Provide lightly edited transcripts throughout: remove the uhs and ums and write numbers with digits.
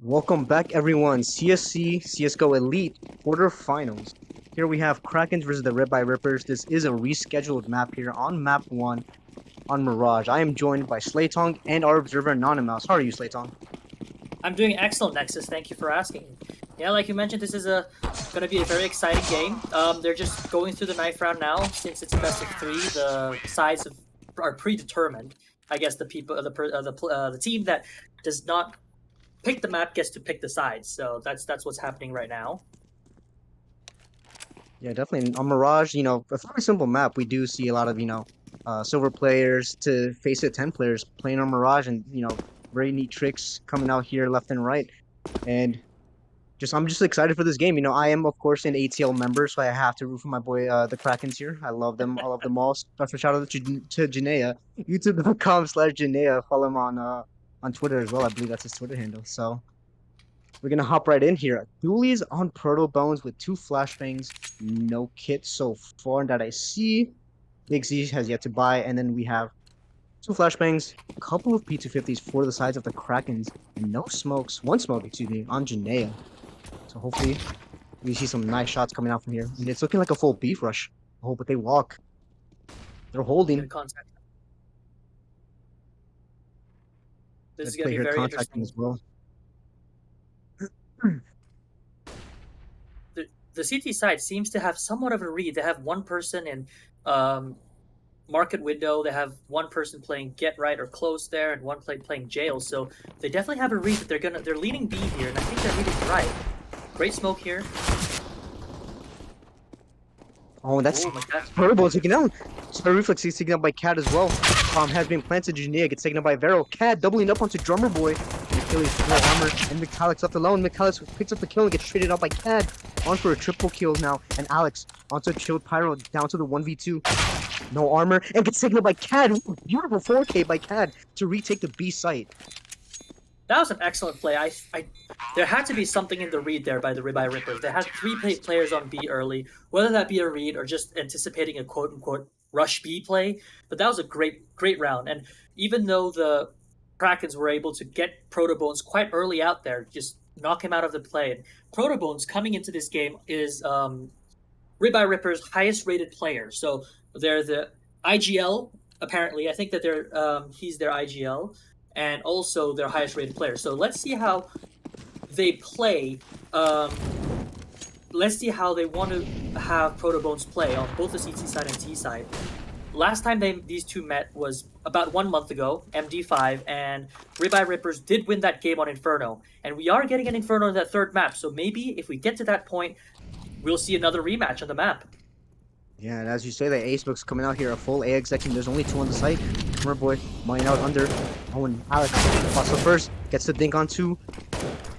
Welcome back, everyone. CSC CS:GO Elite quarterfinals. Here we have Krakens versus the Ribeye Rippers. This is a rescheduled map here on map one on Mirage. I am joined by Slaytong and our observer Anonymous. How are you, Slaytong? I'm doing excellent, Nexus. Thank you for asking. Yeah, like you mentioned, this is gonna be a very exciting game. They're just going through the ninth round now. Since it's a best of three, the sides are predetermined. I guess the people, the team that does not pick the map gets to pick the sides. So that's what's happening right now. Yeah, definitely. On Mirage, a very simple map. We do see a lot of, silver players to face it 10 players playing on Mirage and, very neat tricks coming out here left and right. And I'm just excited for this game. I am of course an ATL member, so I have to root for my boy the Krakens here. I love them. I love them all. Special shout out to Janaea. YouTube.com/Janaea. Follow him on Twitter as well. I believe that's his Twitter handle. So we're gonna hop right in here. Dooley's on Proto Bones with two flashbangs. No kit so far that I see. Big Z has yet to buy, and then we have two flashbangs, a couple of P250s for the sides of the Krakens, and no smokes. One smoke, excuse me, on Janaea. So hopefully we see some nice shots coming out from here. And it's looking like a full beef rush. Oh, but they walk. They're Good holding. contact. This is Let's gonna play be here very contacting interesting. as well. The CT side seems to have somewhat of a read. They have one person in um, market window. They have one person playing get right or close there, and one playing jail. So they definitely have a read that they're leading B here, and I think they're reading right. Great smoke here. Oh, that's Oh my god. horrible. Taken out. Spare reflex is taken out by Cat as well. Has been planted. Jania gets taken out by Vero. Cat doubling up onto Drummer Boy. Achilles no armor, and Michalix left alone. Michalix picks up the kill and gets traded out by Cad. On for a triple kill now, and Alex onto Chilled Pyro down to the 1v2. No armor, and gets taken out by Cad. Beautiful 4K by Cad to retake the B site. That was an excellent play. There had to be something in the read there by the Ribeye Rippers. They had three players on B early, whether that be a read or just anticipating a quote unquote rush B play. But that was a great round. And even though the Krakens were able to get Protobones quite early out there, just knock him out of the play. And Protobones coming into this game is Ribeye Ripper's highest rated player. So they're the IGL apparently. I think that he's their IGL and also their highest rated player. So let's see how they play. Let's see how they want to have Protobones play on both the CT side and T side. Last time these two met was about 1 month ago, MD5, and Ribeye Rippers did win that game on Inferno. And we are getting an Inferno in that third map, so maybe if we get to that point, we'll see another rematch on the map. Yeah, and as you say, the ace book's coming out here, a full A execution. There's only two on the site. Drummer Boy, mining out under. Oh, and Alex, also first, gets the dink on two.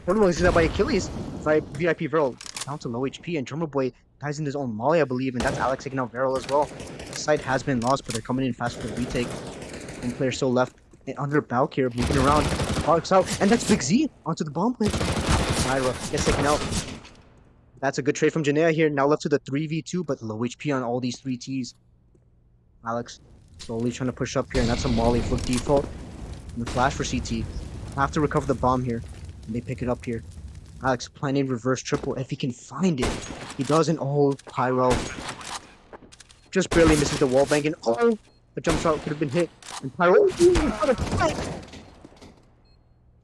One was by Achilles, by VIP Viral, down to low HP, and Drummer Boy dies in his own molly, I believe, and that's Alex taking out Viral as well. The site has been lost, but they're coming in fast for the retake. One player still left, and under Balk here, moving around, Alex out, and that's Big Z onto the bomb plant. Myra gets taken out. That's a good trade from Janaea here. Now left to the 3v2, but low HP on all these 3Ts. Alex slowly trying to push up here, and that's a molly for default. And the flash for CT. Have to recover the bomb here. And they pick it up here. Alex planning reverse triple if he can find it. He doesn't. Oh, Pyro. Just barely misses the wall bank. And oh, the jump shot could have been hit. And Pyro.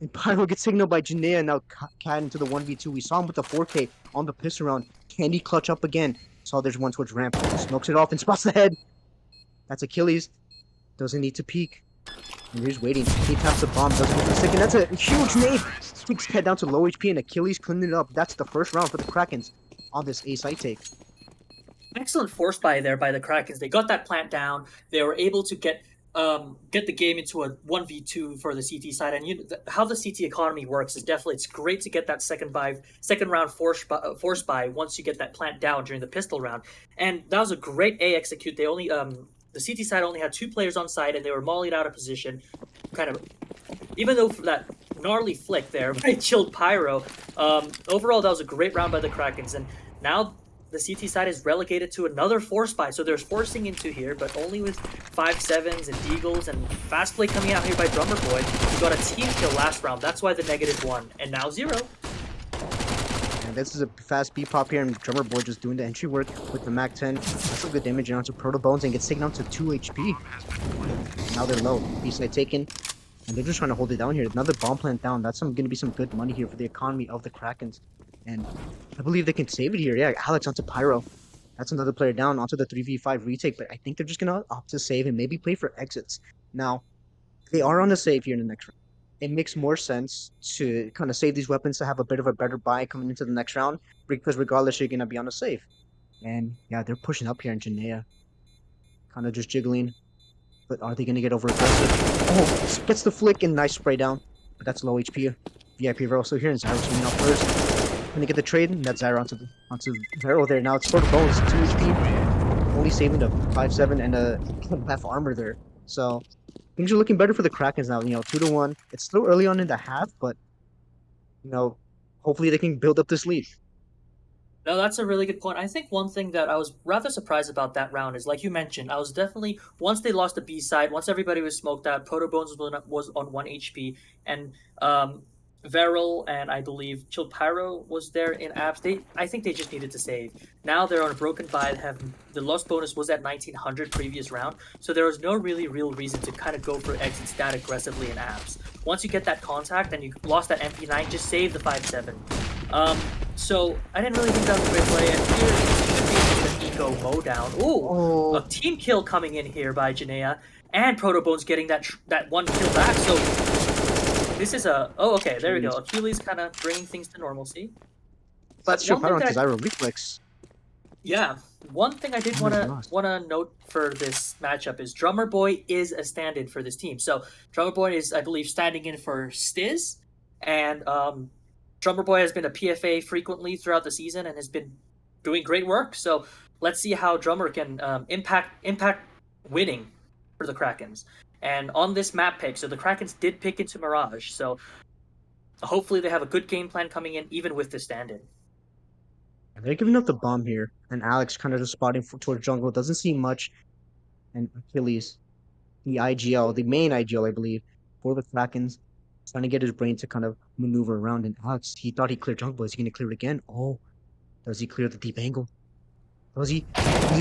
And Pyro gets signaled by Janaea, now Cat into the 1v2. We saw him with the 4K on the pistol round. Can he clutch up again? Saw there's one towards ramp. Smokes it off and spots the head. That's Achilles. Doesn't need to peek. And he's waiting. He taps the bomb. Doesn't get the stick. And that's a huge nade. Takes Cat down to low HP and Achilles cleaning it up. That's the first round for the Krakens on this A site take. Excellent force buy there by the Krakens. They got that plant down. They were able to get the game into a 1v2 for the CT side. And how the CT economy works is definitely, it's great to get that second round force buy once you get that plant down during the pistol round. And that was a great A execute. They only the CT side only had two players on site, and they were mollied out of position. Kind of, even though for that gnarly flick there by Chilled Pyro, overall that was a great round by the Krakens. And now the CT side is relegated to another force buy. So there's forcing into here, but only with 5-7s and deagles and fast play coming out here by Drummer Boy. We got a team kill last round. That's why the -1. And now 0. And this is a fast B pop here, and Drummer Boy just doing the entry work with the Mac 10. That's some good damage onto Proto Bones and gets taken down to 2 HP. Now they're low. B-side taken. And they're just trying to hold it down here. Another bomb plant down. That's going to be some good money here for the economy of the Krakens. And I believe they can save it here. Yeah, Alex onto Pyro. That's another player down onto the 3v5 retake. But I think they're just going to opt to save and maybe play for exits. Now, they are on the save here in the next round. It makes more sense to kind of save these weapons to have a bit of a better buy coming into the next round. Because regardless, you're going to be on the save. And yeah, they're pushing up here in Janaea. Kind of just jiggling. But are they going to get over aggressive? Oh, gets the flick and nice spray down. But that's low HP. VIP Vero still here, and Zyro swinging out first. Gonna get the trade, and that's Zyro onto Vero there. Now it's Proto Bones, 2 HP. Only saving the 5-7 and a half armor there. So things are looking better for the Krakens now. 2-1. It's still early on in the half, but hopefully they can build up this lead. No, that's a really good point. I think one thing that I was rather surprised about that round is, like you mentioned, I was definitely, once they lost the B side, once everybody was smoked out, Proto Bones was on 1 HP, and Veril and I believe Chill Pyro was there in apps. I think they just needed to save. Now they're on a broken buy. The loss bonus was at 1900 previous round, so there was no real reason to kind of go for exits that aggressively in apps. Once you get that contact and you lost that MP9, just save the 5-7. So I didn't really think that was a great play. And here should be an eco mow down. Ooh, a team kill coming in here by Janaea, and Proto Bones getting that 1 kill back. So this is okay, there we go. Achilles kind of bringing things to normalcy. But that's Pyro onto Zyro reflex. Yeah, one thing I did want to note for this matchup is Drummer Boy is a stand-in for this team. So Drummer Boy is, I believe, standing in for Stiz, and Drummer Boy has been a PFA frequently throughout the season and has been doing great work. So let's see how Drummer can impact winning for the Krakens. And on this map pick, so the Krakens did pick into Mirage. So hopefully they have a good game plan coming in, even with the stand-in. They're giving up the bomb here, and Alex kind of just spotting towards jungle. Doesn't see much. And Achilles, the IGL, the main IGL, I believe, for the Krakens, trying to get his brain to kind of maneuver around. And Alex, he thought he cleared jungle. Is he going to clear it again? Oh, does he clear the deep angle? Does he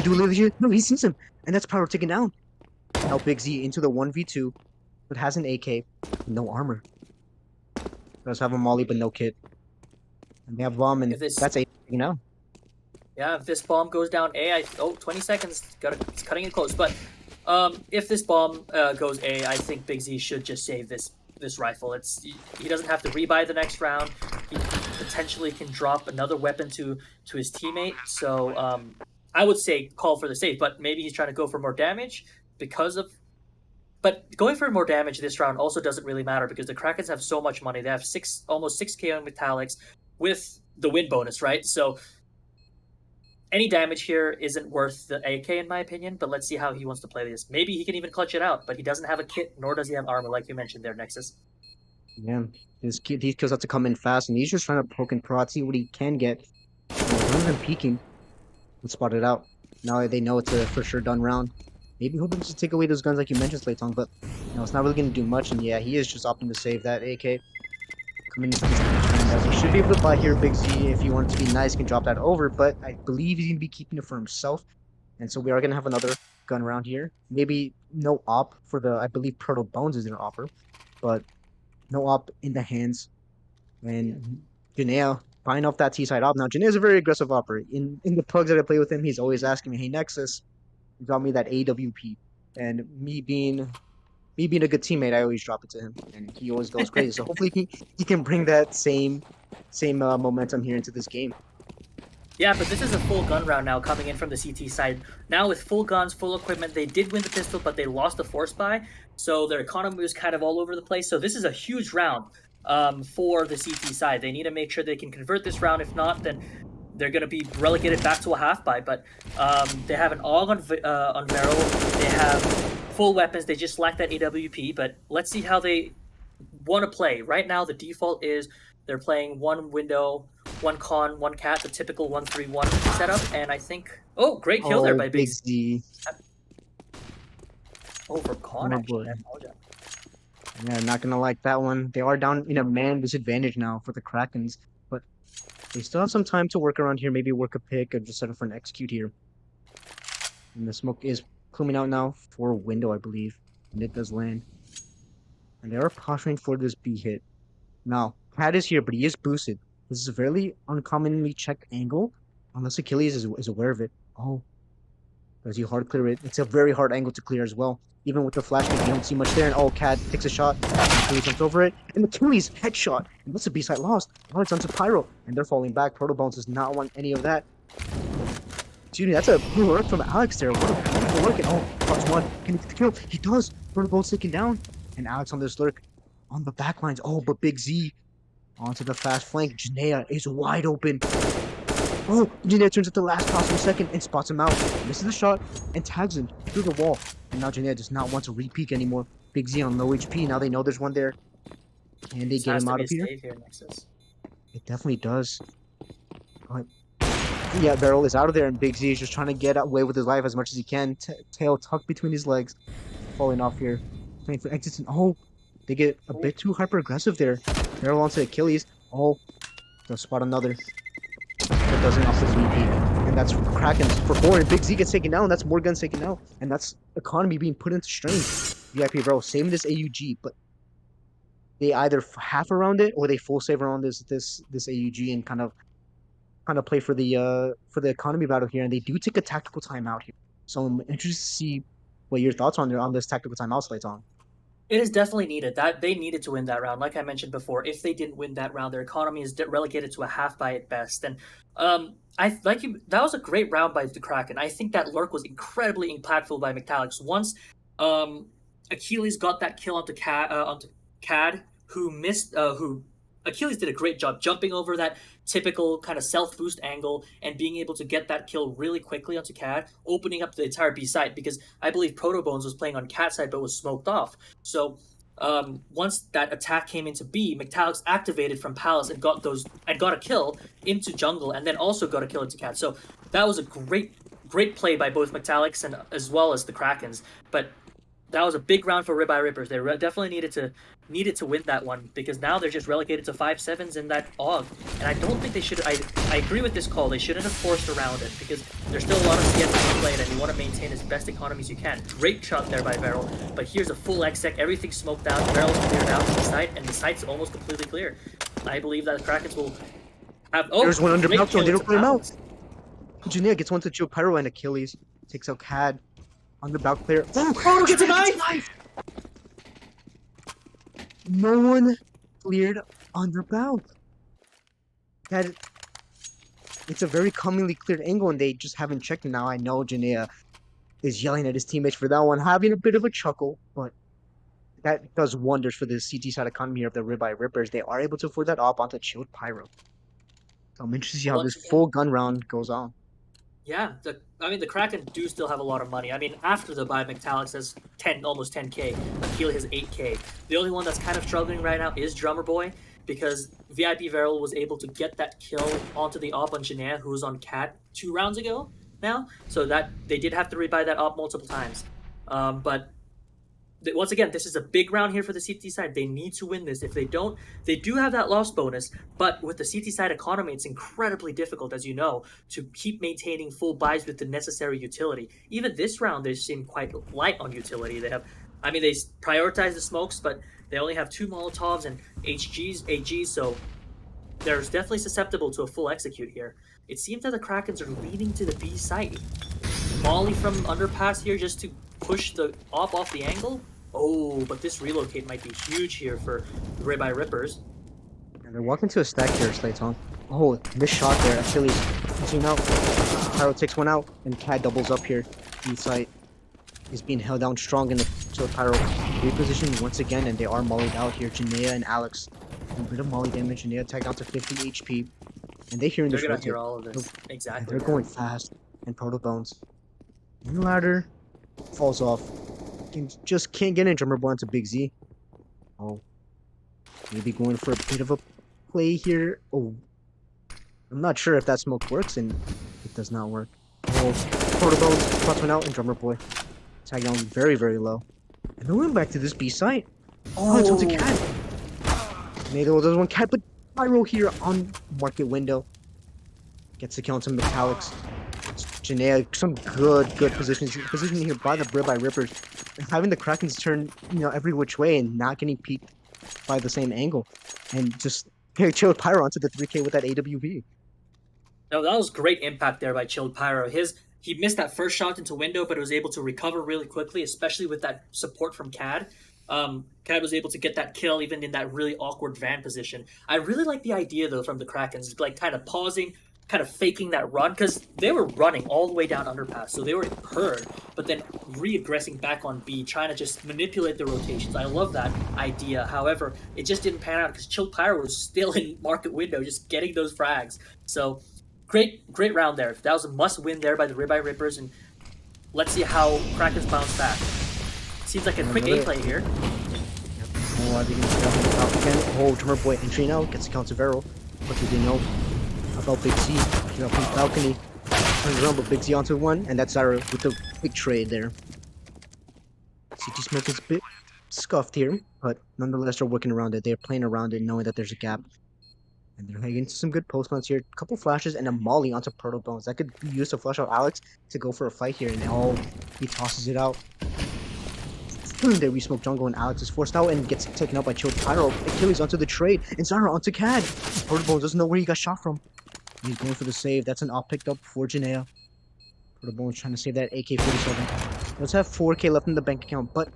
do a legit? No, he sees him. And that's Pyro taken down. Now Big Z into the 1v2, but has an AK, no armor. Does have a molly, but no kit. And they have bomb, and that's a, Yeah, if this bomb goes down A, 20 seconds, it's cutting it close. But if this bomb goes A, I think Big Z should just save this rifle. He doesn't have to rebuy the next round. He potentially can drop another weapon to his teammate. So I would say call for the save, but maybe he's trying to go for more damage but going for more damage this round also doesn't really matter because the Krakens have so much money. They have almost 6k on metallics with the win bonus, right? So any damage here isn't worth the AK in my opinion, but let's see how he wants to play this. Maybe he can even clutch it out, but he doesn't have a kit, nor does he have armor, like you mentioned there, Nexus. Yeah, these kills have to come in fast, and he's just trying to poke and prod, see what he can get. Not even peeking. Let's spot it out. Now they know it's a for sure done round. Maybe he'll just take away those guns like you mentioned, Slaytong, but it's not really going to do much. And yeah, he is just opting to save that AK. Coming into this match, he should be able to buy here Big Z if he wanted to be nice, can drop that over, but I believe he's going to be keeping it for himself. And so we are going to have another gun round here. Maybe no op for the, I believe Proto Bones is their offer, but no op in the hands. And Janaea buying off that T-side op. Now, Janaea is a very aggressive operator. In the pugs that I play with him, he's always asking me, hey, Nexus, you got me that AWP. And me being a good teammate, I always drop it to him, and he always goes crazy. So hopefully he can bring that same momentum here into this game. Yeah, but this is a full gun round now coming in from the CT side. Now with full guns, full equipment, they did win the pistol, but they lost the force buy, so their economy was kind of all over the place. So this is a huge round for the CT side. They need to make sure they can convert this round. If not, then they're going to be relegated back to a half buy. But they have an AUG on Vero. They have full weapons. They just lack that AWP. But let's see how they want to play. Right now, the default is they're playing one window one con, one cat, the typical 1-3-1 setup. And I think, oh, great kill there Oh, by Big Big Z. Z. Oh, for con Oh actually. boy. I apologize. Yeah, not gonna like that one. They are down in a man disadvantage now for the Krakens, but they still have some time to work around here. Maybe work a pick or just settle for an execute here. And the smoke is coming out now for a window, I believe. And it does land. And they are posturing for this B hit. Now, Cat is here, but he is boosted. This is a very uncommonly checked angle, unless Achilles is aware of it. Oh, does he hard clear it? It's a very hard angle to clear as well. Even with the flash, you don't see much there. And oh, Cat takes a shot. Achilles jumps over it. And Achilles headshot. And that's a B side lost. Now it's onto Pyro. And they're falling back. Protobones does not want any of that. Excuse me, that's a blue work from Alex there. What a beautiful work. And oh, plus one. Can he get the kill? He does. Protobones taken down. And Alex on this lurk on the back lines. Oh, but Big Z onto the fast flank. Janaea is wide open. Oh, Janaea turns at the last possible second and spots him out. Misses the shot and tags him through the wall. And now Janaea does not want to re-peek anymore. Big Z on low HP. Now they know there's one there. Can they This get has him to out be of a here? save here, Nexus. It definitely does. But yeah, Beryl is out of there, and Big Z is just trying to get away with his life as much as he can. Tail tucked between his legs, falling off here. Playing for exits, and oh, they get a bit too hyper aggressive there. Beryl onto Achilles. Oh, they'll spot another. That doesn't off the VP. And that's Krakens for 4, and Big Z gets taken down. That's more guns taken out, and that's economy being put into strain. VIP Beryl saving this AUG, but they either half around it or they full save around this AUG and kind of play for the economy battle here, and they do take a tactical timeout here. So I'm interested to see what your thoughts on this tactical timeout slates on. It is definitely needed. That they needed to win that round. Like I mentioned before, if they didn't win that round, their economy is relegated to a half by at best. And I like you. That was a great round by the Kraken. I think that lurk was incredibly impactful by Metallics. Once um, Achilles got that kill onto Cad, who missed, who Achilles did a great job jumping over that typical kind of self boost angle and being able to get that kill really quickly onto Cad, opening up the entire B site because I believe Protobones was playing on Cat side but was smoked off. So once that attack came into B, Metallics activated from Palace and got a kill into jungle and then also got a kill into Cat. So that was a great play by both Metallics and as well as the Krakens. But that was a big round for Ribeye Rippers. They definitely needed to win that one because now they're just relegated to 5-7s in that AUG. And I don't think they should. I agree with this call. They shouldn't have forced around it because there's still a lot of CS to be played, and you want to maintain as best economies you can. Great shot there by Beryl, but here's a full exec. Everything's smoked out. Beryl's cleared out to the site, and the site's almost completely clear. I believe that the Krakens will have. Oh, There's one under great Malcolm. kill They don't into clear him out. Palace. Janaea gets one to Chill Pyro, and Achilles takes out Cad on the bout clear. Oh, gets a knife! No one cleared under bout. That it's a very commonly cleared angle, and they just haven't checked it. Now I know Janaea is yelling at his teammates for that one, having a bit of a chuckle, but that does wonders for the CT side economy here of the Ribeye Rippers. They are able to afford that op onto Chilled Pyro. So I'm interested to see how Once this again, full gun round goes on. yeah, the Kraken do still have a lot of money. I mean, after the buy, Metallics has almost 10k. Achille has 8k. The only one that's kind of struggling right now is Drummer Boy because VIP Veril was able to get that kill onto the op on Janaea, who was on Cat 2 rounds ago now. So that they did have to rebuy that op multiple times. But once again, this is a big round here for the CT side. They need to win this. If they don't, they do have that loss bonus. But with the CT side economy, it's incredibly difficult, as you know, to keep maintaining full buys with the necessary utility. Even this round, they seem quite light on utility. They prioritize the smokes, but they only have 2 Molotovs and AGs, so they're definitely susceptible to a full execute here. It seems that the Krakens are leading to the B site. Molly from underpass here just to push the op off the angle. Oh, but this relocate might be huge here for the Ribeye Rippers. And they're walking to a stack here, Slayton. Oh, missed shot there. Achilles zoom out. Pyro takes one out, and Cad doubles up here. B site is being held down strong in the Pyro reposition once again, and they are mollied out here. Janaea and Alex. A bit of molly damage. Janaea tagged down to 50 HP. And they hearing They're this gonna rotate. hear all of this. And Exactly. they're going fast. And Protobones. And the ladder falls off. Just can't get in. Drummer Boy into Big Z. Oh. Maybe going for a bit of a play here. Oh. I'm not sure if that smoke works, and it does not work. Oh, Protobones, plus one out, and Drummer Boy. Tag down very, very low. And then we went back to this B site. Alex onto Oh, Cat. Nado does one Cat, but Pyro here on market window. Gets the kill on some Metallics. Janaea, some good positioning here by the Ribeye Rippers. And having the Krakens turn, every which way and not getting peeked by the same angle. And just chilled Pyro onto the 3K with that AWP. no, that was great impact there by Chilled Pyro. He missed that first shot into window, but was able to recover really quickly, especially with that support from CAD. CAD was able to get that kill even in that really awkward van position. I really like the idea though from the Krakens, like kind of pausing, kind of faking that run because they were running all the way down underpass, so they were heard, but then reaggressing back on B, trying to just manipulate the rotations. I love that idea. However, it just didn't pan out because Chilled Pyro was still in market window, just getting those frags. So great round there. That was a must win there by the Ribeye Rippers, and let's see how Krakens bounce back. Seems like a quick A play here. Yep. Oh, are they going to get up on the top again? Oh, Drummer Boy entry now. Gets the counter barrel. What do they know about Big Z? Get up on the balcony. Turns around, but Big Z onto one. And that's Zara with the big trade there. CT Smoke is a bit scuffed here, but nonetheless, they're working around it. They're playing around it, knowing that there's a gap. And they're heading into some good postmans here. A couple flashes and a molly onto Proto Bones. That could be used to flush out Alex to go for a fight here. And he tosses it out. There we smoke jungle and Alex is forced out and gets taken out by Chilled Pyro. Achilles onto the trade and Zara onto Cad. Proto Bones doesn't know where he got shot from. He's going for the save. That's an op picked up for Janaea. Proto Bones trying to save that AK-47. Let's have 4K left in the bank account, but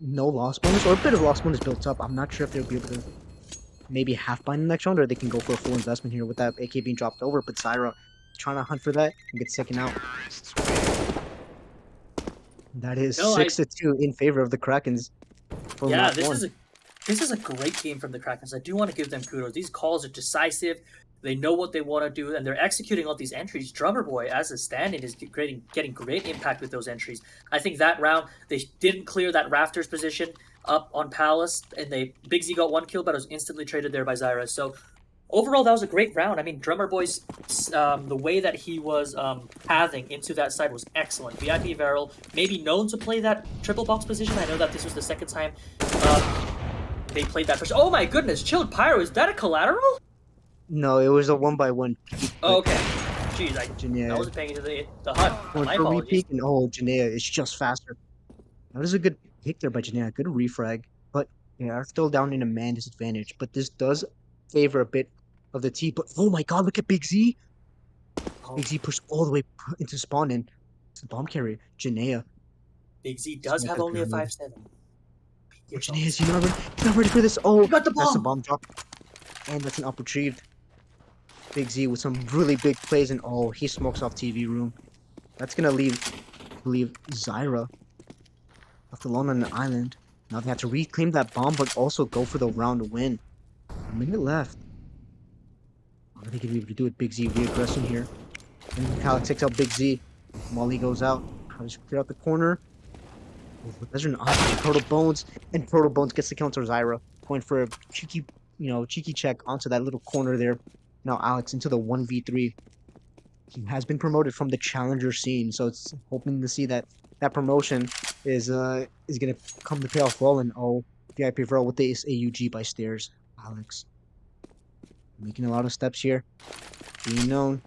no loss bonus or a bit of loss bonus built up. I'm not sure if they'll be able to maybe half bind the next round or they can go for a full investment here with that AK being dropped over. But Zyra trying to hunt for that and gets taken out. That is No, 6-2 in favor of the Krakens. yeah, this is a great game from the Krakens. I do want to give them kudos. These calls are decisive. They know what they want to do, and they're executing all these entries. Drummer Boy, as a stand-in, is getting great impact with those entries. I think that round they didn't clear that Rafters position up on Palace, and Big Z got one kill, but it was instantly traded there by Zyra. So overall, that was a great round. I mean, Drummer Boy's the way that he was pathing into that side was excellent. VIP Varel, maybe known to play that triple box position. I know that this was the second time they played that. Oh my goodness, Chilled Pyro, is that a collateral? No, it was a 1-by-1. Oh, okay. Jeez, I Janaea wasn't paying attention to the HUD. going My for a apologies. repeat, and Janaea is just faster. That was a good pick there by Janaea. Good refrag, but they are still down in a man disadvantage. But this does favor a bit of the T. But oh my god, look at Big Z. Oh, Big Z pushed all the way into spawn and it's the bomb carrier. Janaea. Big Z does Smoke have a only a good. 5-7. Oh, Janaea, is he not ready? He's not ready for this. You Oh, got the that's the bomb! bomb drop. And that's an up retrieved. Big Z with some really big plays, and he smokes off TV room. That's gonna leave Zyra left alone on an island. Now they have to reclaim that bomb, but also go for the round win. A minute left. What are they gonna be able to do with Big Z reaggressing here? And Khaled takes out Big Z. Molly goes out. Tries to clear out the corner. There's an option. Proto Bones, and Proto Bones gets the counter Zyra. Going for a cheeky check onto that little corner there. Now Alex into the 1v3. He has been promoted from the challenger scene, so it's hoping to see that promotion is gonna come to pay off well. And VIP Verl with the AUG by stairs. Alex making a lot of steps here, being known.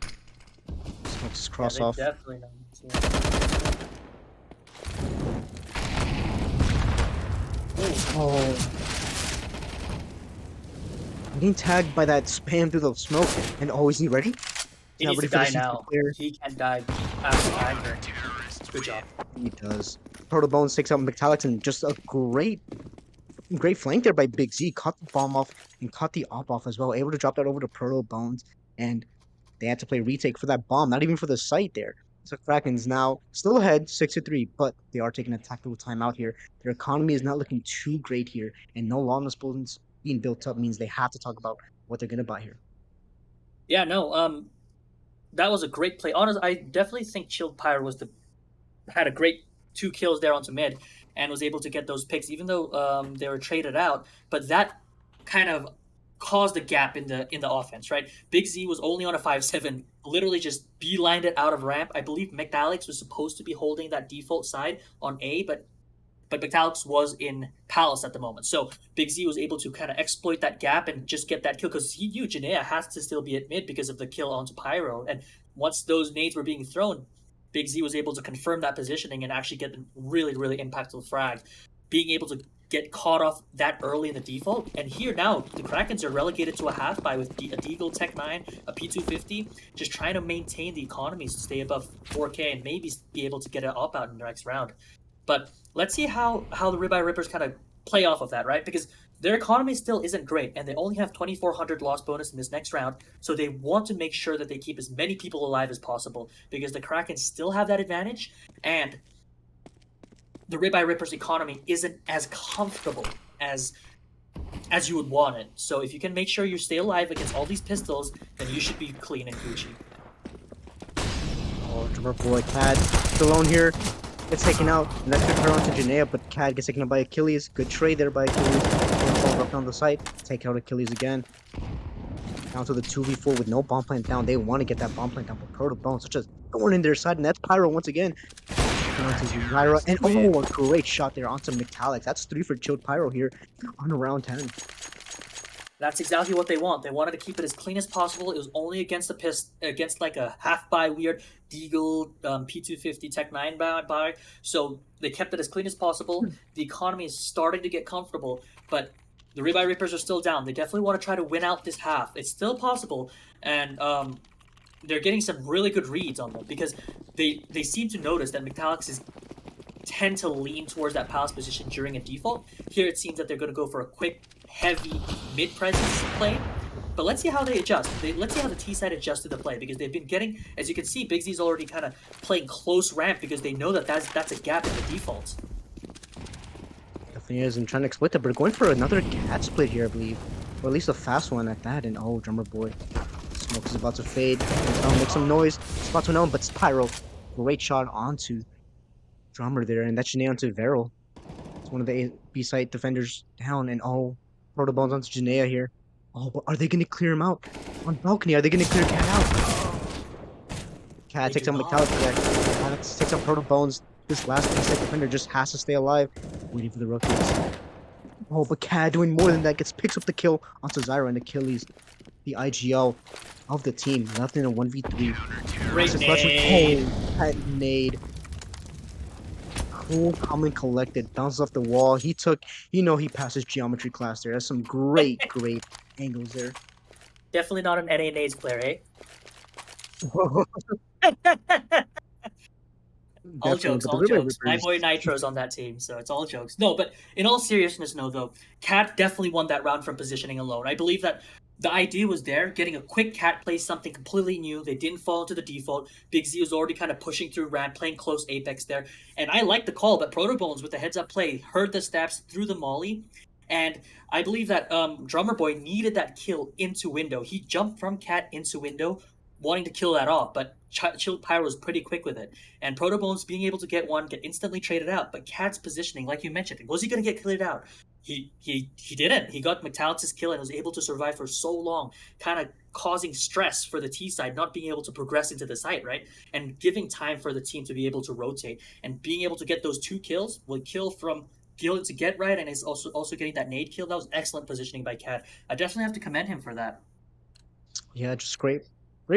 Smokes his Yeah, cross they off. definitely know. Oh, getting tagged by that spam through the smoke. And is he ready? He Not needs ready to for the die CT now. clear. He can't die after time turn. Good job. He does. Proto Bones takes out Metallics and just a great flank there by Big Z. Caught the bomb off and caught the op off as well. Able to drop that over to Proto Bones. And they had to play retake for that bomb, not even for the site there. So Krakens now still ahead, 6-3, but they are taking a tactical timeout here. Their economy is not looking too great here, and no lawless bonus being built up means they have to talk about what they're gonna buy here. Yeah, no, that was a great play. Honestly, I definitely think Chilled Pyre had a great 2 kills there onto mid and was able to get those picks, even though they were traded out. But that kind of caused a gap in the offense, right? Big Z was only on a 5-7, literally just beelined it out of ramp. I believe McAlex was supposed to be holding that default side on A, but McAlex was in Palace at the moment. So Big Z was able to kind of exploit that gap and just get that kill because he knew Janea has to still be at mid because of the kill onto Pyro. And once those nades were being thrown, Big Z was able to confirm that positioning and actually get a really, really impactful frag. Being able to get caught off that early in the default. And here now, the Krakens are relegated to a half by with a Deagle Tech 9, a P250, just trying to maintain the economies to stay above 4K and maybe be able to get it up out in the next round. But let's see how the Ribeye Rippers kind of play off of that, right? Because their economy still isn't great, and they only have 2,400 loss bonus in this next round, so they want to make sure that they keep as many people alive as possible, because the Kraken still have that advantage, and the Ribeye Rippers economy isn't as comfortable as you would want it. So if you can make sure you stay alive against all these pistols, then you should be clean and Gucci. Oh, drummer boy, Cad still alone here. Gets taken out. And that's good turn on to Janea, but Cad gets taken out by Achilles. Good trade there by Achilles. Ball up on the site. Take out Achilles again. Down to the 2v4 with no bomb plant down. They want to get that bomb plant down, but Proto Bones such a thorn in their side, and that's Pyro once again. Onto Zyra, and oh, a great shot there onto Metallics. That's 3 for chilled Pyro here on round 10. That's exactly what they want. They wanted to keep it as clean as possible. It was only against against like a half buy weird Deagle P250 Tech 9 buy. So they kept it as clean as possible. The economy is starting to get comfortable, but the Ribeye Rippers are still down. They definitely want to try to win out this half. It's still possible, and they're getting some really good reads on them because they seem to notice that Metallics is tend to lean towards that Palace position during a default. Here it seems that they're going to go for a quick, heavy mid-presence play. But let's see how they adjust. Let's see how the T side adjusts to the play because they've been getting, as you can see, Big Z's already kind of playing close ramp because they know that that's a gap in the defaults. Definitely is, and trying to exploit that, but going for another cat split here, I believe. Or at least a fast one at that, and oh, drummer boy. Smoke is about to fade. Make some noise. It's about to know, but Spyro. Great shot onto drummer there, and that's Janae onto Veryl. It's one of the B-side defenders down, and oh, Proto Bones onto Janaea here. Oh, but are they going to clear him out? On balcony, are they going to clear Cat out? Cat takes out Metallic there. Cat takes out Proto Bones. This last B-side defender just has to stay alive. Waiting for the rookies. Oh, but Cat doing more than that. Picks up the kill onto Zyra and Achilles. The IGL of the team left in a 1v3. Great nade. Oh, that nade. Cool, calm, and collected. Bounces off the wall. He passed his geometry class there. That's some great angles there. Definitely not an NA nades player, eh? All jokes. My boy Nitro's on that team, so it's all jokes. No, but in all seriousness, though, Cat definitely won that round from positioning alone. I believe that the idea was there, getting a quick Cat play, something completely new. They didn't fall into the default. Big Z was already kind of pushing through ramp, playing close Apex there. And I like the call, but Proto Bones with the heads-up play heard the stabs through the molly. And I believe that Drummer Boy needed that kill into window. He jumped from Cat into window, wanting to kill that off, but Chilled Pyro was pretty quick with it. And Proto Bones being able to get instantly traded out. But Cat's positioning, like you mentioned, was he going to get cleared out? He didn't. He got Metallics' kill and was able to survive for so long, kind of causing stress for the T side, not being able to progress into the site, right? And giving time for the team to be able to rotate. And being able to get those 2 kills, kill to get right, and is also getting that nade kill. That was excellent positioning by Cat. I definitely have to commend him for that. Yeah, just great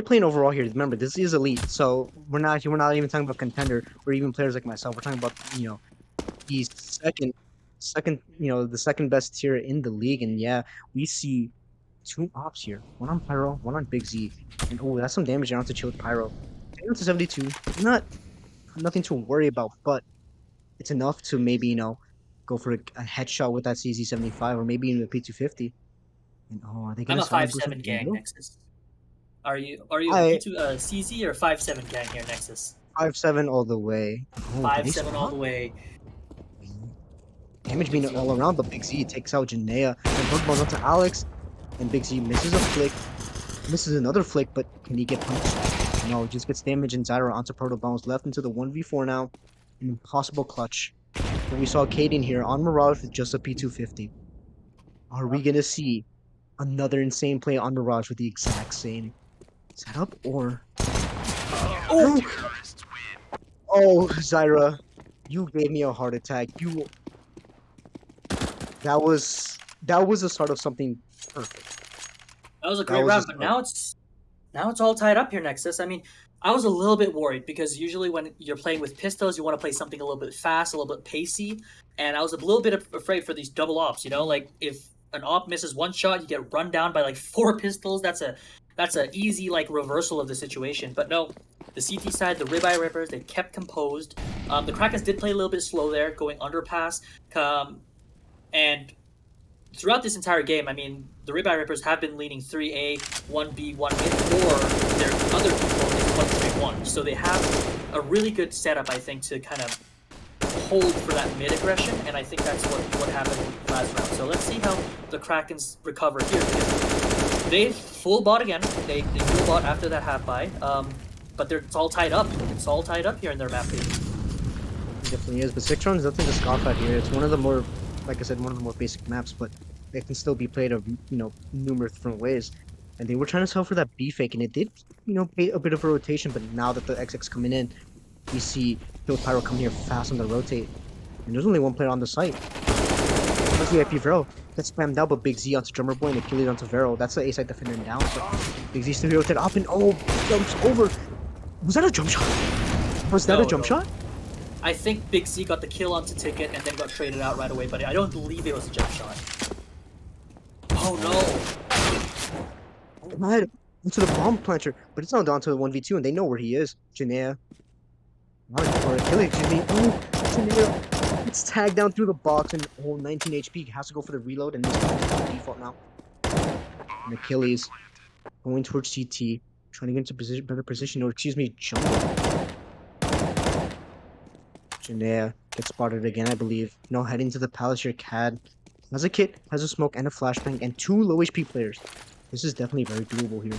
playing overall here. Remember, this is elite, so we're not even talking about contender or even players like myself. We're talking about the second best tier in the league, and yeah, we see 2 ops here. One on Pyro, one on Big Z, and oh, that's some damage down to Chilled Pyro. Down to 72. Nothing to worry about, but it's enough to maybe go for a headshot with that CZ75 or maybe even a P250. And oh, are they I'm gonna a 5-7 gang Nexus. Are you a P2 CZ or 5-7 gang here Nexus? 5-7 all the way. Oh, 5-7 all the way. Damage being all around, but Big Z takes out Janaea and Pokemon onto Alex, and Big Z misses a flick, misses another flick, but can he get punched? No, just gets damage and Zyra onto Proto Bones, left into the 1v4 now. An impossible clutch. But we saw Kaden here on Mirage with just a P250. Are we gonna see Another insane play on Mirage with the exact same setup, or Oh, no? Oh, Zyra, you gave me a heart attack. That was the start of something perfect. that was a That great was the round, but start. now it's all tied up here, Nexus. I mean, I was a little bit worried because usually when you're playing with pistols, you want to play something a little bit fast, a little bit pacey, and I was a little bit afraid for these double ops. You know, like if an op misses one shot, you get run down by like four pistols. That's a easy like reversal of the situation. But no, the CT side, the Ribeye Rippers, they kept composed. The Krakens did play a little bit slow there, going underpass, and throughout this entire game, I mean, the Ribeye Rippers have been leaning 3A, 1B, 1 mid, or their other default is 1-3-1. So they have a really good setup, I think, to kind of hold for that mid aggression, and I think that's what happened last round. So let's see how the Krakens recover here, because they full bot again. They full bot after that half buy, but it's all tied up. It's all tied up here in their map page. It definitely is. But Citron is nothing to scoff at here. It's one of the more, like I said, one of the more basic maps, but it can still be played of numerous different ways. And they were trying to sell for that B fake, and it did pay a bit of a rotation. But now that the XX coming in, we see Kill Pyro come here fast on the rotate, and there's only one player on the site. That's the IP Vero. Gets spammed out, but Big Z onto Drummer Boy and Achilles onto Vero. That's the A side defender down. So Big Z still rotate up and jumps over. Was that a jump shot? Was that a No, jump no. shot? I think Big Z got the kill onto Ticket and then got traded out right away, but I don't believe it was a jump shot. Oh no! Right into the bomb planter, but it's not down to the 1v2, and they know where he is. Janaea. Or Achilles, excuse me. Oh, Janaea. It's tagged down through the box, and 19 HP. Has to go for the reload, and this is default now. And Achilles going towards CT, trying to get into better position, or excuse me, jungle. Janaea gets spotted again, I believe. No, heading to the palace here. CAD has a kit, has a smoke, and a flashbang, and 2 low HP players. This is definitely very doable here.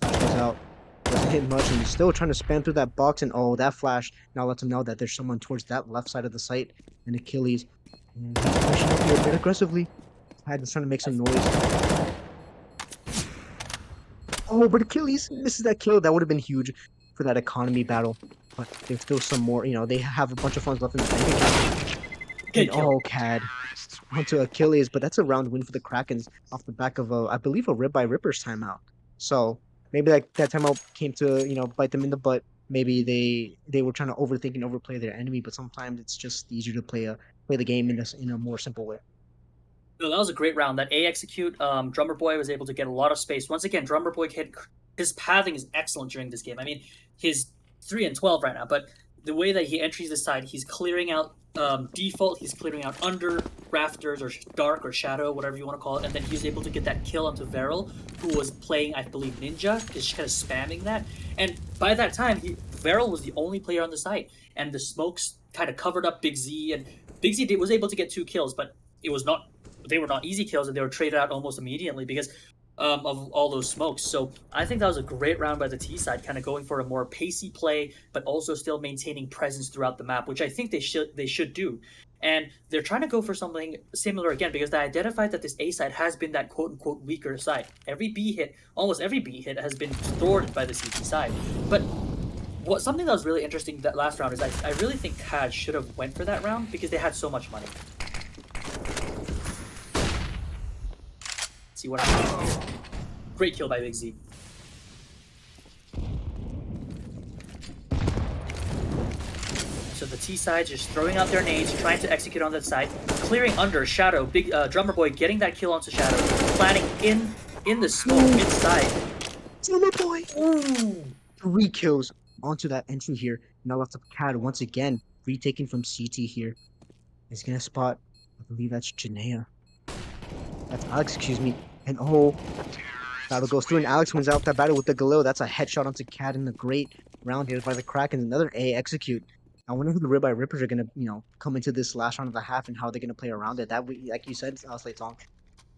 Flash goes out. Doesn't hit much, and he's still trying to spam through that box, and that flash now lets him know that there's someone towards that left side of the site, and Achilles. And he's pushing up here a bit aggressively. CAD is trying to make some noise. Oh, but Achilles misses that kill. That would have been huge for that economy battle. But there's still some more, they have a bunch of funds left in the bank account. And Good kill. CAD onto Achilles, but that's a round win for the Krakens off the back of I believe a Ribeye Ripper's timeout. So maybe that timeout came to, bite them in the butt. Maybe they were trying to overthink and overplay their enemy, but sometimes it's just easier to play the game in a more simple way. No, that was a great round. That A execute, Drummer Boy was able to get a lot of space. Once again, Drummer Boy his pathing is excellent during this game. I mean, he's 3-12 right now, but the way that he enters the side, he's clearing out default, he's clearing out under rafters or dark or shadow, whatever you want to call it, and then he's able to get that kill onto Veril, who was playing, I believe, Ninja, is kind of spamming that. And by that time, Veril was the only player on the site, and the smokes kind of covered up Big Z, and Big Z was able to get 2 kills, but it was not they were not easy kills, and they were traded out almost immediately because of all those smokes. So I think that was a great round by the T side, kind of going for a more pacey play, but also still maintaining presence throughout the map, which I think they should do. And they're trying to go for something similar again because they identified that this A side has been that quote unquote weaker side. Almost every B hit has been thwarted by the CT side. But something that was really interesting that last round is I really think CAD should have went for that round because they had so much money. See what happens here. Great kill by Big Z. So the T side just throwing out their nades, trying to execute on that side, clearing under Shadow. Big Drummer Boy getting that kill onto Shadow, planting in the smoke inside. Drummer Boy! Ooh. 3 kills onto that entry here. Now left up CAD once again, retaken from CT here. He's gonna spot, I believe that's Janaea. That's Alex, excuse me. And battle goes through, and Alex wins out that battle with the Galil. That's a headshot onto CAD in the great round here by the Krakens. Another A execute. I wonder who the Ribeye Rippers are gonna, come into this last round of the half and how they're gonna play around it. Like you said, Slaytong,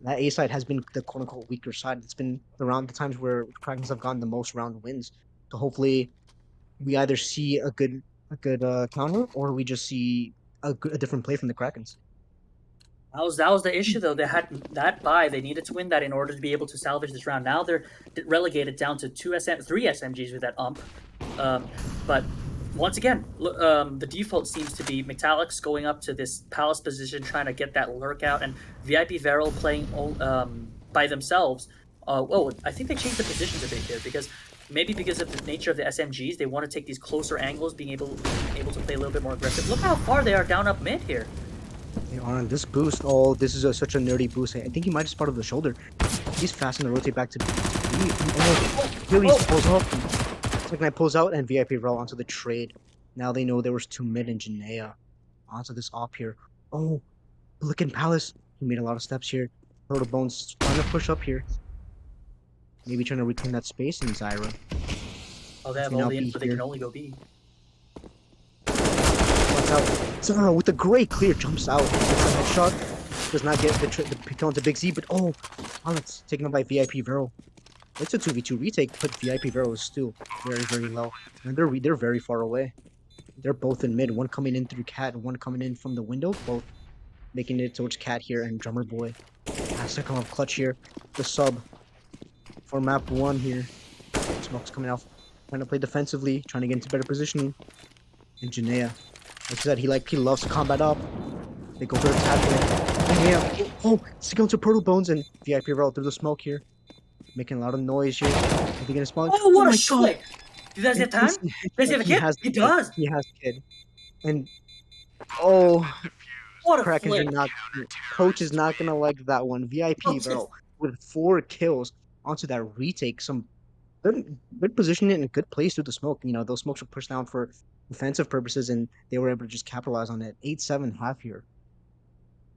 that A side has been the quote unquote weaker side. It's been around the times where Krakens have gotten the most round wins. So hopefully we either see a good counter, or we just see a different play from the Krakens. That was the issue though. They had that bye. They needed to win that in order to be able to salvage this round. Now they're relegated down to three SMGs with that ump. But once again, the default seems to be Metallics going up to this palace position, trying to get that lurk out, and VIP Vero playing by themselves. I think they changed the positions a bit here because maybe because of the nature of the SMGs, they want to take these closer angles, being able to play a little bit more aggressive. Look how far they are down up mid here. They are on this boost. Oh, this is such a nerdy boost. I think he might have spotted the shoulder. He's fast enough to rotate back to B. Oh, Achilles pulls up. Second Knight pulls out and VIP roll onto the trade. Now they know there was 2 mid in Janaea. Onto this op here. Oh, look in Palace. He made a lot of steps here. Proto Bones trying to push up here. Maybe trying to reclaim that space in Zyra. Oh, they have all the info. They can only go B. Watch out. Zyra with a great clear jumps out. Gets a headshot. Does not get the pick onto Big Z, but oh, it's taken up by VIP Vero. It's a 2v2 retake, but VIP Vero is still very, very low. And they're very far away. They're both in mid, one coming in through Cat and one coming in from the window, both making it towards Cat here and Drummer Boy. Has to come up clutch here. The sub for map 1 here. Smoke's coming out, trying to play defensively, trying to get into better positioning. And Janaea, like I said, he loves to combat up. They go for the tap here. Janaea, oh, sticking to Proto Bones and VIP Vero through the smoke here. Making a lot of noise here. Is he gonna spawn? Oh, what a flick! Do you guys have time? Does he have a kid? He does. He has a kid. And oh, what a Krakens flick! are not. Coach is not gonna like that one. VIP bro with 4 kills onto that retake. Some good positioning and good place through the smoke. You know, those smokes were pushed down for defensive purposes, and they were able to just capitalize on it. 8-7 half here.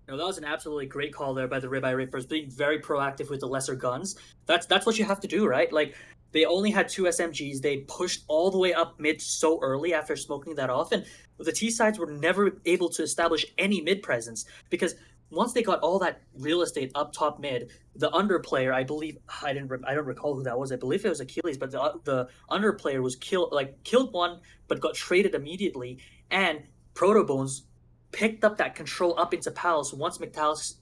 No, that was an absolutely great call there by the Ribeye Rippers, being very proactive with the lesser guns. That's what you have to do, right? Like, they only had 2 SMGs. They pushed all the way up mid so early after smoking that off, and the T sides were never able to establish any mid presence because once they got all that real estate up top mid, the under player, I believe, I don't recall who that was. I believe it was Achilles, but the under player was killed one, but got traded immediately, and Proto Bones picked up that control up into Palace once Metallics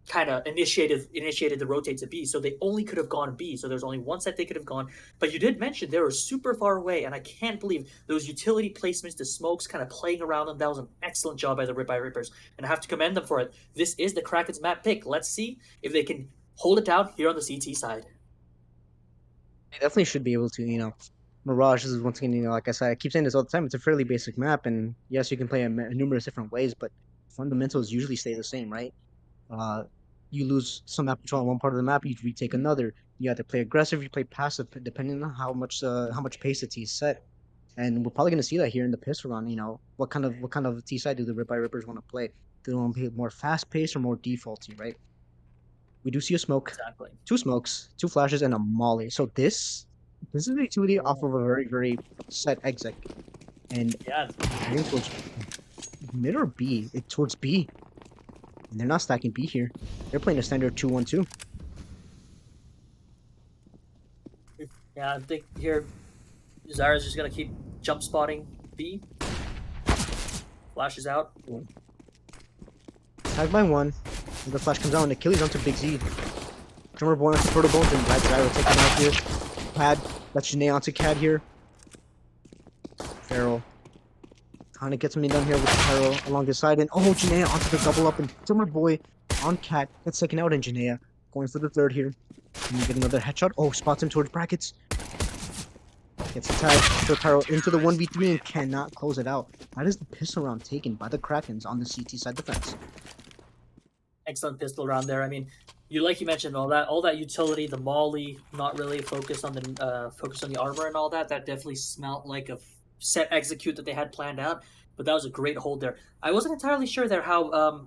kind of initiated the rotate to B. So they only could have gone B. So there's only one set they could have gone. But you did mention they were super far away, and I can't believe those utility placements, the smokes kind of playing around them. That was an excellent job by the Ribeye Rippers, and I have to commend them for it. This is the Krakens map pick. Let's see if they can hold it down here on the CT side. They definitely should be able to, you know. Mirage is once again, you know, like I said, I keep saying this all the time. It's a fairly basic map, and yes, you can play in numerous different ways, but fundamentals usually stay the same, right? You lose some map control on one part of the map, you retake another. You have to play aggressive, you play passive, depending on how much pace the T is set. And we're probably going to see that here in the pistol round. You know, what kind of T side do the Ribeye Rippers want to play? Do they want to play more fast paced or more defaulty, right? We do see a smoke, Exactly. 2 smokes, 2 flashes, and a molly. So this is an activity off of a very, very set exec. And Yeah. heading towards mid or B? Towards B. And they're not stacking B here. They're playing a standard 2-1-2. Yeah, I think here Zyra's just gonna keep jump spotting B. Flashes out. Tagged by 1. And the flash comes out and Achilles onto Big Z. Drummer Boy onto Proto Bones and Black Zyra taking him out here. Cad. That's Janae onto Cad here. Feral. Trying to get something done here with Feral along the side. And oh, Janaea onto the double up. And Drummer Boy on Cat. That's taken out. And Janaea going for the third here. And you get another headshot. Oh, spots him towards brackets. Gets the tag. Feral into the 1v3 and cannot close it out. That is the pistol round taken by the Krakens on the CT side defense. Excellent pistol round there. I mean, you mentioned all that utility, the molly, not really focused on the armor and all that. That definitely smelt like a set execute that they had planned out. But that was a great hold there. I wasn't entirely sure there how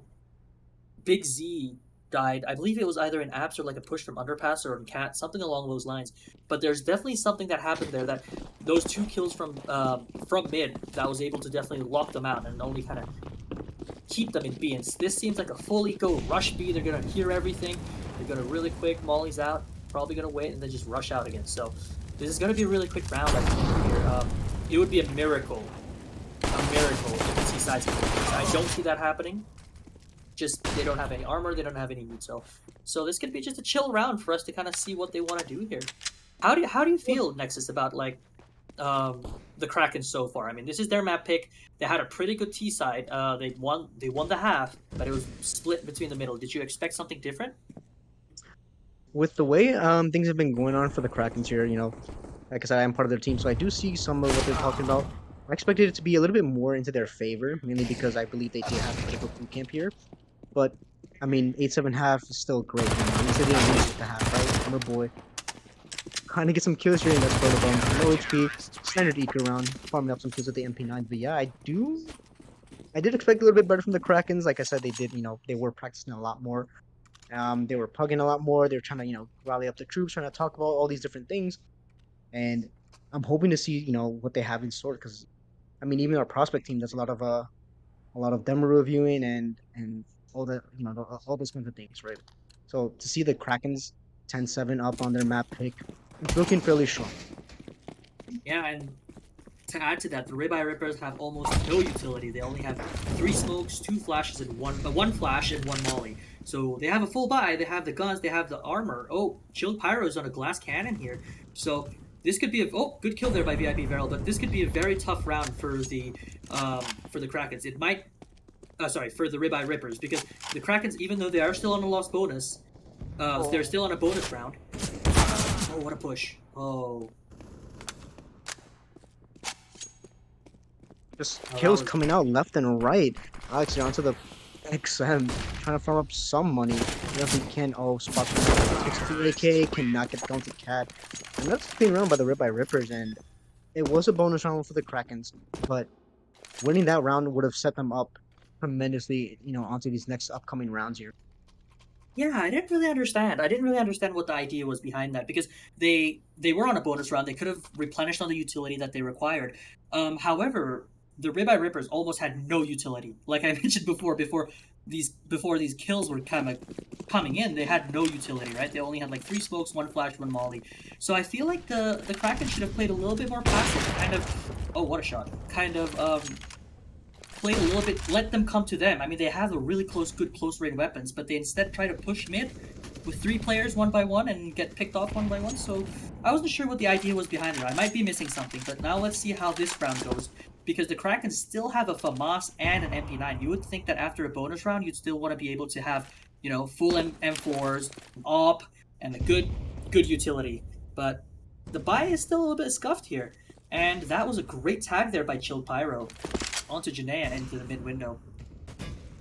Big Z died. I believe it was either in apps or like a push from underpass or in cat, something along those lines. But there's definitely something that happened there that those 2 kills from mid that was able to definitely lock them out and only kind of keep them in B. And this seems like a fully go rush B. They're gonna hear everything. They're gonna really quick. Molly's out. Probably gonna wait and then just rush out again. So this is gonna be a really quick round. I think here. It would be a miracle miracle if the T-sides can win this. I don't see that happening. Just they don't have any armor, they don't have any meat, so this could be just a chill round for us to kind of see what they want to do here. How do you feel, Nexus, about like the Kraken so far? I mean, this is their map pick. They had a pretty good T side. They won the half, but it was split between the middle. Did you expect something different? With the way things have been going on for the Krakens here, like I said, I am part of their team, so I do see some of what they're talking about. I expected it to be a little bit more into their favor, mainly because I believe they did have a critical food camp here. But I mean, 8-7 half is still great. At least they didn't lose with the half, right? Hammer boy. Kind of get some kills here in that sport of low HP, standard eco round, farming up some kills with the MP9. But yeah, I did expect a little bit better from the Krakens. Like I said, they did, they were practicing a lot more. They were pugging a lot more. They were trying to, rally up the troops, trying to talk about all these different things. And I'm hoping to see, what they have in store. Because I mean, even our prospect team does a lot of demo reviewing and all the, all those kinds of things, right? So to see the Krakens 10-7 up on their map pick, it's looking fairly strong. Yeah, and to add to that, the Ribeye Rippers have almost no utility. They only have 3 smokes, 2 flashes, and one flash and 1 molly. So they have a full buy. They have the guns. They have the armor. Oh, Chilled Pyro's on a glass cannon here. So this could be good kill there by VIP Veryl. But this could be a very tough round for the Krakens. It might. For the Ribeye Rippers, because the Krakens, even though they are still on a lost bonus, they're still on a bonus round. Oh, what a push! Oh. Just kills coming out left and right. Alex, you're onto the XM, trying to farm up some money. If he can, spot 62 AK, cannot get down to CAD. And that's clean round by the Ribeye Rippers, and it was a bonus round for the Krakens, but winning that round would have set them up tremendously, onto these next upcoming rounds here. Yeah, I didn't really understand. I didn't really understand what the idea was behind that, because they were on a bonus round. They could have replenished on the utility that they required. However, the Ribeye Rippers almost had no utility. Like I mentioned before these kills were kind of coming in, they had no utility, right? They only had like 3 smokes, 1 flash, 1 molly. So I feel like the Kraken should have played a little bit more passive, kind of. Oh, what a shot! Kind of played a little bit, let them come to them. I mean, they have a really good close range weapons, but they instead try to push mid with 3 players one by one and get picked off one by one. So I wasn't sure what the idea was behind it. I might be missing something, but now let's see how this round goes, because the Krakens still have a FAMAS and an MP9. You would think that after a bonus round, you'd still want to be able to have, full M4s, AWP, and a good utility. But the buy is still a little bit scuffed here. And that was a great tag there by Chilled Pyro onto Janaea into the mid window.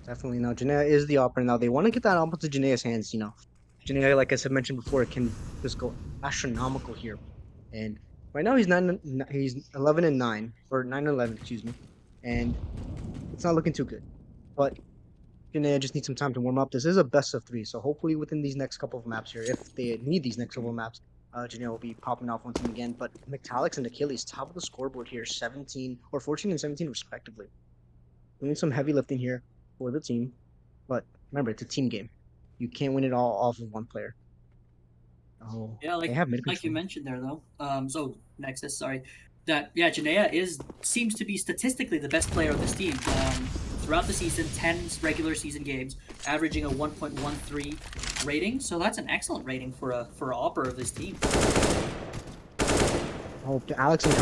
Definitely, now Janaea is the operator. Now they want to get that up into Janaea's hands. Janaea, like I said, mentioned before, can just go astronomical here. And right now he's 11-9, or 9-11, excuse me, and it's not looking too good. But Janaea just needs some time to warm up. This is a best of 3, so hopefully within these next couple of maps here, if they need these next couple of maps, Janaea will be popping off once again. But Metallics and Achilles top of the scoreboard here, 14 and 17 respectively. Doing some heavy lifting here for the team, but remember, it's a team game. You can't win it all off of one player. Oh, Yeah, they have mid like you control. mentioned there though. So Nexus, sorry, that Janaea seems to be statistically the best player on this team. Throughout the season, 10 regular season games, averaging a 1.13 rating. So that's an excellent rating for a opera of this team. Oh, to Alex and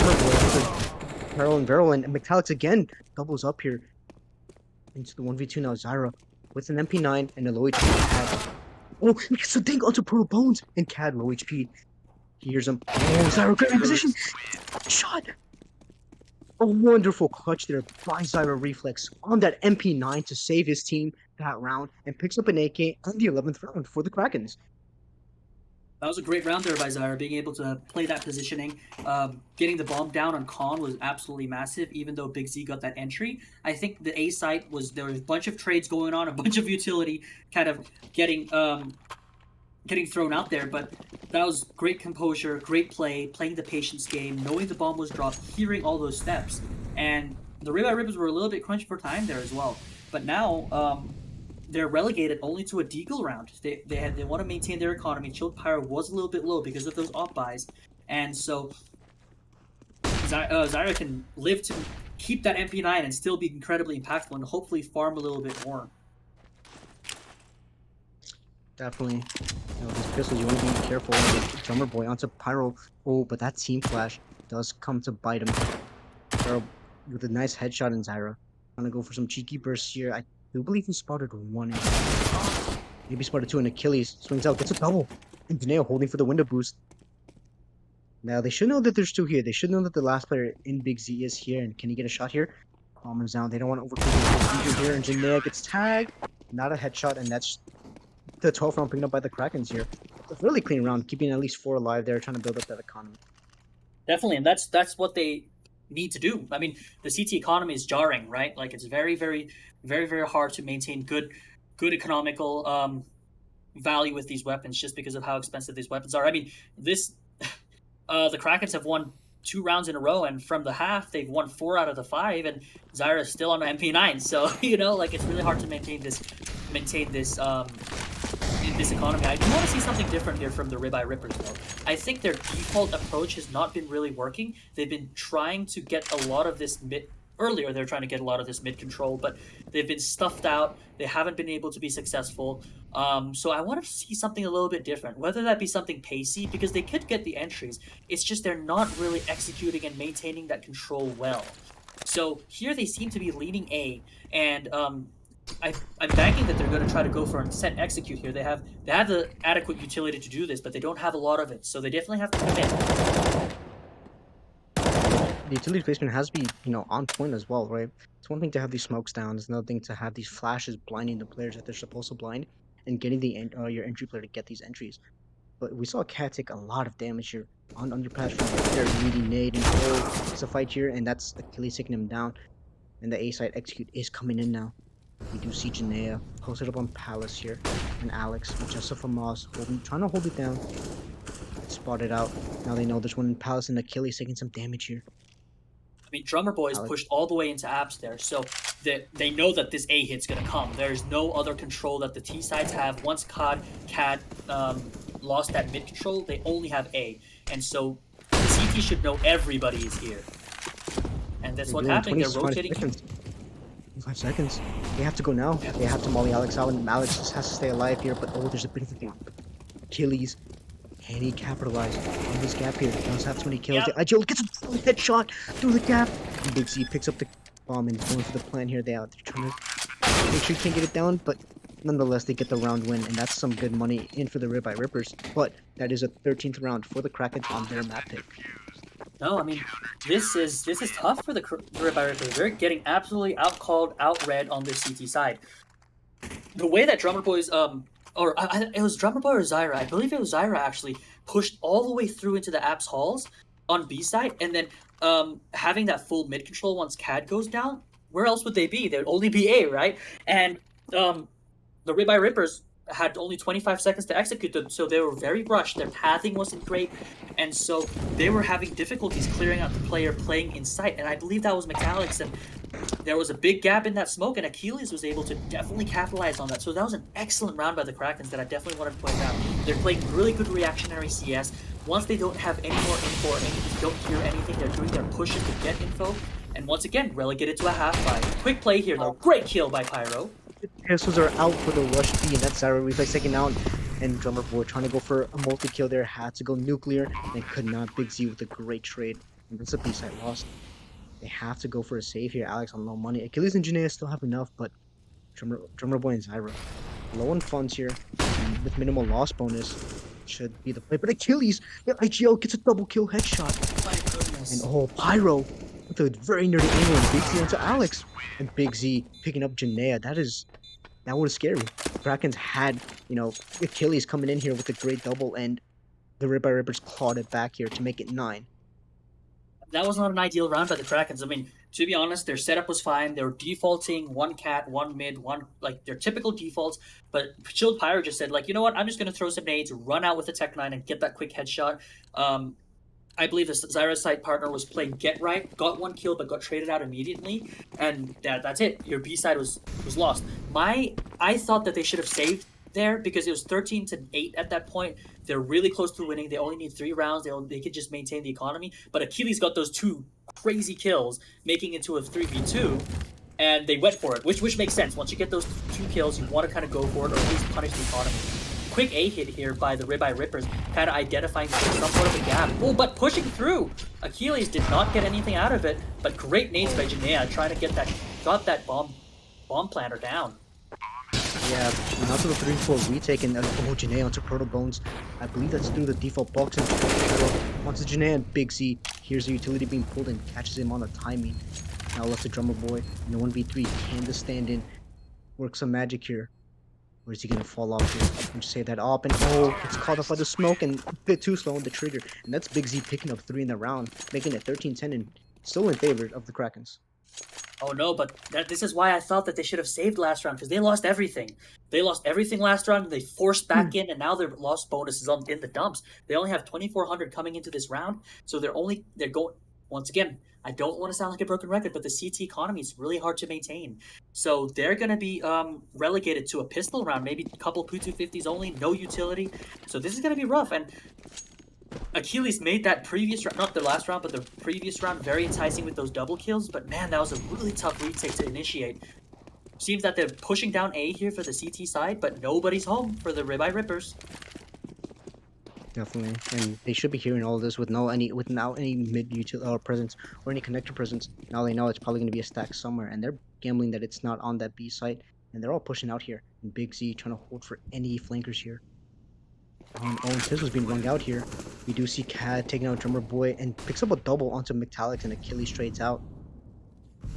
Carol and Veryl, and Metallics again doubles up here into the 1v2 now. Zyra with an MP9 and a low HP CAD. Oh, he gets the dink onto Pearl Bones and CAD low HP. He hears him. Oh, Zyra great in position. Shot. A wonderful clutch there by Zyra Reflex on that MP9 to save his team that round, and picks up an AK on the 11th round for the Krakens. That was a great round there by Zyra, being able to play that positioning. Getting the bomb down on Khan was absolutely massive, even though Big Z got that entry. I think the A site there was a bunch of trades going on, a bunch of utility kind of getting thrown out there, but that was great composure, great play, playing the patience game, knowing the bomb was dropped, hearing all those steps. And the Ribeye Rippers were a little bit crunched for time there as well. But now, they're relegated only to a deagle round. They want to maintain their economy. Chilled Pyro was a little bit low because of those op buys, and so Zyra can live to keep that MP9 and still be incredibly impactful and hopefully farm a little bit more. Definitely. These pistols, you want to be careful. Drummer Boy onto Pyro. Oh, but that team flash does come to bite him. Pyro with a nice headshot in Zyra. Gonna go for some cheeky bursts here. I do believe he spotted one. Maybe spotted two, and Achilles swings out, gets a double. And Janae holding for the window boost. Now they should know that there's two here. They should know that the last player in Big Z is here. And can he get a shot here? Bomb is down. They don't want to overcook the here. And Janae gets tagged. Not a headshot, and that's the 12th round picked up by the Krakens here. It's a really clean round, keeping at least 4 alive there, trying to build up that economy. Definitely, and that's what they need to do. I mean, the CT economy is jarring, right? Like it's very hard to maintain good economical value with these weapons just because of how expensive these weapons are. I mean, this the Krakens have won 2 rounds in a row, and from the half they've won 4 out of the 5, and Zyra is still on MP9. So like it's really hard to maintain this in this economy. I do want to see something different here from the Ribeye Rippers, though. I think their default approach has not been really working. They've been trying to get a lot of this mid. Earlier, they're trying to get a lot of this mid control, but they've been stuffed out. They haven't been able to be successful. So I want to see something a little bit different, whether that be something pacey, because they could get the entries. It's just they're not really executing and maintaining that control well. So here they seem to be leaning A, and I'm banking that they're going to try to go for a set execute here. They have the adequate utility to do this, but they don't have a lot of it, so they definitely have to commit. The utility placement has to be, on point as well, right? It's one thing to have these smokes down. It's another thing to have these flashes blinding the players that they're supposed to blind, and getting your entry player to get these entries. But we saw Cat take a lot of damage here on underpass from their meaty nade and it's a fight here, and that's Achilles taking him down. And the A side execute is coming in now. We do see Janaea posted up on Palace here, and Alex with Jessica Moss trying to hold it down. Spotted out. Now they know there's one in Palace, and Achilles taking some damage here. I mean, Drummer Boy is pushed all the way into apps there, so they know that this A hit's gonna come. There's no other control that the T sides have. Once CAD lost that mid control, they only have A, and so the CT should know everybody is here. And that's what's happening. They're rotating. 5 seconds. They have to go now. They have to molly Alex out, and Alex just has to stay alive here. But there's a bit of a gap. Achilles, can he capitalize on this gap here? He does have 20 kills. Yep. Agil gets a headshot through the gap. And Big Z picks up the bomb and is going for the plan here. They're trying to make sure he can't get it down, but nonetheless, they get the round win, and that's some good money in for the Ribeye Rippers. But that is a 13th round for the Krakens on their map pick. No, I mean, this is tough for the Ribeye Rippers. They're getting absolutely outcalled, outread on their CT side. The way that Drummer Boys, it was Drummer Boy or Zyra, I believe it was Zyra actually, pushed all the way through into the apps halls on B side, and then having that full mid control once CAD goes down, where else would they be? They'd only be A, right? And the Ribeye Rippers had only 25 seconds to execute them, so they were very rushed. Their pathing wasn't great, and so they were having difficulties clearing out the player playing in sight. And I believe that was Metallics, and there was a big gap in that smoke, and Achilles was able to definitely capitalize on that. So that was an excellent round by the Krakens that I definitely wanted to point out. They're playing really good reactionary CS. Once they don't have any more info or don't hear anything, they're doing their pushes to get info. And once again, relegated to a half fight. Quick play here, though. Great kill by Pyro. Pistols are out for the rush B, and that's Zyra Reflex taking out. And Drummer Boy trying to go for a multi-kill there. Had to go nuclear and could not. Big Z with a great trade. And that's a B-side loss. They have to go for a save here. Alex on low money. Achilles and Janaea still have enough, but Drummer Boy and Zyra low on funds here. And with minimal loss bonus should be the play. But Achilles, IGL gets a double kill headshot. My goodness. And Pyro with a very nerdy angle, and Big Z into Alex. And Big Z picking up Janaea. That was scary. Krakens had, Achilles coming in here with a great double, and the Ribeye Rippers clawed it back here to make it 9. That was not an ideal round by the Krakens. I mean, to be honest, their setup was fine. They were defaulting 1 cat, 1 mid, 1, like, their typical defaults. But Chilled Pyro just said, like, you know what, I'm just going to throw some nades, run out with the Tech 9, and get that quick headshot. I believe the Zyra's side partner was playing Get Right, got 1 kill, but got traded out immediately. And that's it. Your B side was lost. I thought that they should have saved there because it was 13-8 at that point. They're really close to winning. They only need 3 rounds. They could just maintain the economy. But Achilles got those 2 crazy kills, making it to a 3v2, and they went for it, which makes sense. Once you get those 2 kills, you want to kind of go for it, or at least punish the economy. Quick A hit here by the Ribeye Rippers, kind of identifying some sort of a gap. Oh, but pushing through! Achilles did not get anything out of it, but great nades by Janaea trying to got that bomb planter down. Yeah, and onto the 3-4 retake, and Janae onto Proto Bones. I believe that's through the default box, and onto Janae and Big Z. Here's the utility being pulled and catches him on the timing. Now left the Drummer Boy in the 1v3. Can the stand in work some magic here? Or is he gonna fall off here? And just save that up, and it's caught up by the smoke and a bit too slow on the trigger. And that's Big Z picking up 3 in the round, making it 13-10 and still in favor of the Krakens. Oh no, but this is why I felt that they should have saved last round, because they lost everything. They lost everything last round, and they forced back in, and now their lost bonus is in the dumps. They only have 2,400 coming into this round, so they're going, once again, I don't want to sound like a broken record, but the CT economy is really hard to maintain. So they're going to be relegated to a pistol round, maybe a couple P250s only, no utility. So this is going to be rough, and Achilles made that previous round, not the last round, but the previous round, very enticing with those double kills. But man, that was a really tough retake to initiate. Seems that they're pushing down A here for the CT side, but nobody's home for the Ribeye Rippers. Definitely, and they should be hearing all of this without any mid utility presence or any connector presence. Now they know it's probably going to be a stack somewhere, and they're gambling that it's not on that B site, and they're all pushing out here. And Big Z trying to hold for any flankers here. And Tizzle's being rung out here. We do see Cad taking out Drummer Boy and picks up a double onto Metallics, and Achilles trades out.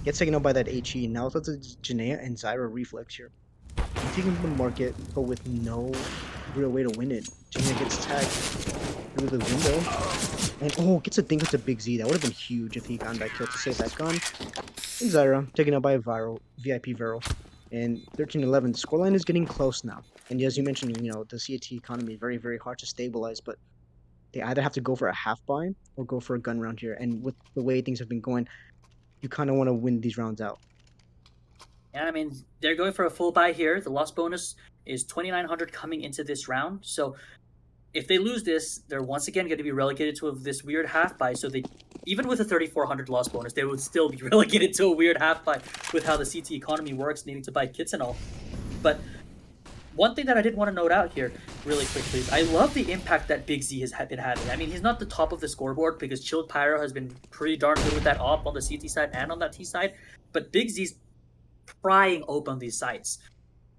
Gets taken out by that HE. Now it's a Janaea and Zyra reflex here. He's taking the market, but with no real way to win it. Janaea gets tagged through the window. And gets a dink with the Big Z. That would have been huge if he got that kill to save that gun. And Zyra taken out by VIP Viral. And 13-11, the scoreline is getting close now. And as you mentioned, the CAT economy is very, very hard to stabilize, but they either have to go for a half buy or go for a gun round here. And with the way things have been going, you kind of want to win these rounds out. Yeah, I mean, they're going for a full buy here. The loss bonus is 2,900 coming into this round. So if they lose this, they're once again going to be relegated to this weird half buy. So even with a 3,400 loss bonus, they would still be relegated to a weird half buy with how the CT economy works, needing to buy kits and all. But one thing that I did want to note out here really quickly is I love the impact that Big Z has been having. I mean, he's not the top of the scoreboard because Chilled Pyro has been pretty darn good with that op on the CT side and on that T side, but Big Z's prying open these sites,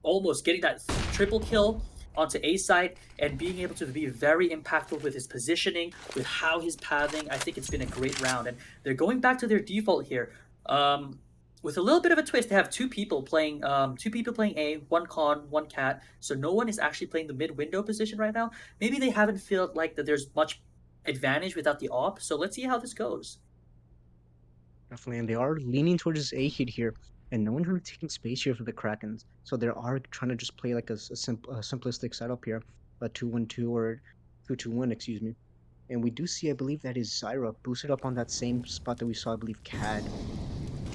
almost getting that triple kill onto A side and being able to be very impactful with his positioning, with how he's pathing. I think it's been a great round, and they're going back to their default here. With a little bit of a twist, they have two people playing A, one con, one cat. So no one is actually playing the mid window position right now. Maybe they haven't felt like that there's much advantage without the op. So let's see how this goes. Definitely, and they are leaning towards this A hit here, and no one's really taking space here for the Krakens. So they are trying to just play like a simplistic setup here, a 2-1-2 or 2-2-1, excuse me. And we do see, I believe that is Zyra boosted up on that same spot that we saw, I believe, Cad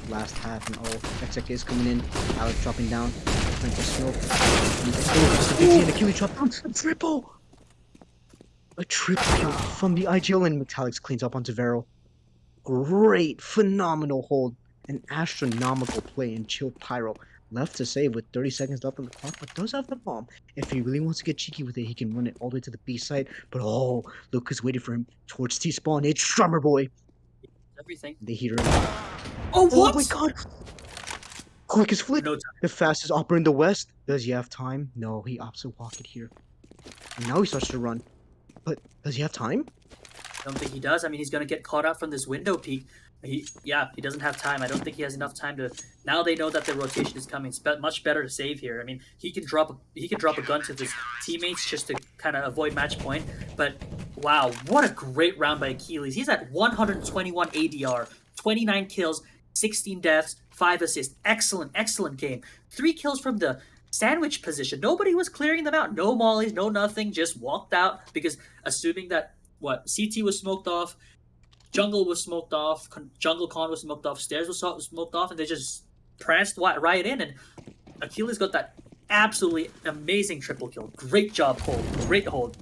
last half, and Exec is coming in. Alex dropping down. Trying to smoke. And Achilles drop down. Triple! A triple kill from the IGL, and Metallics cleans up onto Vero. Great, phenomenal hold. An astronomical play in Chilled Pyro. Left to save with 30 seconds left on the clock, but does have the bomb. If he really wants to get cheeky with it, he can run it all the way to the B side. But look who's waiting for him towards T-spawn. It's Drummer Boy. Everything. They heat her up. Oh, what? Oh my god! Quickest flick! No time. The fastest opera in the West. Does he have time? No, he opts to walk it here. And now he starts to run. But does he have time? I don't think he does. I mean, he's going to get caught out from this window peek. He doesn't have time. I don't think he has enough time to. Now they know that the rotation is coming. It's much better to save here. I mean, he can drop a gun to his teammates just to kind of avoid match point. But wow, what a great round by Achilles. He's at 121 ADR, 29 kills, 16 deaths, 5 assists. Excellent game. 3 kills from the sandwich position. Nobody was clearing them out. No mollies, no nothing. Just walked out because assuming that CT was smoked off. Jungle was smoked off, Jungle Con was smoked off, Stairs was smoked off, and they just pranced right in, and Achilles got that absolutely amazing triple kill. Great job, great hold.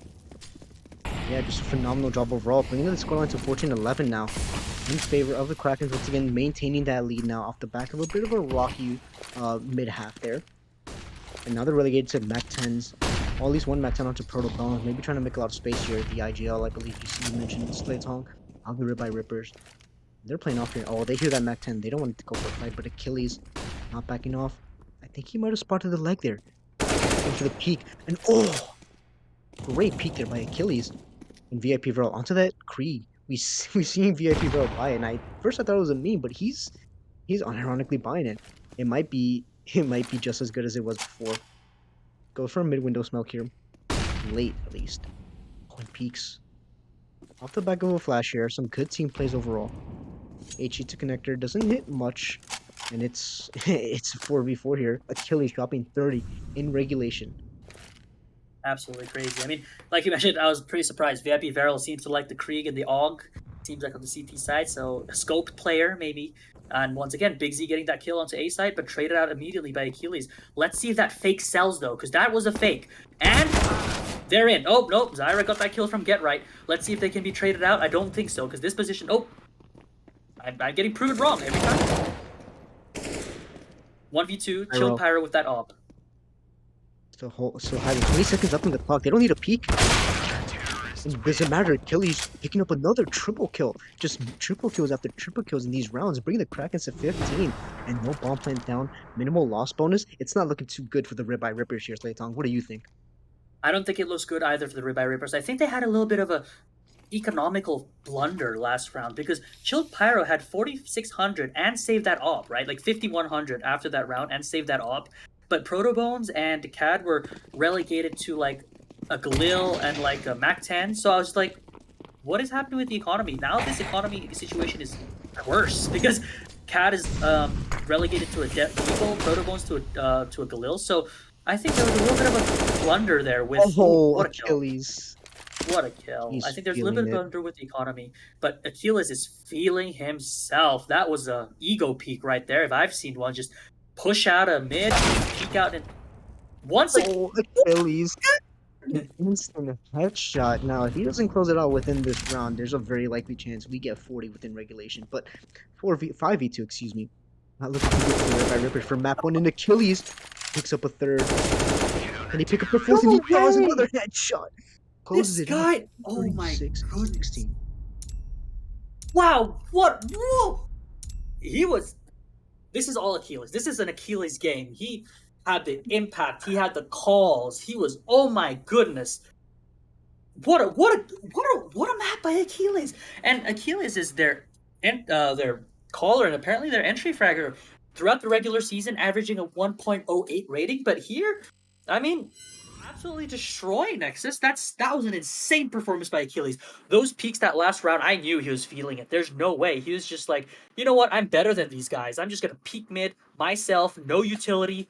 Yeah, just a phenomenal job overall, bringing the scoreline to 14-11 now. in favor of the Krakens, once again maintaining that lead now off the back of a bit of a rocky mid half there. And now they're relegated to Mac 10s. Or at least one Mac 10 onto Proto Bones. Maybe trying to make a lot of space here at the IGL, I believe you mentioned Slay Tong. I'll be Ribeye Rippers. They're playing off here. Oh, they hear that Mac 10. They don't want to go for a fight, but Achilles not backing off. I think he might have spotted the leg there. Going for the peak. And oh, great peak there by Achilles. And VIP Vero onto that Kree. We seen VIP Vero buy it, and I thought it was a meme, but he's unironically buying it. It might be just as good as it was before. Goes for a mid window smoke here. Late at least. Point peaks. Off the back of a flash here. Some good team plays overall. HE to connector doesn't hit much. And it's it's 4v4 here. Achilles dropping 30 in regulation. Absolutely crazy. I mean, like you mentioned, I was pretty surprised. VIP Varel seems to like the Krieg and the Og. Seems like on the CT side, so a scoped player maybe. And once again, Big Z getting that kill onto A side, but traded out immediately by Achilles. Let's see if that fake sells though, because that was a fake. And they're in. Oh nope, Zyra got that kill from Get Right. Let's see if they can be traded out. I don't think so, because this position. Oh, I'm getting proven wrong every time. 1v2, Chilled Pyro. Pyro with that op. So having 20 seconds up on the clock. They don't need a peak. It doesn't matter. Achilles picking up another triple kill. Just triple kills after triple kills in these rounds, bringing the Krakens to 15. And no bomb plant down. Minimal loss bonus. It's not looking too good for the Ribeye Rippers here, Slaytong. What do you think? I don't think it looks good either for the Ribeye Rippers. I think they had a little bit of a economical blunder last round because Chilled Pyro had 4,600 and saved that op, right? Like 5,100 after that round and saved that op. But Protobones and CAD were relegated to like a Galil and like a Mac 10. So I was like, what is happening with the economy? Now this economy situation is worse because CAD is relegated to a Deagle, Protobones to a Galil. So I think there was a little bit of a blunder there with Oh, what a kill. Achilles. What a kill. I He's think there's a little feeling bit of it. under with the economy, but Achilles is feeling himself. That was a ego peak right there. If I've seen one, just push out a mid, peek out, and once again, Oh, Achilles. An instant headshot. Now, if he doesn't close it out within this round, there's a very likely chance we get 40 within regulation. But 5v2, excuse me. Not looking too good for the Ribeye Rippers for map one. And Achilles picks up a third. And he pick up the fourth, and he draws another headshot. Closes this it out. guy, oh my 36 goodness. 16. Wow, what? Whoa! He was, this is all Achilles. This is an Achilles game. He had the impact, he had the calls. He was, oh my goodness. What a map by Achilles. And Achilles is their caller and apparently their entry fragger throughout the regular season, averaging a 1.08 rating. But here, I mean, absolutely destroying Nexus. That was an insane performance by Achilles. Those peaks that last round, I knew he was feeling it. There's no way. He was just like, you know what? I'm better than these guys. I'm just gonna peek mid myself, no utility.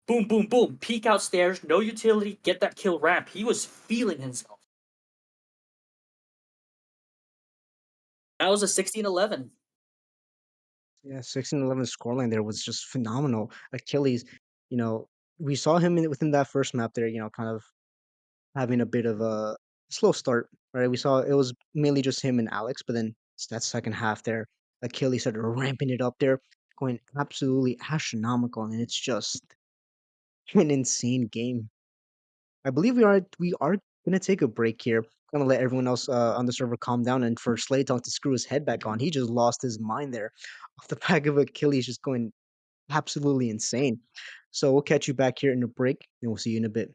Boom, boom, boom. Peek out stairs, no utility. Get that kill ramp. He was feeling himself. That was a 16-11. Yeah, 16-11 scoreline there was just phenomenal. Achilles, you know, we saw him within that first map there, kind of having a bit of a slow start, right? We saw it was mainly just him and Alex, but then it's that second half there, Achilles started ramping it up there, going absolutely astronomical, and it's just an insane game. I believe we are gonna take a break here. Gonna let everyone else on the server calm down, and for Slaytonk to screw his head back on, he just lost his mind there, off the back of Achilles just going absolutely insane. So we'll catch you back here in a break, and we'll see you in a bit.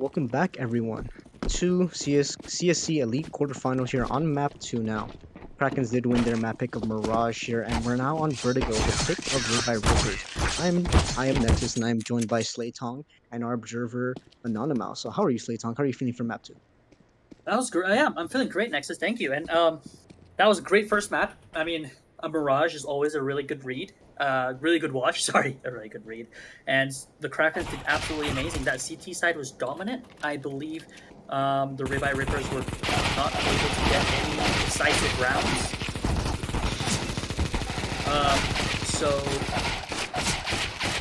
welcome back everyone to CSC Elite Quarterfinals here on map 2 now. Krakens did win their map pick of Mirage here, and we're now on Vertigo, the pick of Ribeye Rippers. I am Nexus, and I am joined by Slaytong and our observer Anonymous. So how are you, Slaytong? How are you feeling for map 2? That was great. Yeah, I'm feeling great, Nexus. Thank you. And that was a great first map. I mean, a Mirage is always a really good read. Really good watch. Sorry, a really good read. And the Krakens did absolutely amazing. That CT side was dominant. I believe the Ribeye Rippers were not able to get any decisive rounds.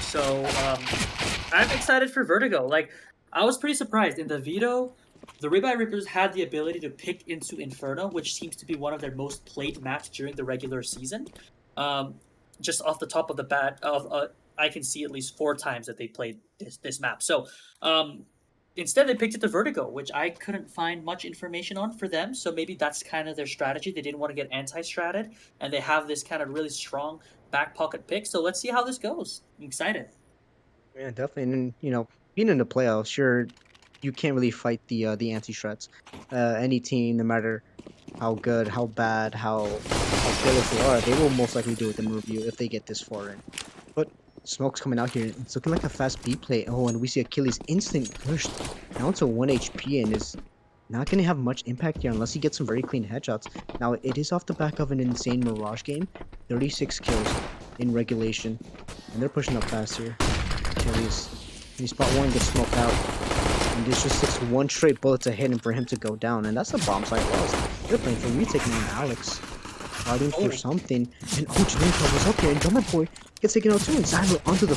So I'm excited for Vertigo. Like, I was pretty surprised in the veto. The Ribeye Rippers had the ability to pick into Inferno, which seems to be one of their most played maps during the regular season. Um, just off the top of the bat, I can see at least 4 times that they played this map. So um, instead, they picked it to Vertigo, which I couldn't find much information on for them. So maybe that's kind of their strategy. They didn't want to get anti-stratted, and they have this kind of really strong back pocket pick. So let's see how this goes. I'm excited. Yeah, definitely. And being in the playoffs, sure, you can't really fight the anti-strats. Any team, no matter how good, how bad, how fearless they are, they will most likely do it in review if they get this far in. But Smoke's coming out here. It's looking like a fast B play. Oh, and we see Achilles instant pushed down to 1 HP and is not going to have much impact here unless he gets some very clean headshots. Now, it is off the back of an insane Mirage game. 36 kills in regulation. And they're pushing up fast here. Achilles. And spot one gets smoked out. And this just takes one straight bullet to hit him for him to go down. And that's a bomb site loss. They're playing for retake now, Alex. Fighting for something. And Janea was up here. And Drummer Boy gets taken out too. And Zyra onto the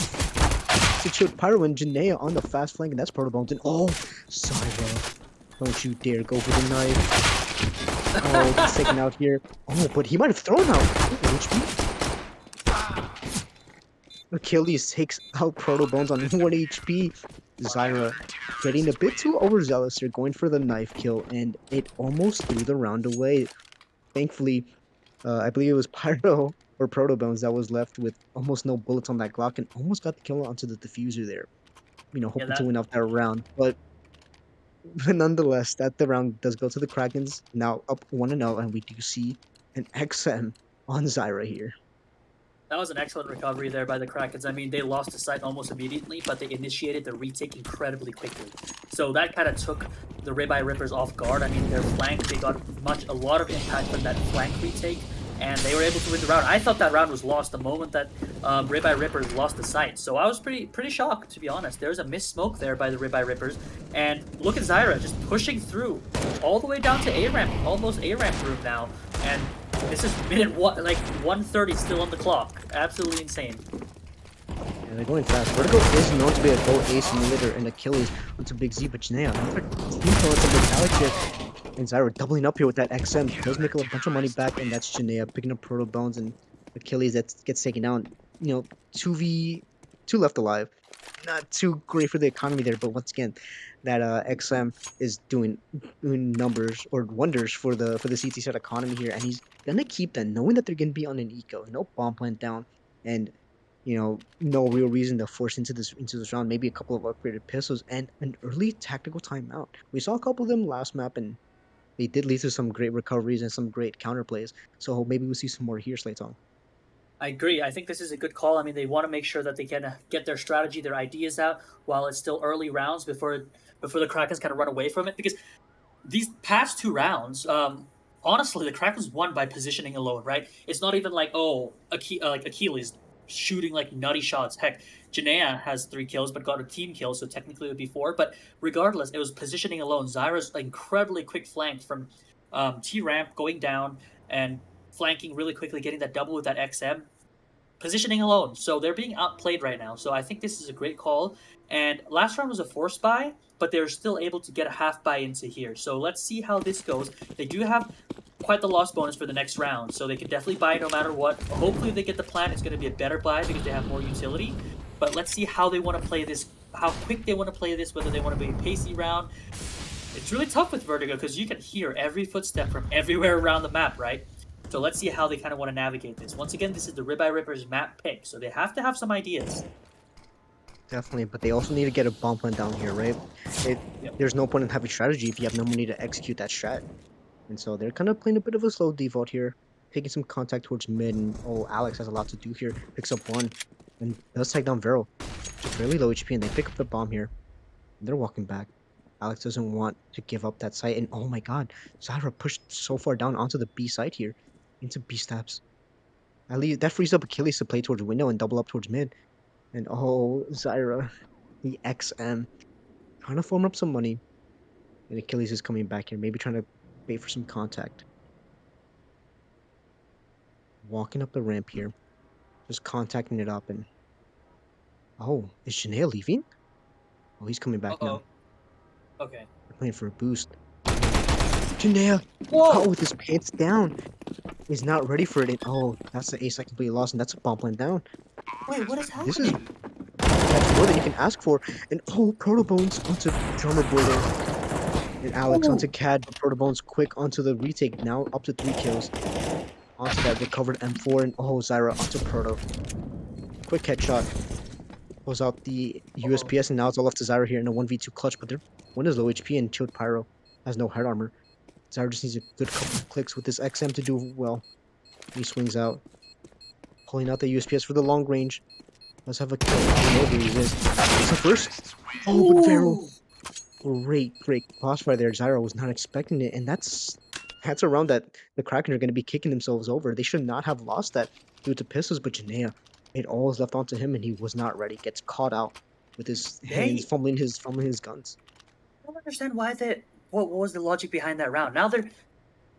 secured Pyro and Janea on the fast flank. And that's Protobones. And oh, Zyra. Don't you dare go for the knife. Oh, he's taken out here. Oh, but he might have thrown out. HP. Achilles takes out Protobones on 1 HP. Zyra getting a bit too overzealous here, going for the knife kill, and it almost threw the round away. Thankfully, I believe it was Pyro or Protobones that was left with almost no bullets on that Glock and almost got the kill onto the diffuser there. Hoping to win out that round. But nonetheless, the round does go to the Krakens, now up 1-0, and we do see an XM on Zyra here. That was an excellent recovery there by the Krakens. I mean, they lost the site almost immediately, but they initiated the retake incredibly quickly. So that kind of took the Ribeye Rippers off guard. I mean, their flank, they got a lot of impact from that flank retake, and they were able to win the round. I thought that round was lost the moment that Ribeye Rippers lost the site. So I was pretty shocked, to be honest. There was a missed smoke there by the Ribeye Rippers, and look at Zyra just pushing through all the way down to A-ramp, almost A-ramp room now, and this is minute one, like 1:30 still on the clock. Absolutely insane. Yeah, they're going fast. Vertigo is known to be a gold ace emitter and Achilles onto Big Z, but Janea, another team kill into Metallic here. And Zyra doubling up here with that XM. Does make a bunch of money back, and that's Janea picking up Protobones and Achilles that gets taken down. 2v2 left alive. Not too great for the economy there, but once again, that XM is doing numbers or wonders for the CT set economy here, and he's gonna keep that, knowing that they're gonna be on an eco, no bomb plant down, and no real reason to force into this round. Maybe a couple of upgraded pistols and an early tactical timeout. We saw a couple of them last map, and they did lead to some great recoveries and some great counterplays. So maybe we'll see some more here, Slaytong. I agree. I think this is a good call. I mean, they want to make sure that they can get their strategy, their ideas out while it's still early rounds before the Krakens kind of run away from it. Because these past 2 rounds, honestly, the Krakens won by positioning alone, right? It's not even like, like Achilles shooting like nutty shots. Heck, Janea has 3 kills but got a team kill, so technically it would be 4. But regardless, it was positioning alone. Zyra's incredibly quick flank from T ramp going down and flanking really quickly, getting that double with that XM. Positioning alone. So they're being outplayed right now. So I think this is a great call. And last round was a force buy, but they're still able to get a half buy into here. So let's see how this goes. They do have quite the loss bonus for the next round, so they can definitely buy no matter what. Hopefully they get the plan. It's going to be a better buy because they have more utility. But let's see how they want to play this, how quick they want to play this, whether they want to be a pacey round. It's really tough with Vertigo because you can hear every footstep from everywhere around the map, right? So let's see how they kind of want to navigate this. Once again, this is the Ribeye Rippers map pick, so they have to have some ideas. Definitely, but they also need to get a bomb plant down here, right? It Yep. there's no point in having strategy if you have no money to execute that strat. And so they're kind of playing a bit of a slow default here, taking some contact towards mid. And oh, Alex has a lot to do here. Picks up one and does take down Vero. Just fairly low HP, and they pick up the bomb here. And they're walking back. Alex doesn't want to give up that site. And oh my god, Zyra pushed so far down onto the B side here, into B steps. At least that frees up Achilles to play towards window and double up towards mid. And oh, Zyra, the XM, trying to form up some money. And Achilles is coming back here, maybe trying to bait for some contact. Walking up the ramp here, just contacting it up. And oh, is Janaea leaving? Oh, he's coming back now. Uh-oh. Okay. They're playing for a boost. Janaea, Whoa! caught with his pants down, is not ready for it. And oh, that's the ace I completely lost, and that's a bomb plant down. Wait, what is This is happening? that's more than you can ask for. And oh, Protobones onto Drummer Boy there. And Alex Oh, onto Cad, but Protobones quick onto the retake. Now up to 3 kills. Onto that recovered M4, and oh, Zyra onto Proto. Quick headshot. Pulls out the uh-oh. USPS, and now it's all left to Zyra here in a 1v2 clutch, but their one is low HP, and Chilled Pyro has no head armor. Zyra just needs a good couple of clicks with his XM to do well. He swings out, pulling out the USPS for the long range. Let's have a kill. Oh, there he is. It's a first. Oh, but Vero. Ooh! Great crossfire there. Zyra was not expecting it, and that's a round that the Kraken are going to be kicking themselves over. They should not have lost that due to pistols, but Janaea, it all is left onto him, and he was not ready. Gets caught out with his hands They fumbling his guns. I don't understand why they what was the logic behind that round. Now they're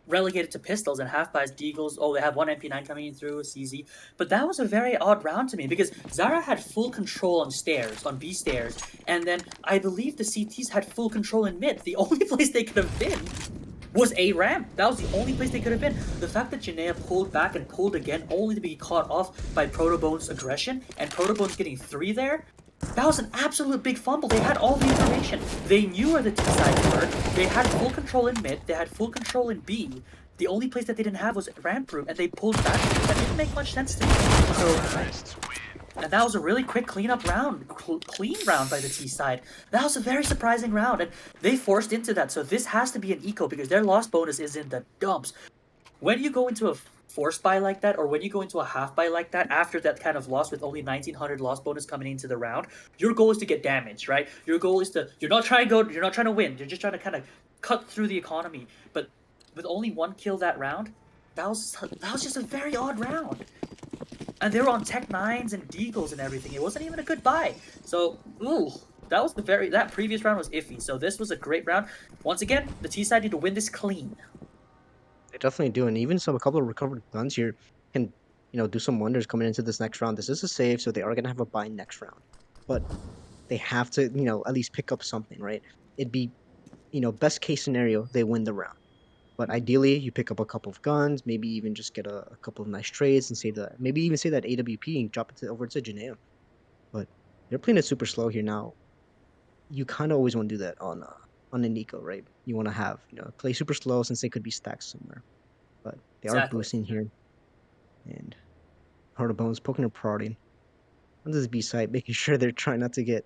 relegated to pistols and half buys, deagles. Oh, they have one MP9 coming in through CZ. But that was a very odd round to me because Zara had full control on stairs, on B stairs, and then I believe the CTs had full control in mid. The only place they could have been was a ramp. That was the only place they could have been. The fact that Janaea pulled back and pulled again only to be caught off by Protobone's aggression and Protobone's getting 3 there, that was an absolute big fumble. They had all the information. They knew where the T sides were. They had full control in mid. They had full control in B. The only place that they didn't have was ramp room, and they pulled back. That didn't make much sense to me. So, and that was a really quick cleanup round, clean round by the T side. That was a very surprising round, and they forced into that. So this has to be an eco because their loss bonus is in the dumps. When you go into a forced buy like that, or when you go into a half buy like that, after that kind of loss with only 1900 loss bonus coming into the round, your goal is to get damage, right? Your goal is to you're not trying to win. You're just trying to kind of cut through the economy. But with only 1 kill that round, that was just a very odd round. And they were on Tech 9s and Deagles and everything. It wasn't even a good buy. So, ooh, that previous round was iffy. So this was a great round. Once again, the T side need to win this clean. They definitely do, and even a couple of recovered guns here can do some wonders coming into this next round. This is a save, so they are gonna have a buy next round, but they have to at least pick up something, right? It'd be best case scenario they win the round. But ideally, you pick up a couple of guns, maybe even just get a couple of nice trades and maybe even say that AWP and drop it over to Janaea. But they're playing it super slow here now. You kind of always want to do that on a Nico, right? You want to have play super slow since they could be stacked somewhere. But they are Exactly. boosting here, and Heart of Bones poking and prodding on this B side, making sure they're trying not to get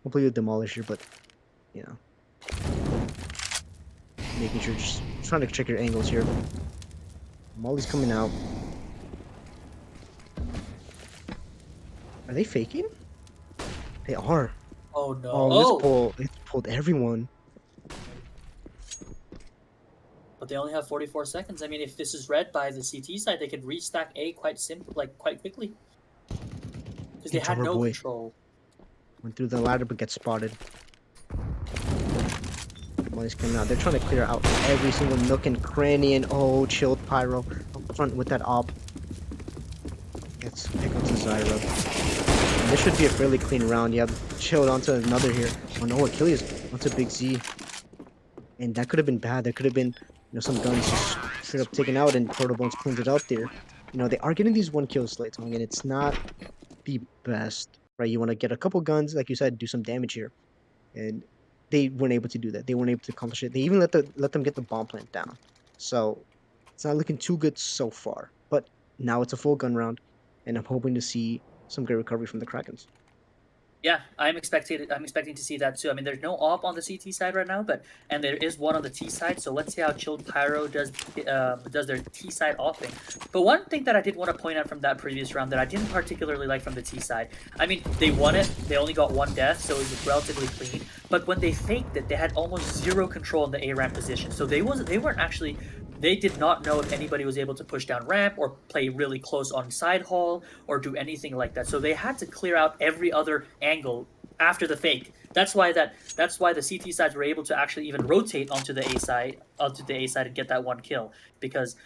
completely demolished here, but you know, making sure just trying to check your angles here. Molly's coming out. Are they faking? They are. Oh no. Oh, Oh! it's pulled everyone. But they only have 44 seconds. I mean, if this is read by the CT side, they could restack A quite quickly. Because they And had Drummer no Boy control. went through the ladder but gets spotted. Molly's coming out. They're trying to clear out every single nook and cranny, and oh, Chilled Pyro up front with that op. Gets pick onto Zyra. And this should be a fairly clean round. You have Chilled onto another here. Oh no, Achilles onto Big Z. And that could have been bad. There could have been some guns just straight up taken out, and Protobones cleaned it up there. They are getting these 1 kill slates, and it's not the best, right? You want to get a couple guns, like you said, do some damage here. And they weren't able to do that. They weren't able to accomplish it. They even let them get the bomb plant down. So it's not looking too good so far. But now it's a full gun round, and I'm hoping to see some great recovery from the Krakens. Yeah, I'm expecting to see that too. I mean, there's no op on the CT side right now, and there is one on the T side. So let's see how Chilled Pyro does their T side offing. But one thing that I did want to point out from that previous round that I didn't particularly like from the T side. I mean, they won it. They only got one death, so it was relatively clean. But when they faked it, they had almost zero control in the A ramp position. So they weren't actually. They did not know if anybody was able to push down ramp or play really close on side hall or do anything like that. So they had to clear out every other angle after the fake. That's why the CT sides were able to actually even rotate onto the A side and get that one kill because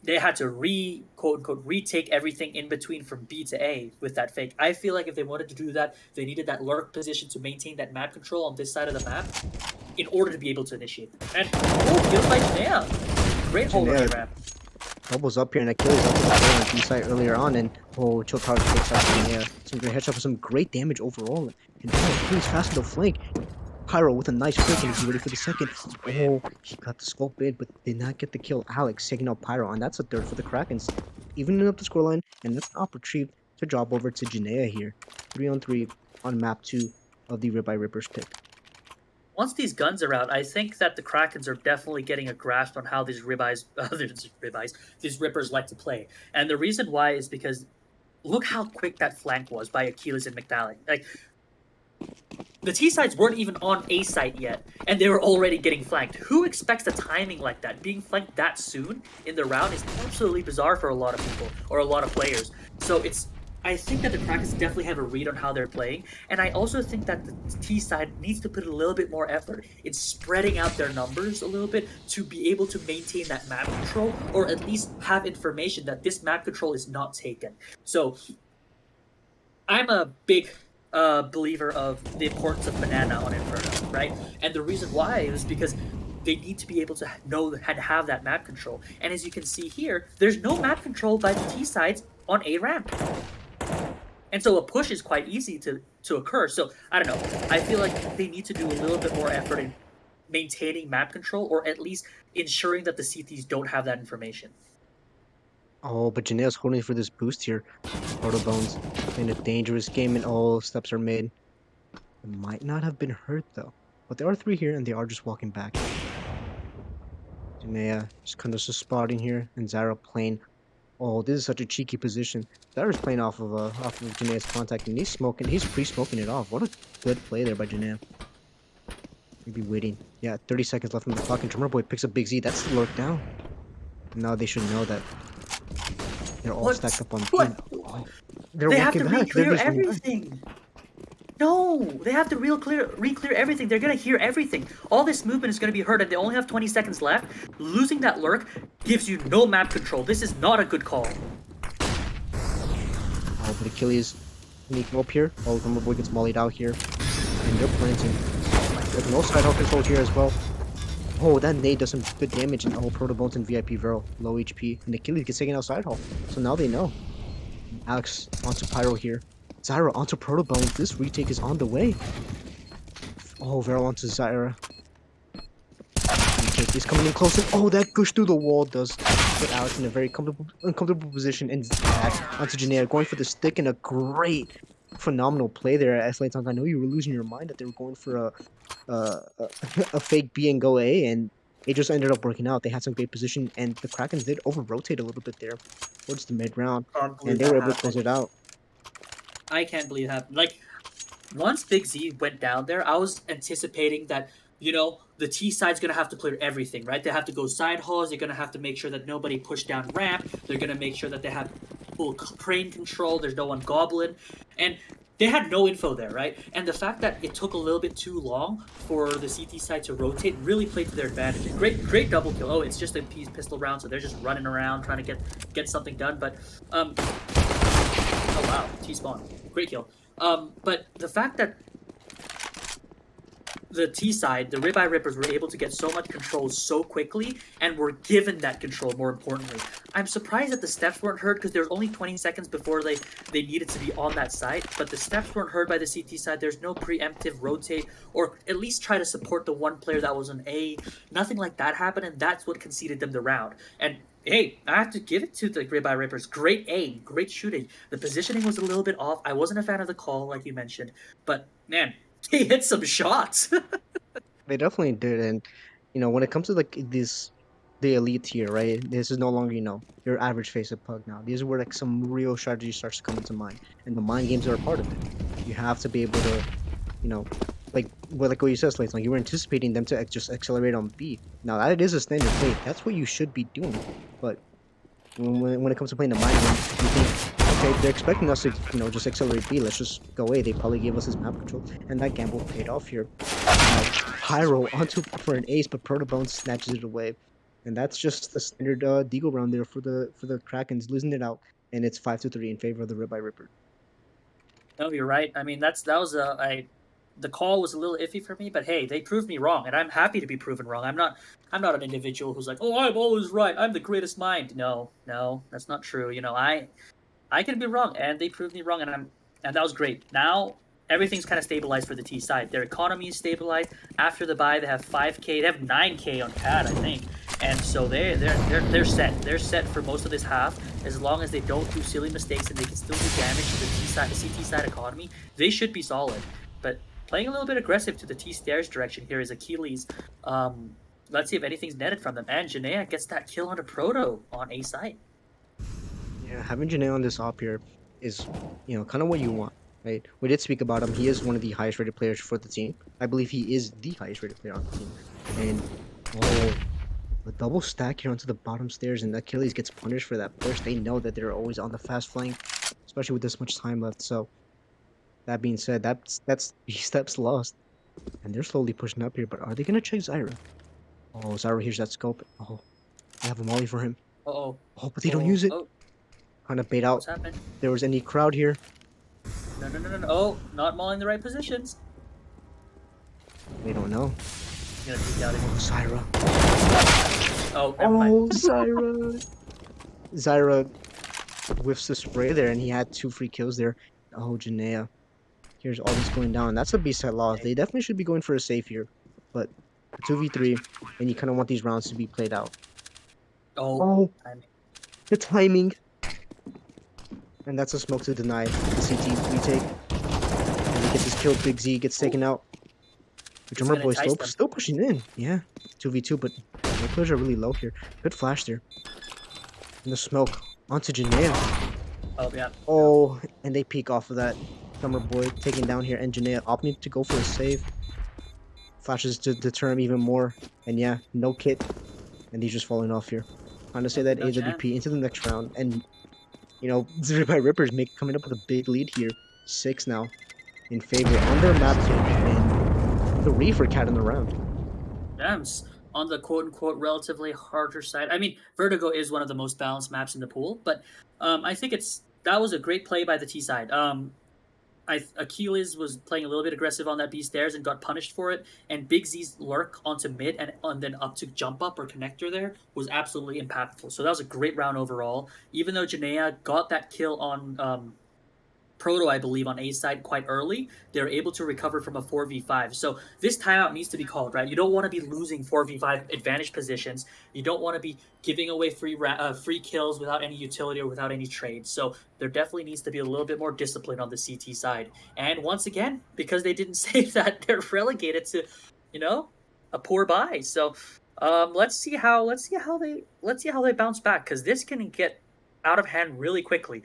they had to quote unquote retake everything in between from B to A with that fake. I feel like if they wanted to do that, they needed that lurk position to maintain that map control on this side of the map in order to be able to initiate. And kills by Janea. Great hold on Janea the ramp. doubles up here and Achilles up to the on B side earlier on, and Chill Power takes out some great headshot for some great damage overall. And Achilles fast to the flank. Pyro with a nice flick and he's ready for the second. Oh, he got the scope in, but did not get the kill. Alex taking out Pyro, and that's a third for the Krakens. Evening up the scoreline, and that's an op retrieve to drop over to Janea here. 3-on-3 on map 2 of the Ribeye Rippers pick. Once these guns are out, I think that the Krakens are definitely getting a grasp on how these Rippers like to play. And the reason why is because look how quick that flank was by Achilles and McDowell. Like the T sides weren't even on A site yet, and they were already getting flanked. Who expects a timing like that? Being flanked that soon in the round is absolutely bizarre for a lot of people or a lot of players. So I think that the Krakens definitely have a read on how they're playing, and I also think that the T side needs to put a little bit more effort in spreading out their numbers a little bit to be able to maintain that map control, or at least have information that this map control is not taken. So I'm a big believer of the importance of banana on Inferno, right? And the reason why is because they need to be able to know and have that map control. And as you can see here, there's no map control by the T sides on A ramp. And so a push is quite easy to occur. So I don't know. I feel like they need to do a little bit more effort in maintaining map control, or at least ensuring that the CTs don't have that information. Oh, but Janea's holding for this boost here. Bones in a dangerous game, and all steps are made. It might not have been hurt though. But there are 3 here, and they are just walking back. Janea just kind of just spotting here, and Zara playing. Oh, this is such a cheeky position. Zara's playing off of Janea's contact, and he's pre-smoking it off. What a good play there by Janea. Maybe waiting. Yeah, 30 seconds left on the clock, and Drummer Boy picks up Big Z. That's the lurk down. Now they should know that they're all stacked up on What? Oh, they're They have walking to back. They're re-clear just running back. everything. No, they have to re-clear everything. They're gonna hear everything. All this movement is gonna be heard, and they only have 20 seconds left. Losing that lurk gives you no map control. This is not a good call. Oh, but Achilles sneaking up here. Oh, Drummer Boy gets mollied out here, and they're planting. There's no side hole control here as well. Oh, that nade does some good damage, and oh, Protobones and VIP Vero, low HP, and Achilles gets taken out side hole. So now they know. Alex onto Pyro here. Zyra onto Protobones. This retake is on the way. Oh, Vero onto Zyra. Retake is coming in close, and oh, that push through the wall does put Alex in a very uncomfortable position, and back onto Janea, going for the stick, and a great, phenomenal play there at S-Lane. I know you were losing your mind that they were going for a, a fake B and go A, and it just ended up working out. They had some great position, and the Krakens did over-rotate a little bit there towards the mid-round, Can't and believe they that were able to close happened. it out. I can't believe that happened. Like once Big Z went down there, I was anticipating that the T side's gonna have to clear everything, right? They have to go side hauls. They're gonna have to make sure that nobody pushed down ramp. They're gonna make sure that they have full crane control. There's no one goblin, and they had no info there, right? And the fact that it took a little bit too long for the CT side to rotate really played to their advantage. And great double kill. Oh, it's just a pistol round, so they're just running around trying to get something done. But oh wow, T spawn, great kill. But the fact that the T side, the Ribeye Rippers, were able to get so much control so quickly and were given that control, more importantly. I'm surprised that the steps weren't heard because there was only 20 seconds before they needed to be on that side, but the steps weren't heard by the CT side. There's no preemptive rotate or at least try to support the one player that was an A. Nothing like that happened, and that's what conceded them the round. And Hey, I have to give it to the Ribeye Rippers. Great aim, great shooting. The positioning was a little bit off. I wasn't a fan of the call, like you mentioned, but man, he hit some shots. They definitely did, and when it comes to like the elite tier, right? This is no longer your average face of pug now. These are where like some real strategy starts to come into mind, and the mind games are a part of it. You have to be able to, you know, like what you said, Slates, like you were anticipating them to just accelerate on B. Now that is a standard play. That's what you should be doing, but when it comes to playing the mind game, you think, okay, they're expecting us to, just accelerate B. Let's just go away. They probably gave us his map control, and that gamble paid off here. Pyro onto for an ace, but Protobone snatches it away, and that's just the standard Deagle round there for the Krakens, losing it out, and it's 5-3 in favor of the Ribeye Ripper. No, you're right. I mean, that was a I. The call was a little iffy for me, but hey, they proved me wrong, and I'm happy to be proven wrong. I'm not an individual who's like, oh, I'm always right. I'm the greatest mind. No, no, that's not true. I can be wrong, and they proved me wrong, and that was great. Now everything's kind of stabilized for the T side. Their economy is stabilized. After the buy, they have 5K, they have 9K on CAD, I think, and so they're set. They're set for most of this half. As long as they don't do silly mistakes and they can still do damage to the T side, the CT side economy, they should be solid. But playing a little bit aggressive to the T stairs direction here is Achilles. Um, let's see if anything's netted from them. And Janaea gets that kill on a Proto on A side. Yeah, having Janae on this op here is, kind of what you want, right? We did speak about him. He is one of the highest rated players for the team. I believe he is the highest rated player on the team. And oh, a double stack here onto the bottom stairs, and Achilles gets punished for that push. They know that they're always on the fast flank, especially with this much time left. So that being said, that's 3 steps lost, and they're slowly pushing up here. But are they gonna check Zyra? Oh, Zyra here's that scope. Oh, they have a molly for him. Uh oh. Oh, but they don't Oh, use it. oh, Kind of bait what's out. happened? If there was any crowd here, No, no, no, no, no. Oh, not mauling the right positions. they don't know. He's gonna peek out Oh, again. Zyra. Oh, never mind. Oh, Zyra. Zyra whiffs the spray there, and he had 2 free kills there. Oh, Janaea. Here's all this going down. That's a B-side loss. They definitely should be going for a save here. But 2v3, and you kind of want these rounds to be played out. Oh, Oh, timing. the timing. And that's a smoke to deny the CT retake. And he gets his kill. Big Z gets taken out. The This is drummer gonna boy entice still, them. still pushing in. Yeah, 2v2, but the players are really low here. Good flash there. And the smoke onto Janaea. Oh, yeah. Yeah. Oh, and they peek off of that. Drummer boy taken down here, and Janaea opting to go for a save. Flashes to deter him even more. And yeah, no kit. And he's just falling off here. Trying to say No, that no chance. AWP into the next round. And, Ribeye Rippers coming up with a big lead here. 6 now in favor on their map pick. And the Reefer cat in the round. Gems on the quote unquote relatively harder side. I mean, Vertigo is one of the most balanced maps in the pool, but I think that was a great play by the T side. Achilles was playing a little bit aggressive on that B stairs and got punished for it. And Big Z's lurk onto mid and then up to jump up or connector there was absolutely impactful. So that was a great round overall. Even though Janaea got that kill on Proto, I believe, on A side quite early, they're able to recover from a 4v5. So this timeout needs to be called, right? You don't want to be losing 4v5 advantage positions. You don't want to be giving away free kills without any utility or without any trade. So there definitely needs to be a little bit more discipline on the CT side. And once again, because they didn't save that, they're relegated to, you know, a poor buy. So let's see how they bounce back, because this can get out of hand really quickly.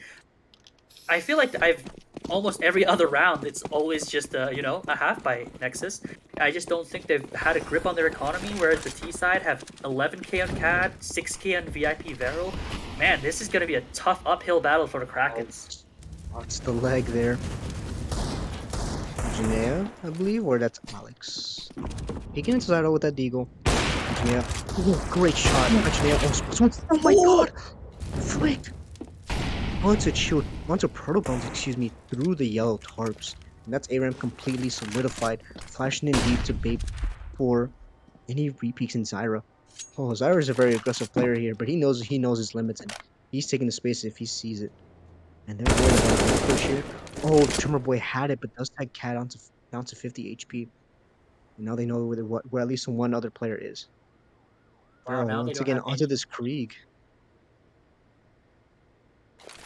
I feel like I've almost every other round it's always just a half by Nexus. I just don't think they've had a grip on their economy. Whereas the T side have 11K on CAD, 6K on VIP Vero. Man, this is gonna be a tough uphill battle for the Krakens. What's the leg there? Janaea, I believe, or that's Alex. Peeking into Zyra with that deagle. Janaea. Oh, great shot. Janaea. Oh my god! Flicked! Onto Protobones, excuse me, through the yellow tarps. And that's ARAM completely solidified, flashing in deep to bait for any repeats in Zyra. Oh, Zyra is a very aggressive player here, but he knows his limits, and he's taking the space if he sees it. And they're worried about the push here. Oh, Drummer Boy had it, but does tag Cat down to 50 HP. And now they know where at least one other player is. Wow, Vero now they once don't again have onto any. this Krieg.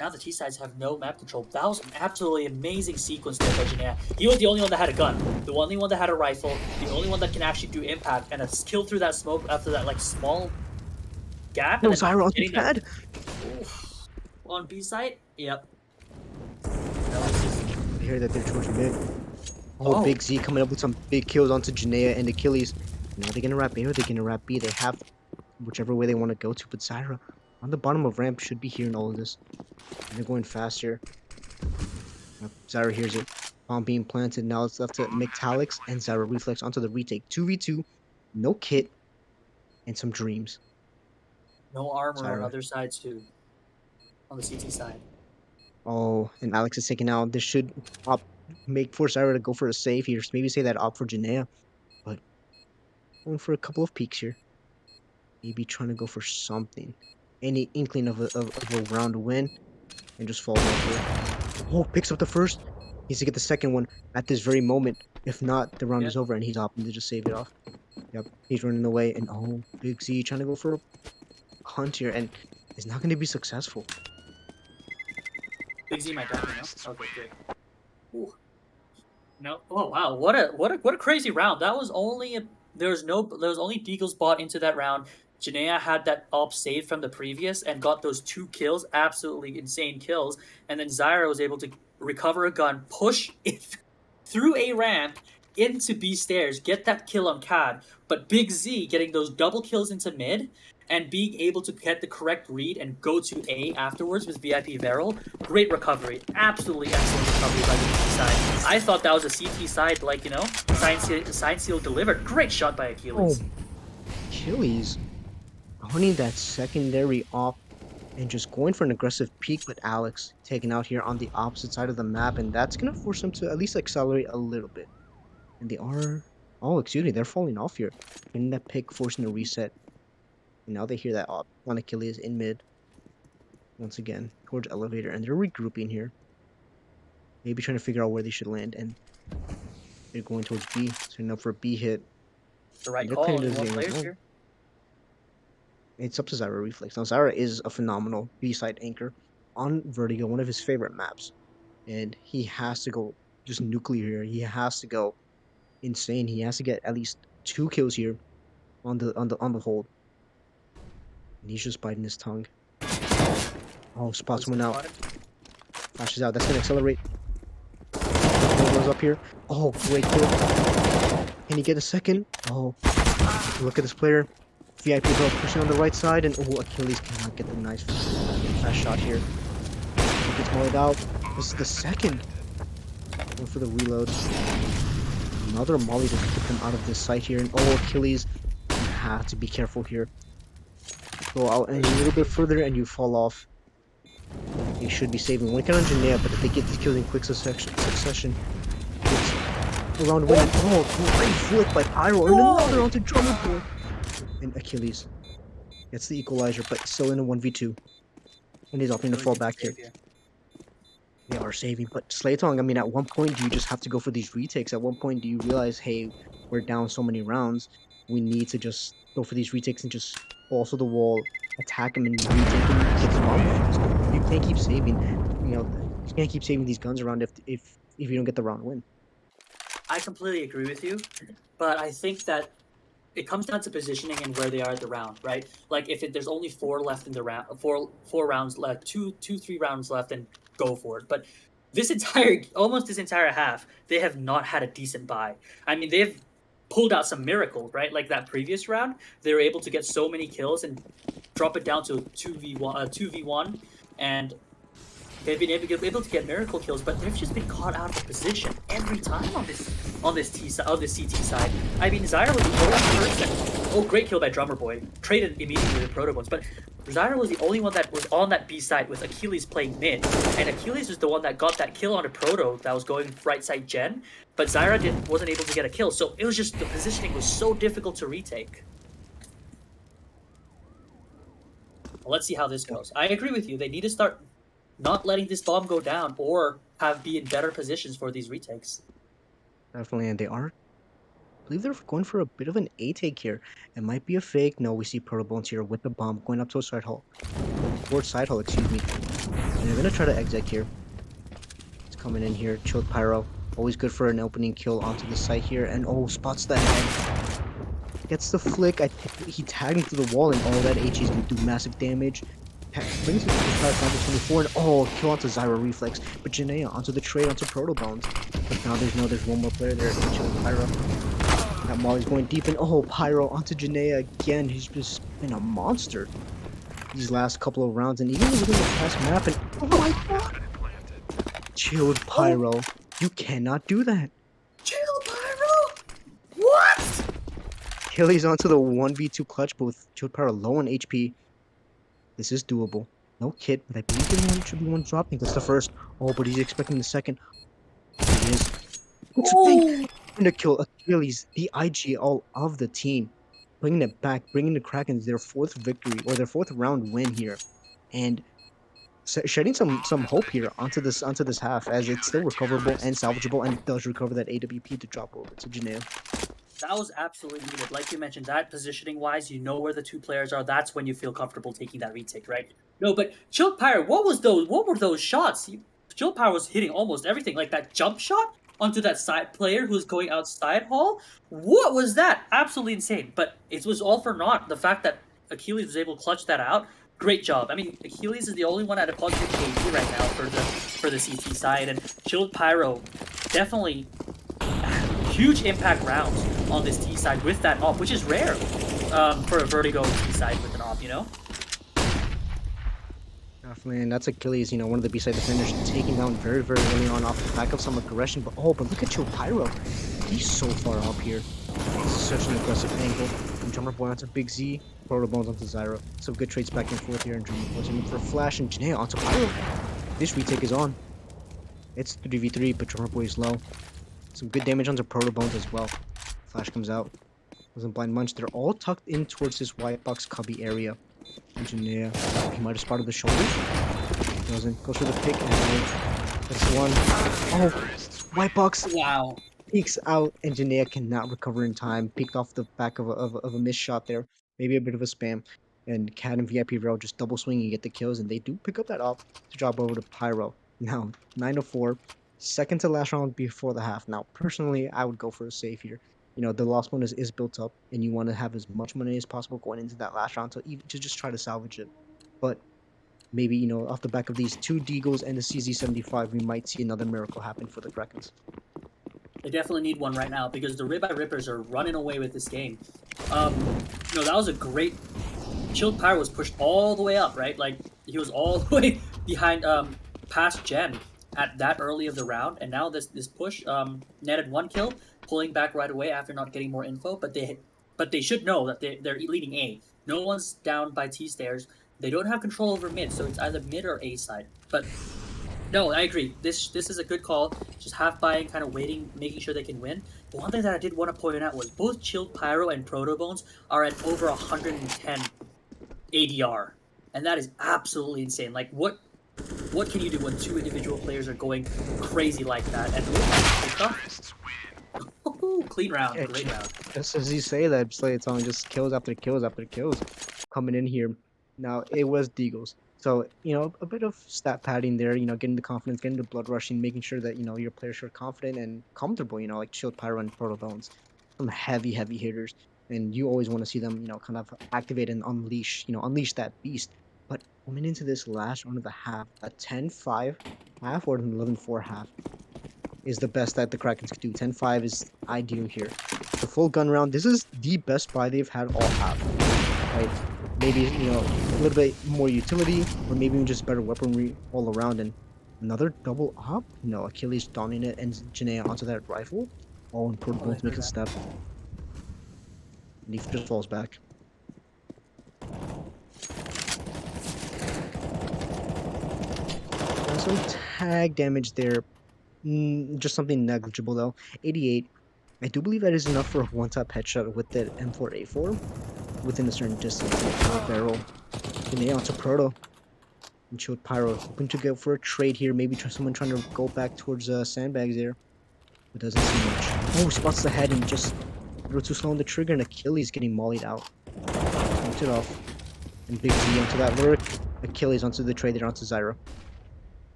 Now the T-sides have no map control. That was an absolutely amazing sequence there by Janaea. He was the only one that had a gun, the only one that had a rifle, the only one that can actually do impact, and a kill through that smoke after that like small gap, No, and then Zyra on the getting that pad. oof, on B side. Yep. No, it's just, I hear that they're towards mid. Oh, oh, Big Z coming up with some big kills onto Janaea and Achilles. Now they're gonna wrap A or they're gonna wrap B. They have whichever way they want to go to, but Zyra on the bottom of ramp should be hearing all of this. And they're going faster. Zyra hears it. Bomb being planted. Now it's left to Mictalix and Zyra reflex onto the retake. 2v2, no kit, and some dreams. no armor on Zyra. other sides too. On the CT side. Oh, and Alex is taken out. This should make force Zyra to go for a save here. Maybe say that opt for Janaea, but going for a couple of peeks here. Maybe trying to go for something. Any inkling of a round win, and just falls off here. Oh, picks up the first. Needs to get the second one at this very moment. If not, the round Yeah. is over and he's opting to just save it off. Yep, he's running away, and oh, Big Z trying to go for a hunt here, and is not going to be successful. Big Z might die, you know? Okay, good. Ooh. No. Oh wow, what a crazy round. That was only there was only Deagles bought into that round. Janaea had that op saved from the previous and got those 2 kills, absolutely insane kills. And then Zyra was able to recover a gun, push it through a ramp into B stairs, get that kill on CAD. But Big Z getting those double kills into mid and being able to get the correct read and go to A afterwards with VIP Veryl. Great recovery. Absolutely excellent recovery by the B side. I thought that was a CT side, like, you know, Sign Seal delivered. Great shot by Oh, Achilles. Achilles hunting that secondary op and just going for an aggressive peek, but Alex taken out here on the opposite side of the map, and that's going to force him to at least accelerate a little bit. And they are, oh, excuse me, they're falling off here. Getting that pick, forcing a reset. And now they hear that op on Achilles in mid. Once again, towards elevator, and they're regrouping here. Maybe trying to figure out where they should land, and they're going towards B, setting up for a B hit. The And right they're call. clearing Only the one zone as players well. here. It's up to Zyra Reflex. Now, Zyra is a phenomenal B-side anchor on Vertigo, one of his favorite maps. And he has to go just nuclear here. He has to go insane. He has to get at least 2 kills here on the hold. And he's just biting his tongue. Oh, Oh, spots he's one gonna out. spot him. Flashes out. That's gonna accelerate. Goes up here. Oh, great kill. Can he get a second? Oh, look at this player. VIP bro pushing on the right side, and oh, Achilles cannot get the nice fast shot here. He gets mollied out. This is the second. Going for the reload. Another molly to keep him out of this site here, and oh, Achilles, you have to be careful here. Go out and a little bit further, and you fall off. They should be saving one count on Janaea, but if they get these kills in quick succession, it's around winning. Oh, great flick by Pyro, and another onto Drummer Boy. And Achilles gets the equalizer, but still in a 1v2. And he's opting to fall back here. They are saving, but Slaytong, I mean, at one point, do you just have to go for these retakes? At one point, do you realize, hey, we're down so many rounds, we need to just go for these retakes and just fall to the wall, attack him, and retake him, and get the bomb off. You can't keep saving, you can't keep saving these guns around if you don't get the round win. I completely agree with you, but I think that it comes down to positioning and where they are at the round, right? Like if there's only 4 left in the round, four rounds left, 3 rounds left, and go for it. But almost this entire half, they have not had a decent buy. I mean, they've pulled out some miracles, right? Like that previous round, they were able to get so many kills and drop it down to 2v1, and they've been able to get miracle kills, but they've just been caught out of position every time on this CT side. I mean, Zyra was the only person. Oh, great kill by Drummer Boy. Traded immediately with Protobones, but Zyra was the only one that was on that B side with Achilles playing mid, and Achilles was the one that got that kill on a Proto that was going right side gen, but Zyra wasn't able to get a kill, so it was just the positioning was so difficult to retake. Well, let's see how this goes. I agree with you. They need to start not letting this bomb go down or be in better positions for these retakes. Definitely, and I believe they're going for a bit of an A take here. It might be a fake. No, we see Protobones here with the bomb going up to a side hall. towards side hall, excuse me. And they're gonna try to exec here. It's coming in here, chilled pyro. Always good for an opening kill onto the site here, and oh, spots the head. Gets the flick. He tagged into the wall, and all that HE is gonna do massive damage. Brings it to the 24, and oh, kill onto Zyra reflex. But Janaea onto the trade onto Protobones. But now there's one more player there, chilled pyro. That Molly's going deep, and oh, pyro onto Janaea again. He's just been a monster these last couple of rounds, and even within the past map, and oh my god! Chilled pyro. You cannot do that. Chill, Pyro! What? Achilles onto the 1v2 clutch, but with chilled pyro low on HP. This is doable. No kit, but I believe there should be one dropping. That's the first. Oh, but he's expecting the second. He is. Oh. And to kill Achilles, the IGL of the team. Bringing it back, bringing the Krakens their 4th victory, or their 4th round win here. And shedding some hope here onto this half, as it's still recoverable and salvageable, and it does recover that AWP to drop over to Janaea. That was absolutely needed. Like you mentioned, that positioning wise, you know where the two players are. That's when you feel comfortable taking that retake, right? No, but Chilled Pyro, what were those shots? Chilled Pyro was hitting almost everything. Like that jump shot onto that side player who's going outside hall. What was that? Absolutely insane. But it was all for naught. The fact that Achilles was able to clutch that out. Great job. I mean, Achilles is the only one at a positive KD right now for the CT side, and Chilled Pyro definitely huge impact rounds on this T side with that op, which is rare for a Vertigo T side with an op, you know? Definitely, and that's Achilles, you know, one of the B-side defenders taking down very, very early on off the back of some aggression. But oh, but look at Chilled Pyro. He's so far up here. This is such an aggressive angle. And Drummer Boy onto Big Z, Protobones onto Zyra. Some good trades back and forth here, and Drummer Boy's aiming for a flash, and Janaea onto Pyro. This retake is on. It's 3v3, but Drummer Boy is low. Some good damage onto Protobones as well. Flash comes out. Doesn't blind munch. They're all tucked in towards this white box cubby area. Engineer. He might have spotted the shoulders. Doesn't. Goes for the pick. And that's one. Oh! White box. Wow. Peeks out. Engineer cannot recover in time. Peeked off the back of a missed shot there. Maybe a bit of a spam. And Cat and VIP Rail just double swing and get the kills. And they do pick up that op to drop over to Pyro. Now, 9-4. Second to last round before the half. Now, personally, I would go for a save here. You know, the loss bonus is built up, and you want to have as much money as possible going into that last round to just try to salvage it. But maybe, you know, off the back of these 2 Deagles and the CZ75, we might see another miracle happen for the Krakens. They definitely need one right now because the Ribeye Rippers are running away with this game. You know, that was a great... Chilled Pyro was pushed all the way up, right? Like, he was all the way behind past Gen at that early of the round, and now this push netted 1 kill, pulling back right away after not getting more info. But they should know that they're leading A. No one's down by T stairs. They don't have control over mid, so it's either mid or A side. But no, I agree. This is a good call. Just half buying, kind of waiting, making sure they can win. But one thing that I did want to point out was both Chilled Pyro and Protobones are at over 110 ADR, and that is absolutely insane. Like what can you do when 2 individual players are going crazy like that? And clean round, Yeah, great round. Just as you say that, it's on just kills after kills after kills coming in here. Now, it was Deagles. So, you know, a bit of stat padding there, you know, getting the confidence, getting the blood rushing, making sure that, you know, your players are confident and comfortable, you know, like Chilled Pyro and Protobones. Some heavy hitters. And you always want to see them, you know, kind of activate and unleash that beast. But coming into this last round of the half, a 10-5 half or an 11-4 half is the best that the Krakens could do. 10-5 is ideal here. The full gun round, this is the best buy they've had all half. Right? Maybe, you know, a little bit more utility, or maybe even just better weaponry all around. And another double up, you know, Achilles donning it and Janaea onto that rifle. Oh, and Protobones make a step. And he just falls back. Some tag damage there. Just something negligible though. 88. I do believe that is enough for a one-tap headshot with the M4A4 within a certain distance. Barrel. Janaea onto Proto. And Chilled Pyro. Hoping to go for a trade here. Maybe someone trying to go back towards sandbags there. But doesn't see much. Oh, spots the head and just a little too slow on the trigger, and Achilles getting mollied out. Knocked it off. And Big Z onto that lurk. Achilles onto the trade there onto Zyra.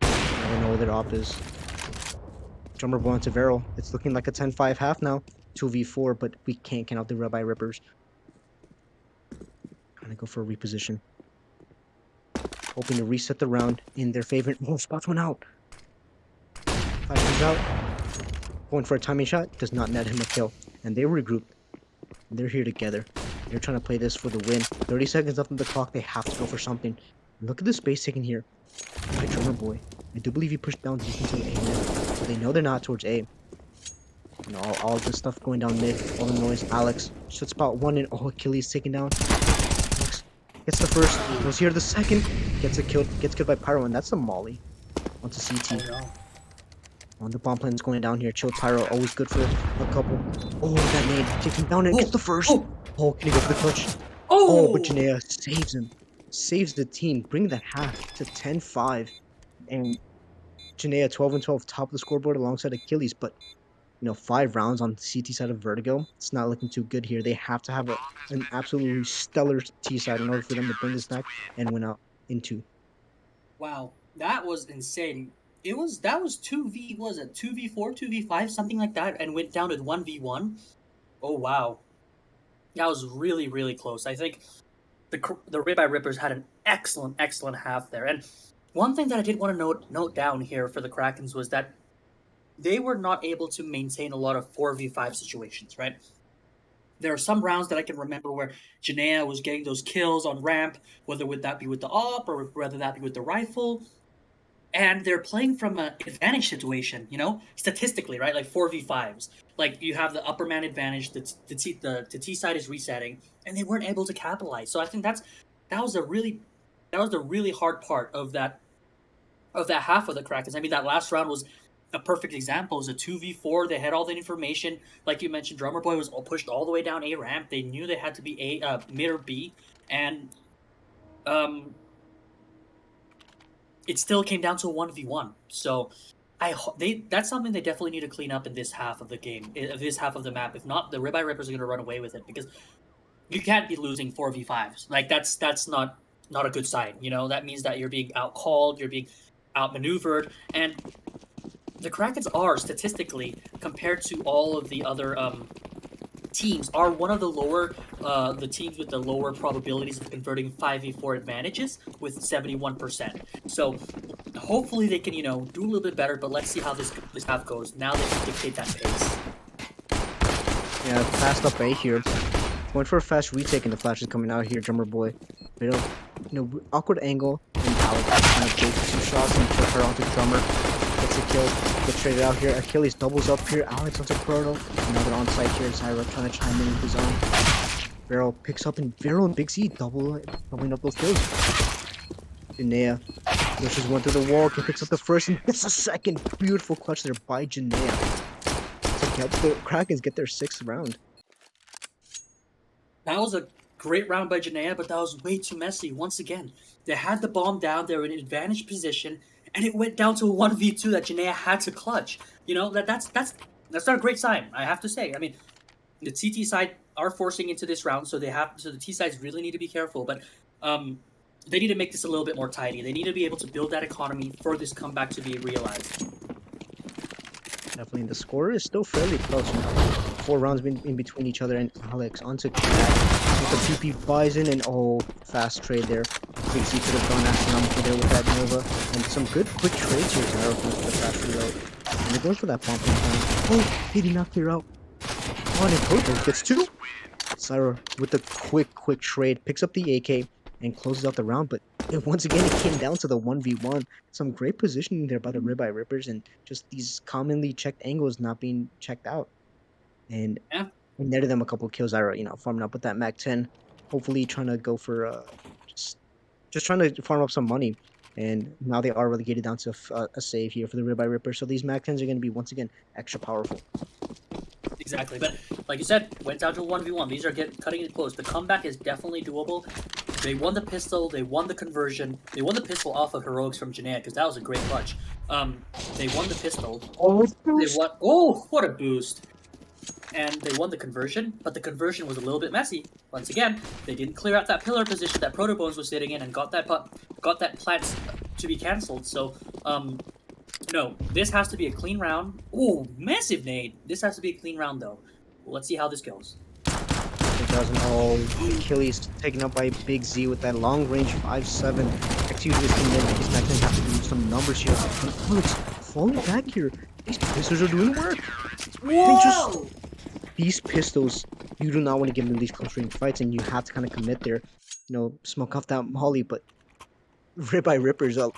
I don't know what their op is. Drummer Boy onto Varel. It's looking like a 10-5 half now. 2v4, but we can't count out the Ribeye Rippers. Trying to go for a reposition. Hoping to reset the round in their favor. Oh, spots went out. Flash comes out. Going for a timing shot. Does not net him a kill. And they regrouped. They're here together. They're trying to play this for the win. 30 seconds left on the clock. They have to go for something. Look at the space taken here by Drummer Boy. I do believe he pushed down deep into A now. So they know they're not towards A. You know, all this stuff going down mid. All the noise. Alex should spot one and Achilles taken down. Alex gets the first. Was here the second. Gets killed by Pyro, and that's a molly. Onto CT. On the bomb plane's going down here. Chilled Pyro, always good for a couple. Oh, that nade taking down and gets the first. Oh, can he go for the clutch? Oh, but Janaea saves him. Saves the team. Bring the half to 10-5. And Janaea 12-12, top of the scoreboard alongside Achilles. But, you know, 5 rounds on the CT side of Vertigo. It's not looking too good here. They have to have an absolutely stellar T side in order for them to bring this back and win out in 2. Wow, that was insane. That was 2v4, 2v5, something like that, and went down to 1v1. Oh wow. That was really, really close. I think the Ribeye Rippers had an excellent half there. And one thing that I did want to note down here for the Krakens was that they were not able to maintain a lot of 4v5 situations, right? There are some rounds that I can remember where Janaea was getting those kills on ramp, whether would that be with the AWP or whether that be with the rifle. And they're playing from an advantage situation, you know, statistically, right? Like 4v5s. Like you have the upper man advantage, the T side is resetting, and they weren't able to capitalize. So I think that was the really hard part of that half of the Krakens. I mean, that last round was a perfect example. It was a 2v4. They had all the information. Like you mentioned, Drummer Boy was pushed all the way down A ramp. They knew they had to be mid or B, and it still came down to a 1v1. So that's something they definitely need to clean up in this half of the game, this half of the map. If not, the Ribeye Rippers are going to run away with it because you can't be losing 4v5s. Like that's not a good sign. You know, that means that you're being outcalled, you're being outmaneuvered, and the Krakens are statistically compared to all of the other teams are one of the lower the teams with the lower probabilities of converting 5v4 advantages with 71%. So hopefully they can, you know, do a little bit better, but let's see how this half goes. Now they can dictate that pace. Yeah, fast up A here. Going for a fast retake and the flash is coming out here, Drummer Boy. You know, awkward angle and Alex kind of takes 2 shots and put her onto Drummer. Gets a kill, gets traded out here. Achilles doubles up here. Alex onto Proto. Another onside here. Zyra trying to chime in with his own. Varel picks up and Varel and Big C doubling up those kills. Janaea pushes one through the wall. Picks up the first and gets the second. Beautiful clutch there by Janaea to help the Krakens get their 6th round. That was a great round by Janaea, but that was way too messy. Once again, they had the bomb down. They were in an advantage position. And it went down to a 1v2 that Janaea had to clutch. You know, that's not a great sign, I have to say. I mean, the TT side are forcing into this round, so the T sides really need to be careful, but they need to make this a little bit more tidy. They need to be able to build that economy for this comeback to be realized. Definitely, the score is still fairly close. 4 rounds in between each other, and Alex onto Krak with the PP Bison, and fast trade there. Big C could have gone astronomical there with that Nova, and some good quick trades here. Zyra goes for the fast reload, and they're going for that bomb. Oh, he did not clear out. Oh, and Proto gets 2. Zyra with the quick trade picks up the AK and closes out the round, but once again it came down to the 1v1. Some great positioning there by the Ribeye Rippers, and just these commonly checked angles not being checked out. And we netted them a couple of kills. Zyra, you know, farming up with that Mac 10, hopefully trying to go for just trying to farm up some money. And now they are relegated down to a save here for the Ribeye Ripper. So these Mac 10s are going to be once again extra powerful. Exactly, but like you said, went down to a 1v1. These are cutting it close. The comeback is definitely doable. They won the pistol. They won the conversion. They won the pistol off of heroics from Janaea because that was a great clutch. They won the pistol. They won. Oh, what a boost! and they won the conversion, but the conversion was a little bit messy. Once again, they didn't clear out that pillar position that Protobones was sitting in and got that plant to be cancelled. So, no, this has to be a clean round. Ooh, massive nade. This has to be a clean round though. Let's see how this goes. It doesn't. Oh, Achilles taken up by Big Z with that long range 5-7. Execution is coming in. He's not going to have to do some numbers here. And Alex falling back here. These pistols are doing work. Whoa! These pistols, you do not want to get into these close range fights, and you have to kind of commit there. Smoke off that molly, but Ribeye Rippers up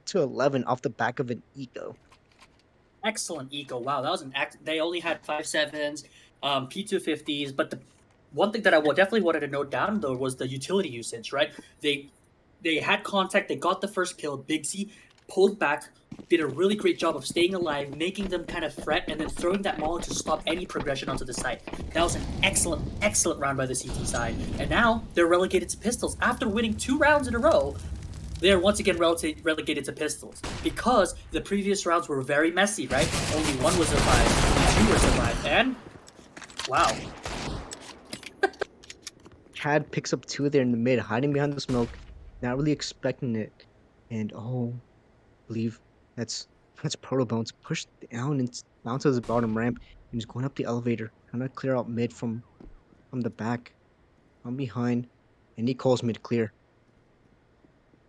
to 11 off the back of an eco. Excellent eco. Wow, that was an act. They only had 5.7s, P250s, but the one thing that I definitely wanted to note down though was the utility usage. Right? They had contact. They got the first kill. Big Z pulled back, did a really great job of staying alive, making them kind of fret, and then throwing that maul to stop any progression onto the site. That was an excellent round by the CT side. And now they're relegated to pistols after winning 2 rounds in a row. They're once again relegated to pistols because the previous rounds were very messy, right? Only 1 was survived, 2 were survived, and wow. Chad picks up 2 there in the mid, hiding behind the smoke, not really expecting it. And I believe that's Protobones pushed down and down to the bottom ramp. He's going up the elevator, trying to clear out mid from the back, from behind, and he calls mid clear.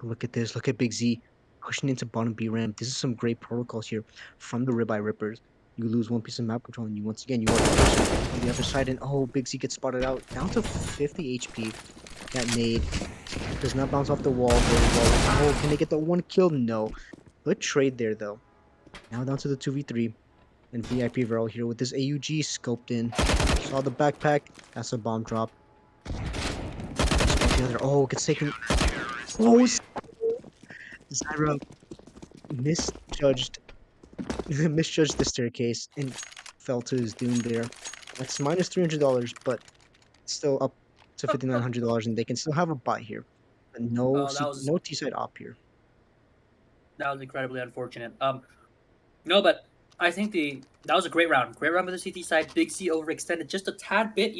Look at this. Look at Big Z pushing into bottom B ramp. This is some great protocols here from the Ribeye Rippers. You lose 1 piece of map control, and you once again you are on the other side. And Big Z gets spotted out down to 50 HP. That nade does not bounce off the wall very well. Can they get the 1 kill? No. Good trade there though. Now down to the 2v3. And VIP Verl here with this AUG scoped in. Saw the backpack. That's a bomb drop. The other. Gets taken. Zyra misjudged the staircase and fell to his doom there. That's minus $300, but still up to $5,900, and they can still have a buy here. But no T-side op here. That was incredibly unfortunate. No, but I think that was a great round. Great round by the CT side. Big Z overextended just a tad bit,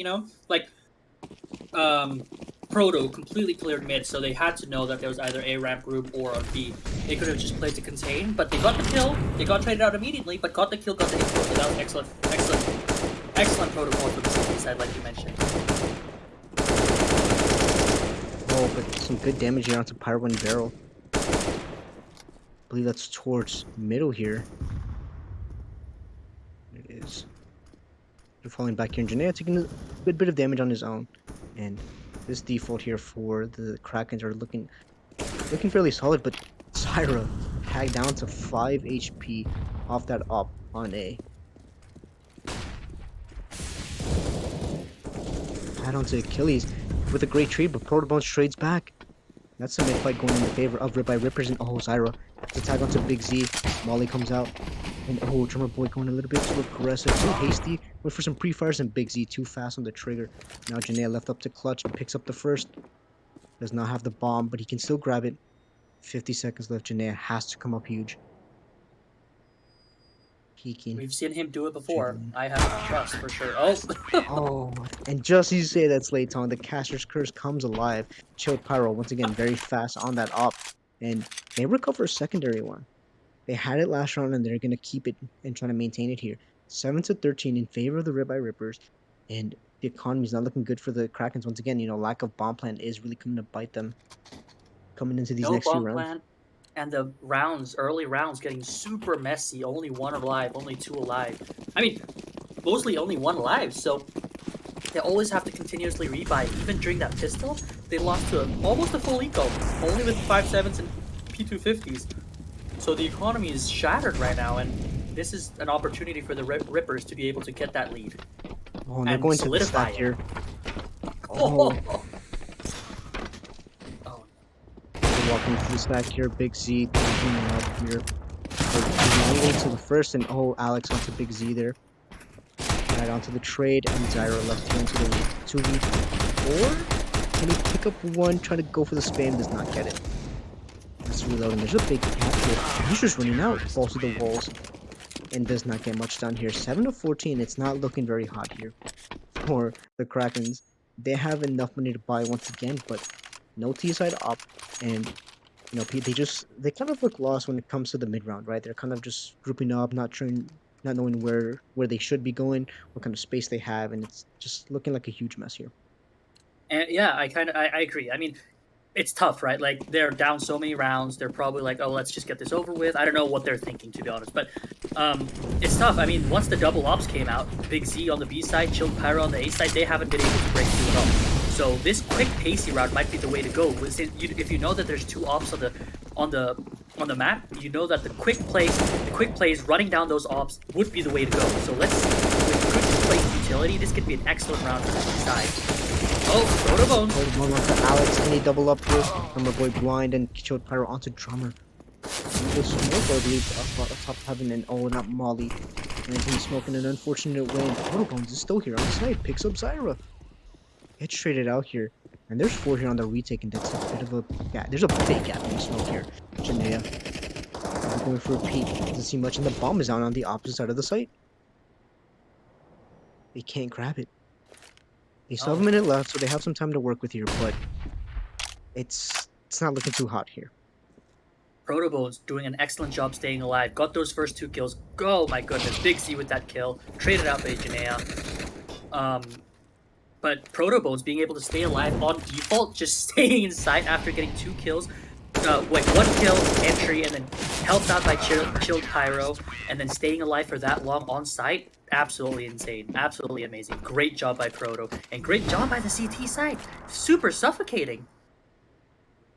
Proto completely cleared mid, so they had to know that there was either A ramp group or a B. They could have just played to contain, but they got the kill. They got traded out immediately, but got the kill, got the hit. So that was excellent protocol for the CT side, like you mentioned. But some good damage here onto Pyro and Barrel. I believe that's towards middle here. It is. They're falling back here, and Janaea taking a good bit of damage on his own, and this default here for the Krakens are looking fairly solid, but Zyra tagged down to 5 HP off that op on A. Add on to Achilles with a great trade, but Protobones trades back. That's a mid-fight going in the favor of Ribeye Rippers, and Zyra. The tag onto Big Z. Molly comes out. And Drummer Boy going a little bit too aggressive, too hasty. Went for some pre-fires, and Big Z too fast on the trigger. Now Janaea left up to clutch and picks up the first. Does not have the bomb, but he can still grab it. 50 seconds left. Janaea has to come up huge. We've seen him do it before. I have trust for sure. And just as you say that, Slayton, the Caster's Curse comes alive. Chilled Pyro once again very fast on that op, and they recover a secondary one. They had it last round, and they're gonna keep it and try to maintain it here. 7-13 in favor of the Ribeye Rippers, and the economy is not looking good for the Krakens once again. Lack of bomb plan is really coming to bite them coming into these next few rounds. Plan. And the early rounds getting super messy. Only 1 alive, only 2 alive. I mean, mostly only 1 alive, so they always have to continuously rebuy. Even during that pistol, they lost to almost a full eco, only with 5.7s and P250s. So the economy is shattered right now, and this is an opportunity for the Rippers to be able to get that lead. And they're going to the stack here. Walking to the stack here, Big Z taking up here. Landing to the first, and Alex onto Big Z there. Right onto the trade, and Zyra left here into the 2v4. Can he pick up 1? Trying to go for the spam, does not get it. That's reloading. There's a big gap here. He's just running out. Falls to the walls. and does not get much done here. 7 to 14. It's not looking very hot here for the Krakens. They have enough money to buy once again, but no T side up, and they kind of look lost when it comes to the mid round, right? They're kind of just grouping up, not knowing where they should be going, what kind of space they have, and it's just looking like a huge mess here. And yeah, I agree. I mean, it's tough, right? Like they're down so many rounds, they're probably like, oh, let's just get this over with. I don't know what they're thinking, to be honest, but it's tough. I mean, once the double ops came out, Big Z on the B side, Chilled Pyro on the A side, they haven't been able to break through at all. So this quick pacey route might be the way to go. If you know that there's two ops on the map, you know that the quick plays running down those ops would be the way to go. So with good displaced utility, this could be an excellent round for the B side. Oh, Protobones. One onto Alex. Can he double up here? Drummer Boy blind and Chilled Pyro onto Drummer. The smoke, I believe, up top heaven, and oh, not Molly. And he's smoking an unfortunate win. Protobones is still here on the side. Picks up Zyra. Gets traded out here. And there's 4 here on the retake, and that's a bit of a gap. There's a big gap in the smoke here. Janaea going for a peek. Doesn't see much, and the bomb is out on the opposite side of the site. They can't grab it. They still have a minute left, so they have some time to work with here, but it's not looking too hot here. Protobones doing an excellent job staying alive. Got those first 2 kills. Oh my goodness, Big Z with that kill. Traded out by Janaea. But Protobones being able to stay alive on default, just staying inside after getting 2 kills. 1 kill, entry, and then helped out by Chilled Pyro, and then staying alive for that long on site. Absolutely insane. Absolutely amazing. Great job by Proto. And great job by the CT side. Super suffocating.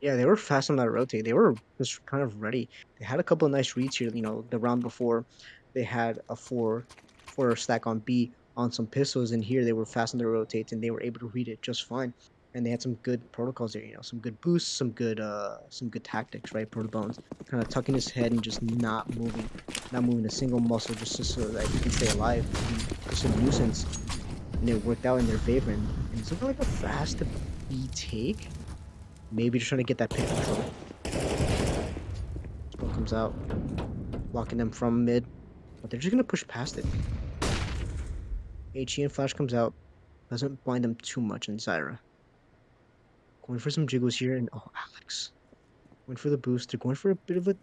Yeah, they were fast on that rotate. They were just kind of ready. They had a couple of nice reads here. The round before, they had a 4 stack on B on some pistols, and here they were fast on their rotates, and they were able to read it just fine. And they had some good protocols there, some good boosts, some good tactics, right? Protobones kind of tucking his head and just not moving a single muscle just so that he can stay alive. Just a nuisance, and it worked out in their favor. And it's looking like a fast to B take. Maybe just trying to get that pick control. Smoke comes out, blocking them from mid, but they're just gonna push past it. HE and Flash comes out, doesn't blind them too much in Zyra. Going for some jiggles here, and oh, Alex. Going for the boost. They're going for a bit of a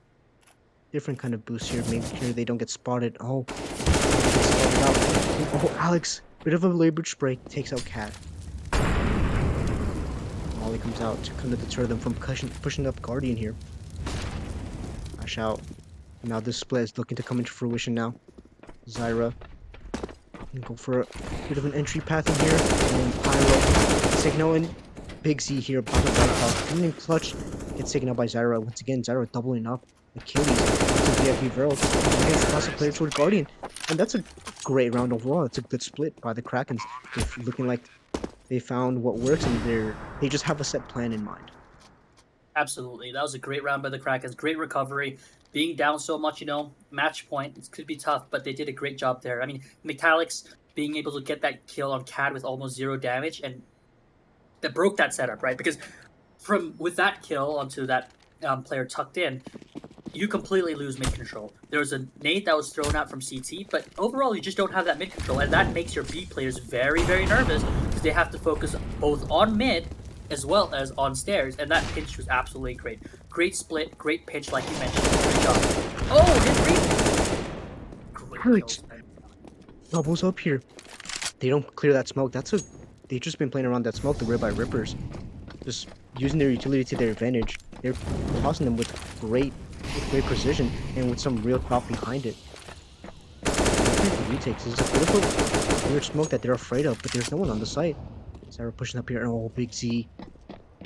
different kind of boost here, making sure they don't get spotted. Oh, oh, Alex. Bit of a labored spray, takes out Cat. Molly comes out to kind of deter them from pushing up Guardian here. Flash out. Now this split is looking to come into fruition now. Zyra. Go for a bit of an entry path in here. And then Pyro. Signal in. Big Z here, bottom right top, coming in clutch, gets taken out by Zyra. Once again, Zyra doubling up. Achilles to VIP Verl against the classic player toward Guardian. And that's a great round overall. It's a good split by the Krakens. They're looking like they found what works, and they just have a set plan in mind. Absolutely. That was a great round by the Krakens. Great recovery. Being down so much, match point, it could be tough, but they did a great job there. I mean, Metallics being able to get that kill on Cad with almost 0 damage, and that broke that setup, right? Because with that kill onto that player tucked in, you completely lose mid control. There was a nade that was thrown out from CT, but overall you just don't have that mid control, and that makes your B players very, very nervous because they have to focus both on mid as well as on stairs, and that pinch was absolutely great. Great split, great pinch, like you mentioned. Great job. Oh, hit read. Great kills. Doubles up here. They don't clear that smoke. They've just been playing around that smoke, the Ribeye Rippers. Just using their utility to their advantage. They're tossing them with great precision and with some real thought behind it. Retakes. This is a bit of a weird smoke that they're afraid of, but there's no one on the site. Zyra pushing up here, and oh, Big Z.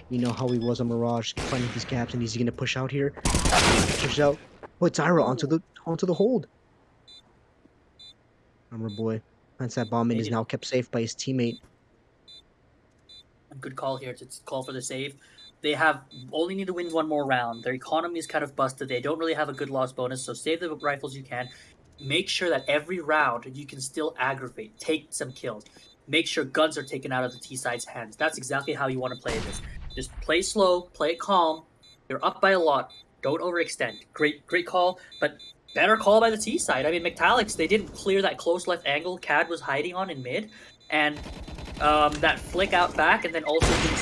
You know how he was on Mirage, finding these gaps, and he's gonna push out here. Push out. Put Zyra onto the hold. Armor Boy plants that bomb and is now kept safe by his teammate. A good call here to call for the save. They only need to win 1 more round. Their economy is kind of busted. They don't really have a good loss bonus, so save the rifles you can. Make sure that every round you can still aggravate, take some kills. Make sure guns are taken out of the T-side's hands. That's exactly how you want to play this. Just play slow, play it calm. You're up by a lot. Don't overextend. Great call, but better call by the T side. I mean, Metallics, they didn't clear that close left angle CAD was hiding on in mid, and that flick out back, and then also being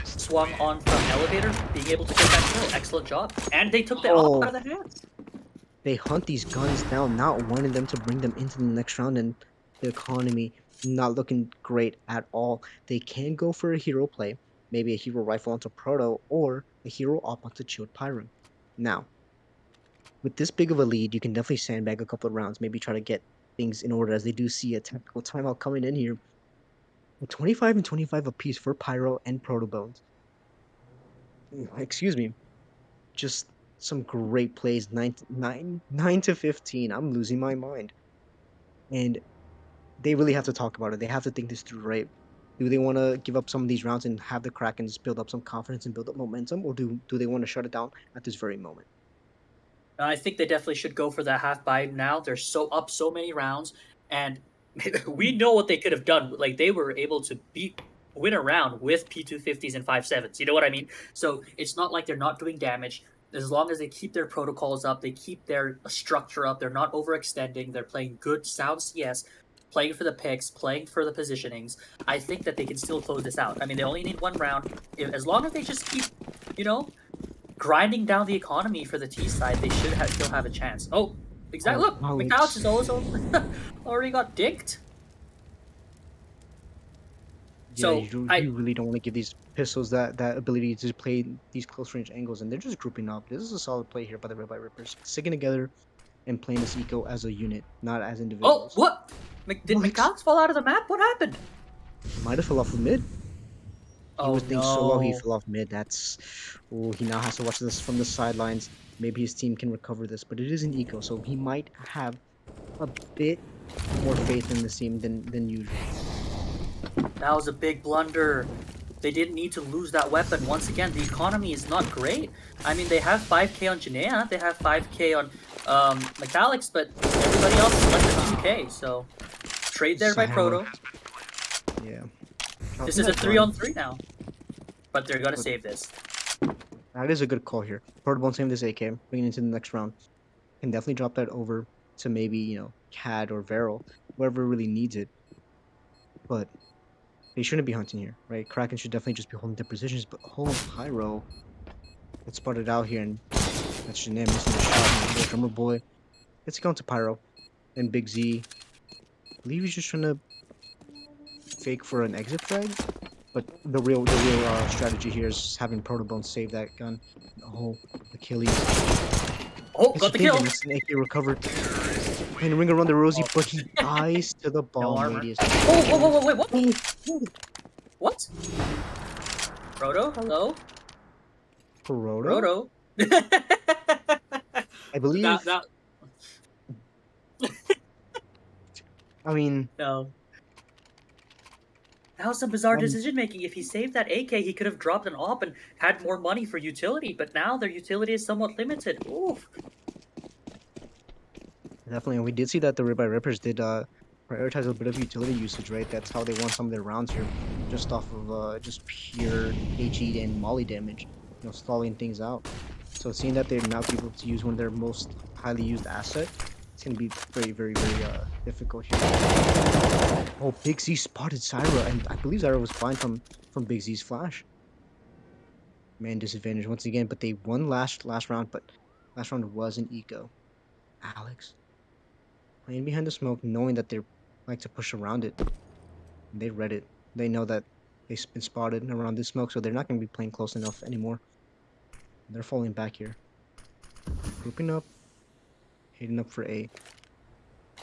swung on from elevator, being able to get that kill. Excellent job. And they took the op Oh, out of their hands. they hunt these guns down, not wanting them to bring them into the next round, and the economy not looking great at all. They can go for a hero play, maybe a hero rifle onto Proto, or a hero op onto Chilled Pyro. Now, with this big of a lead, you can definitely sandbag a couple of rounds, maybe try to get things in order as they do see a tactical timeout coming in here. With 25 and 25 apiece for Pyro and Proto Bones. Excuse me. Just some great plays. 9 to 15. I'm losing my mind. And they really have to talk about it. They have to think this through, right? Do they want to give up some of these rounds and have the Krakens build up some confidence and build up momentum, or do they want to shut it down at this very moment? I think they definitely should go for that half buy now. They're so up so many rounds, and we know what they could have done. Like they were able to win a round with P250s and 5.7s. You know what I mean? So it's not like they're not doing damage. As long as they keep their protocols up, they keep their structure up, they're not overextending, they're playing good sound CS, playing for the picks, playing for the positionings. I think that they can still close this out. I mean, they only need one round. As long as they just keep, you know, grinding down the economy for the T side, they should still have a chance. Oh, exactly. Oh, Look, McAllister is also already got dinked. yeah, So you really don't want to give these pistols that ability to play these close range angles, and they're just grouping up. This is a solid play here by the Ribeye Rippers, sticking together and playing this eco as a unit, not as oh, individuals. what? Did What? McAllister fall out of the map? What happened? Might have fell off of mid. He Oh was thinking so low, he no. fell off mid. That's, oh, he now has to watch this from the sidelines. Maybe his team can recover this, but it is an eco, so he might have a bit more faith in this team than usual. That was a big blunder. They didn't need to lose that weapon. Once again, the economy is not great. I mean, they have 5k on Janaea, they have 5k on Metallics, but everybody else is less than 2k, so trade there by Sahara, Proto. yeah. This Dropping is a that 3-on-3 now, but they're gonna but save this. that is a good call here. Portable save this AK, bringing it into the next round. Can definitely drop that over to maybe, CAD or Varel, whoever really needs it. But they shouldn't be hunting here, right? Kraken should definitely just be holding their positions, but Pyro gets spotted out here, and that's Janae missing the shot. And Drummer Boy gets it going to Pyro. And Big Z, I believe he's just trying to fake for an exit frag. But the real strategy here is having Protobone save that gun. Oh, Achilles. Oh, It's a got the thing, kill. and it's an AK recovered. And ring around the Rosie, Oh. but he dies to the No bomb armor. radius. Oh, whoa, whoa, whoa, wait, what? Oh, What? Proto, hello? Proto? Proto? I believe. that, I mean, no. That was some bizarre um, decision making. If he saved that AK, he could have dropped an op and had more money for utility, but now their utility is somewhat limited. Oof. definitely. And we did see that the Ribeye Rippers did prioritize a bit of utility usage, right? That's how they won some of their rounds here, just off of just pure HE and molly damage, stalling things out. So seeing that they're now able to use one of their most highly used asset, it's gonna be very, very, very difficult here. Oh, Big Z spotted Zyra, and I believe Zyra was blind from Big Z's flash. Man, disadvantage once again, but they won last round, but last round was an eco. Alex playing behind the smoke, knowing that they like to push around it. And they read it. They know that they've been spotted around this smoke, so they're not going to be playing close enough anymore. They're falling back here. Grouping up, hitting up for A.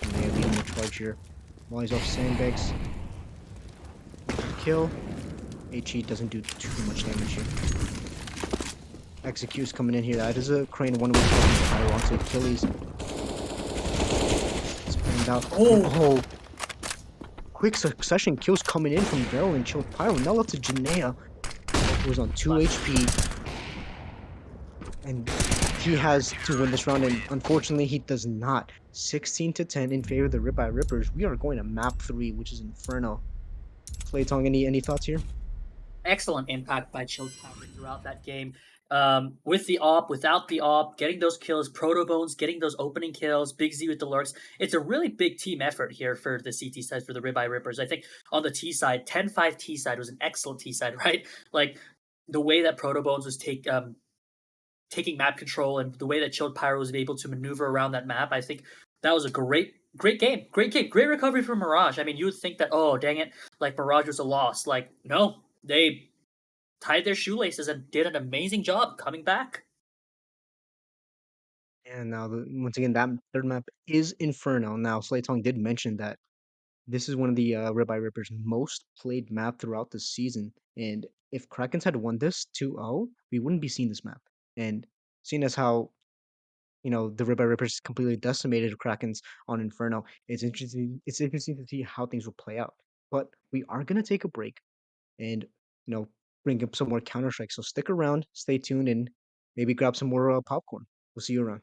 And they're leading the charge here. While he's off sandbags. Kill. HE doesn't do too much damage here. Execute's coming in here. That is a crane one-way kill onto Achilles. It's planned out. Oh! Quick succession kills coming in from Beryl and Chilled Pyro. Now left to Janaea, who is on 2 HP. And he has to win this round, and unfortunately he does not. 16 to 10 in favor of the Ribeye Rippers. We are going to map 3, which is Inferno. Flaytong, any thoughts here? Excellent impact by Chilled Pyro throughout that game. with the op, without the op, getting those kills, Proto Bones getting those opening kills, Big Z with the lurks. It's a really big team effort here for the CT side for the Ribeye Rippers. I think on the T side, 10-5 T side was an excellent T side, right? Like the way that Proto Bones was taking map control and the way that Chilled Pyro was able to maneuver around that map, I think that was a great game. Great game. Great recovery from Mirage. I mean, you would think that, oh, dang it, like Mirage was a loss. Like, no, they tied their shoelaces and did an amazing job coming back. And now, once again, that third map is Inferno. Now, Slaytong did mention that this is one of the Ribeye Rippers' most played map throughout the season. And if Krakens had won this 2-0, we wouldn't be seeing this map. And seeing as how, the Ribeye Rippers completely decimated Krakens on Inferno, it's interesting to see how things will play out. But we are gonna take a break and, bring up some more Counter-Strike. So stick around, stay tuned, and maybe grab some more popcorn. We'll see you around.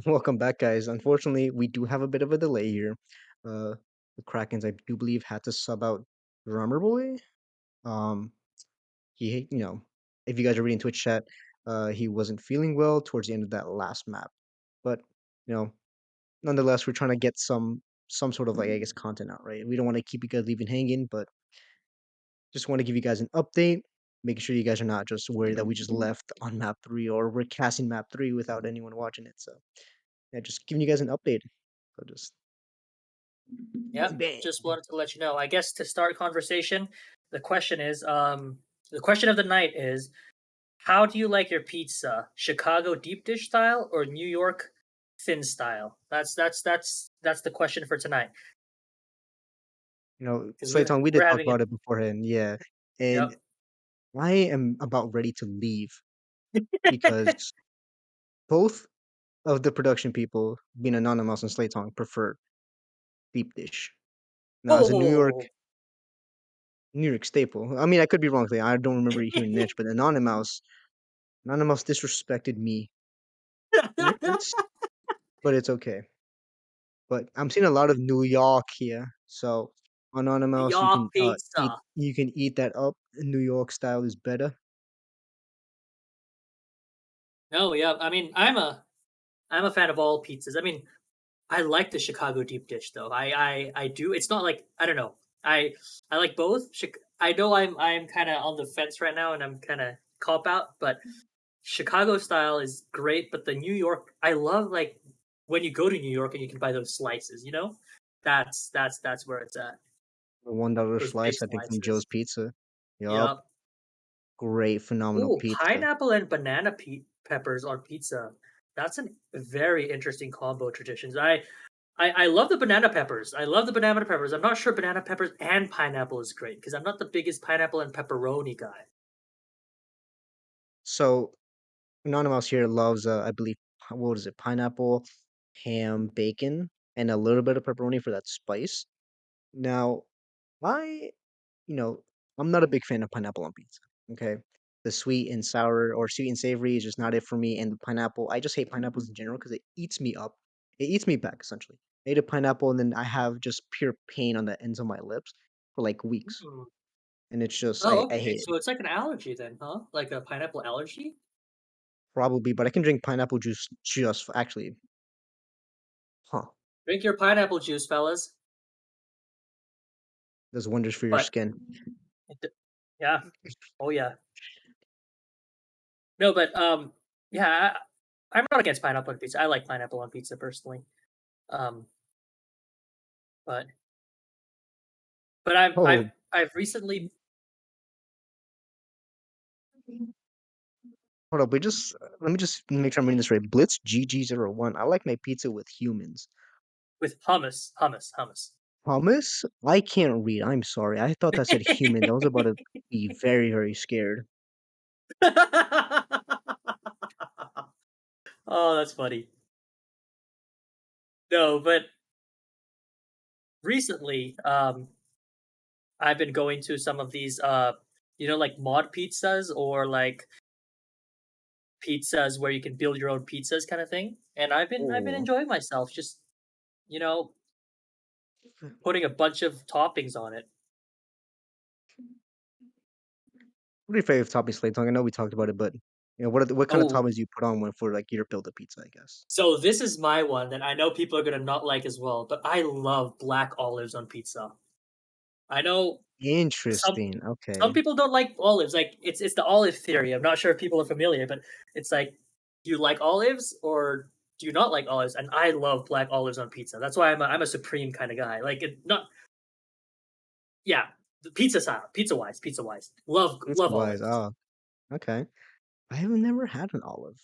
Welcome back, guys. Unfortunately, we do have a bit of a delay here. The Krakens, I do believe, had to sub out Drummer Boy. Um, if you guys are reading Twitch chat, he wasn't feeling well towards the end of that last map. But you know, nonetheless, we're trying to get some sort of like I guess content out, right? We don't want to keep you guys leaving hanging, but just want to give you guys an update, making sure you guys are not just worried that we just left on map three or we're casting map three without anyone watching it. So yeah, just giving you guys an update. So just Yep. bang. Just wanted to let you know. I guess to start conversation, the question is, the question of the night is, how do you like your pizza? Chicago deep dish style or New York thin style? That's the question for tonight. Because Slayton, we did we're talk having about an it beforehand, yeah. And yep. I am about ready to leave because both of the production people, being Anonymous and Slayton, prefer deep dish. Now, as a Oh, New York staple, I mean, I could be wrong. I don't remember hearing Mitch, but Anonymous disrespected me, and it hurts, but it's okay. But I'm seeing a lot of New York here, so New Anonymous, York pizza. you can eat that up. New York style is better. No, yeah. I mean, I'm a fan of all pizzas. I mean, I like the Chicago deep dish though. I do. It's not like I don't know. I like both. I know I'm kind of on the fence right now, and I'm kind of cop out. But Chicago style is great. But the New York, I love like when you go to New York and you can buy those slices. You know, that's where it's at. The $1 Those big slice, I think, from Joe's slices. Pizza. Yup. Yep. Great, phenomenal Ooh, pizza. pineapple and banana peppers on pizza. That's a very interesting combo traditions. I love the banana peppers. I love the banana peppers. I'm not sure banana peppers and pineapple is great because I'm not the biggest pineapple and pepperoni guy. So, Anonymous here loves, I believe, what is it? Pineapple, ham, bacon, and a little bit of pepperoni for that spice. Now, I, you know, I'm not a big fan of pineapple on pizza. Okay. The sweet and sour or sweet and savory is just not it for me. And the pineapple, I just hate pineapples in general because it eats me up. It eats me back, essentially. I eat a pineapple and then I have just pure pain on the ends of my lips for like weeks. Mm. And it's just, Oh, I okay. hate it. So it's like an allergy then, huh? Like a pineapple allergy? Probably, but I can drink pineapple juice just actually, huh? Drink your pineapple juice, fellas. Does wonders for your But skin. yeah, oh yeah. No, but yeah, I'm not against pineapple on pizza. I like pineapple on pizza personally. Um, but but Oh, I've recently hold up. We just let me just make sure I'm reading this right. Blitz GG01. I like my pizza with humans. with hummus. Hummus? I can't read. I'm sorry. I thought that said humans. I was about to be very, very scared. Oh, that's funny. No, but recently, I've been going to some of these, like mod pizzas or like pizzas where you can build your own pizzas, kind of thing. And I've been Oh, enjoying myself, just you know, putting a bunch of toppings on it. what are your favorite toppings, Slate Tongue? I know we talked about it, but what kind of Oh, toppings you put on when for like your build a pizza? I guess. so this is my one that I know people are gonna not like as well, but I love black olives on pizza. I know some Interesting. some Okay. people don't like olives. Like it's the olive theory. I'm not sure if people are familiar, but it's like, do you like olives or do you not like olives? And I love black olives on pizza. That's why I'm a supreme kind of guy. Like it not yeah, the pizza style, pizza wise. It's Love wise. olives. Oh, okay. I have never had an olive.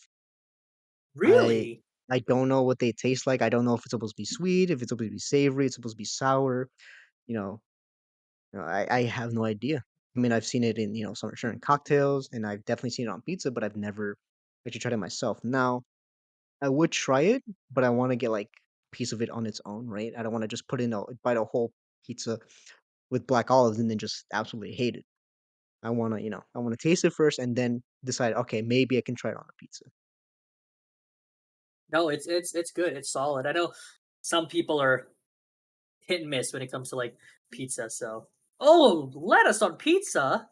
I Really? I don't know what they taste like. I don't know if it's supposed to be sweet, if it's supposed to be savory, it's supposed to be sour. You know, I have no idea. I mean, I've seen it in, some certain cocktails, and I've definitely seen it on pizza, but I've never actually tried it myself. Now, I would try it, but I want to get like a piece of it on its own, right? I don't want to just put in a bite a whole pizza with black olives and then just absolutely hate it. I want to taste it first and then decide, okay, maybe I can try it on a pizza. No, it's good. It's solid. I know some people are hit and miss when it comes to like pizza. So, oh, lettuce on pizza.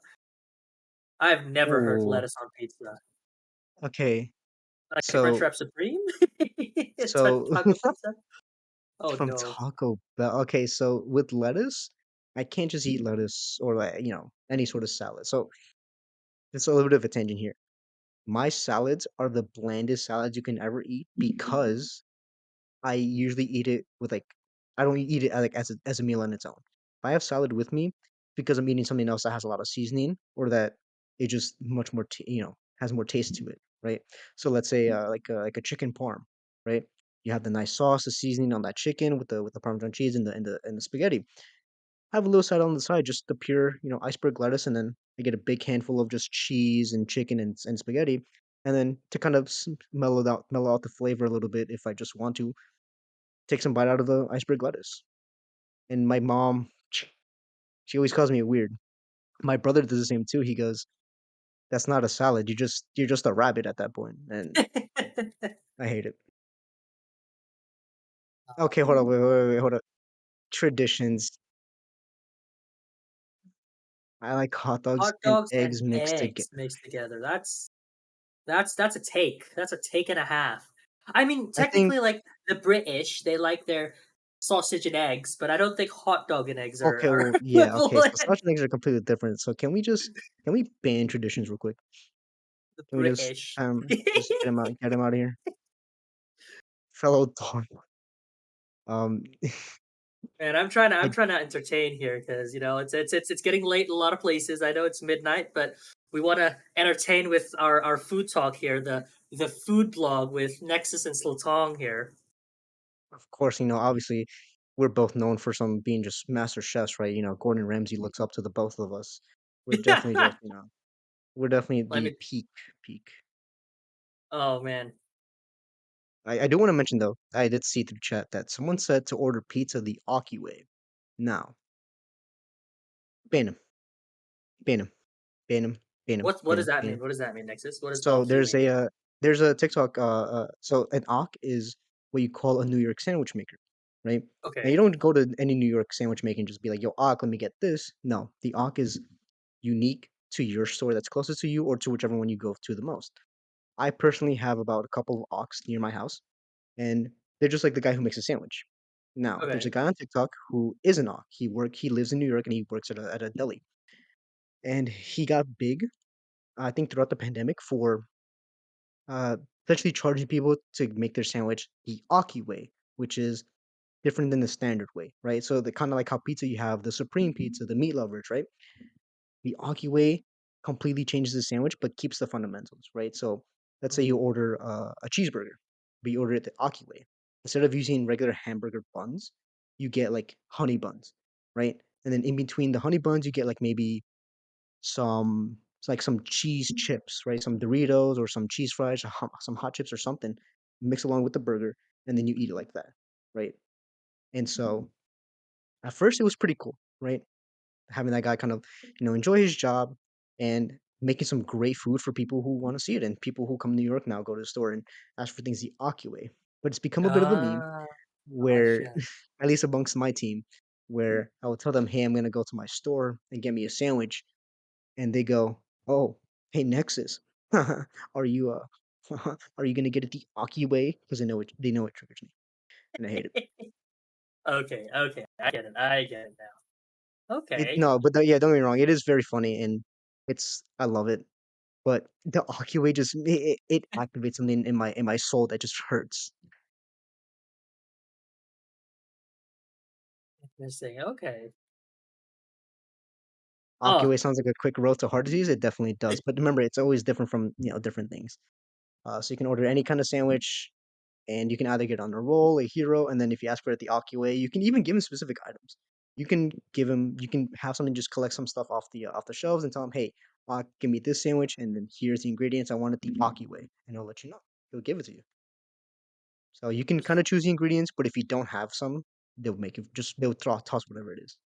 I've never heard Oh, lettuce on pizza. okay. Like So Crunchwrap Supreme, so taco pizza. Oh from no. Taco Bell. Okay, so with lettuce, I can't just eat lettuce or like, any sort of salad. So it's a little bit of a tangent here. My salads are the blandest salads you can ever eat because I usually eat it with like I don't eat it like as a meal on its own. If I have salad with me, because I'm eating something else that has a lot of seasoning or that it just much more has more taste to it, right? So let's say like a chicken parm, right? You have the nice sauce, the seasoning on that chicken with the Parmesan cheese and the spaghetti. Have a little side on the side, just the pure iceberg lettuce, and then I get a big handful of just cheese and chicken and spaghetti, and then to kind of mellow out the flavor a little bit if I just want to take some bite out of the iceberg lettuce. And my mom, she always calls me weird. My brother does the same too. He goes, "That's not a salad. You're just a rabbit at that point." And I hate it. Okay, hold on, wait, hold up. Traditions. I like hot dogs Hot and dogs and eggs mixed together. eggs mixed together. That's a take. That's a take and a half. I mean, I think technically, like the British, they like their sausage and eggs, but I don't think hot dog and eggs okay, are well, yeah, okay. So equivalent. sausage and eggs are completely different. So can we ban traditions real quick? The Can we just British. just get them out of here, fellow dog. Um, And I'm I trying to entertain here because it's getting late in a lot of places. I know it's midnight, but we want to entertain with our food talk here. The food blog with Nexus and Slatong here. Of course, obviously, we're both known for some being just master chefs, right? Gordon Ramsay looks up to the both of us. We're definitely just, we're definitely Let the me. peak. Oh man, I do want to mention though, I did see through chat that someone said to order pizza the Aki way. Now, ban him, ban him, ban him, ban him, what ban does him, that ban mean? him. What does that mean, Nexus? What is So Akiway? there's a TikTok so an Ak is what you call a New York sandwich maker, right? Now you Okay, don't go to any New York sandwich maker and just be like, yo, Ak, let me get this. No, the Ak is unique to your store that's closest to you or to whichever one you go to the most. I personally have about a couple of Ox near my house, and they're just like the guy who makes a sandwich. Now, there's a okay. guy on TikTok who is an Ox. He lives in New York and he works at a deli. And he got big, I think, throughout the pandemic for uh, essentially charging people to make their sandwich the Aki way, which is different than the standard way, right? So the kind of like how pizza you have the supreme pizza, the meat lovers, right? The Aki way completely changes the sandwich, but keeps the fundamentals, right? So let's say you Mm. order a cheeseburger, but you order it the Aki way. Instead of using regular hamburger buns, you get like honey buns, right? And then in between the honey buns, you get like maybe some it's like some cheese chips, right? Some Doritos or some cheese fries, or some hot chips or something, mix along with the burger, and then you eat it like that, right? And so at first it was pretty cool, right? Having that guy kind of, enjoy his job and making some great food for people who want to see it. And people who come to New York now go to the store and ask for things the Aki way. But it's become a bit of a meme Ah, where, gotcha. at least amongst my team, where I will tell them, hey, I'm going to go to my store and get me a sandwich. And they go, oh, hey, Nexus, are you, are you going to get it the Aki way? Because they know it triggers me and I hate it. Okay, okay. I get it. I get it now. Okay. No, but yeah, don't get me wrong. It is very funny and I love it. But the Oculate just it activates something in my soul that just hurts. Interesting. Okay. Oh, Oculate sounds like a quick road to heart disease. It definitely does. But remember, it's always different from different things. So you can order any kind of sandwich, and you can either get on a roll, a hero, and then if you ask for it at the Oculate, you can even give him specific items. You can have something just collect some stuff off the shelves and tell him, hey, give me this sandwich, and then here's the ingredients. I want it the Oculate, and he'll let you know. He'll give it to you. So you can kind of choose the ingredients, but if you don't have some, they'll toss whatever it is.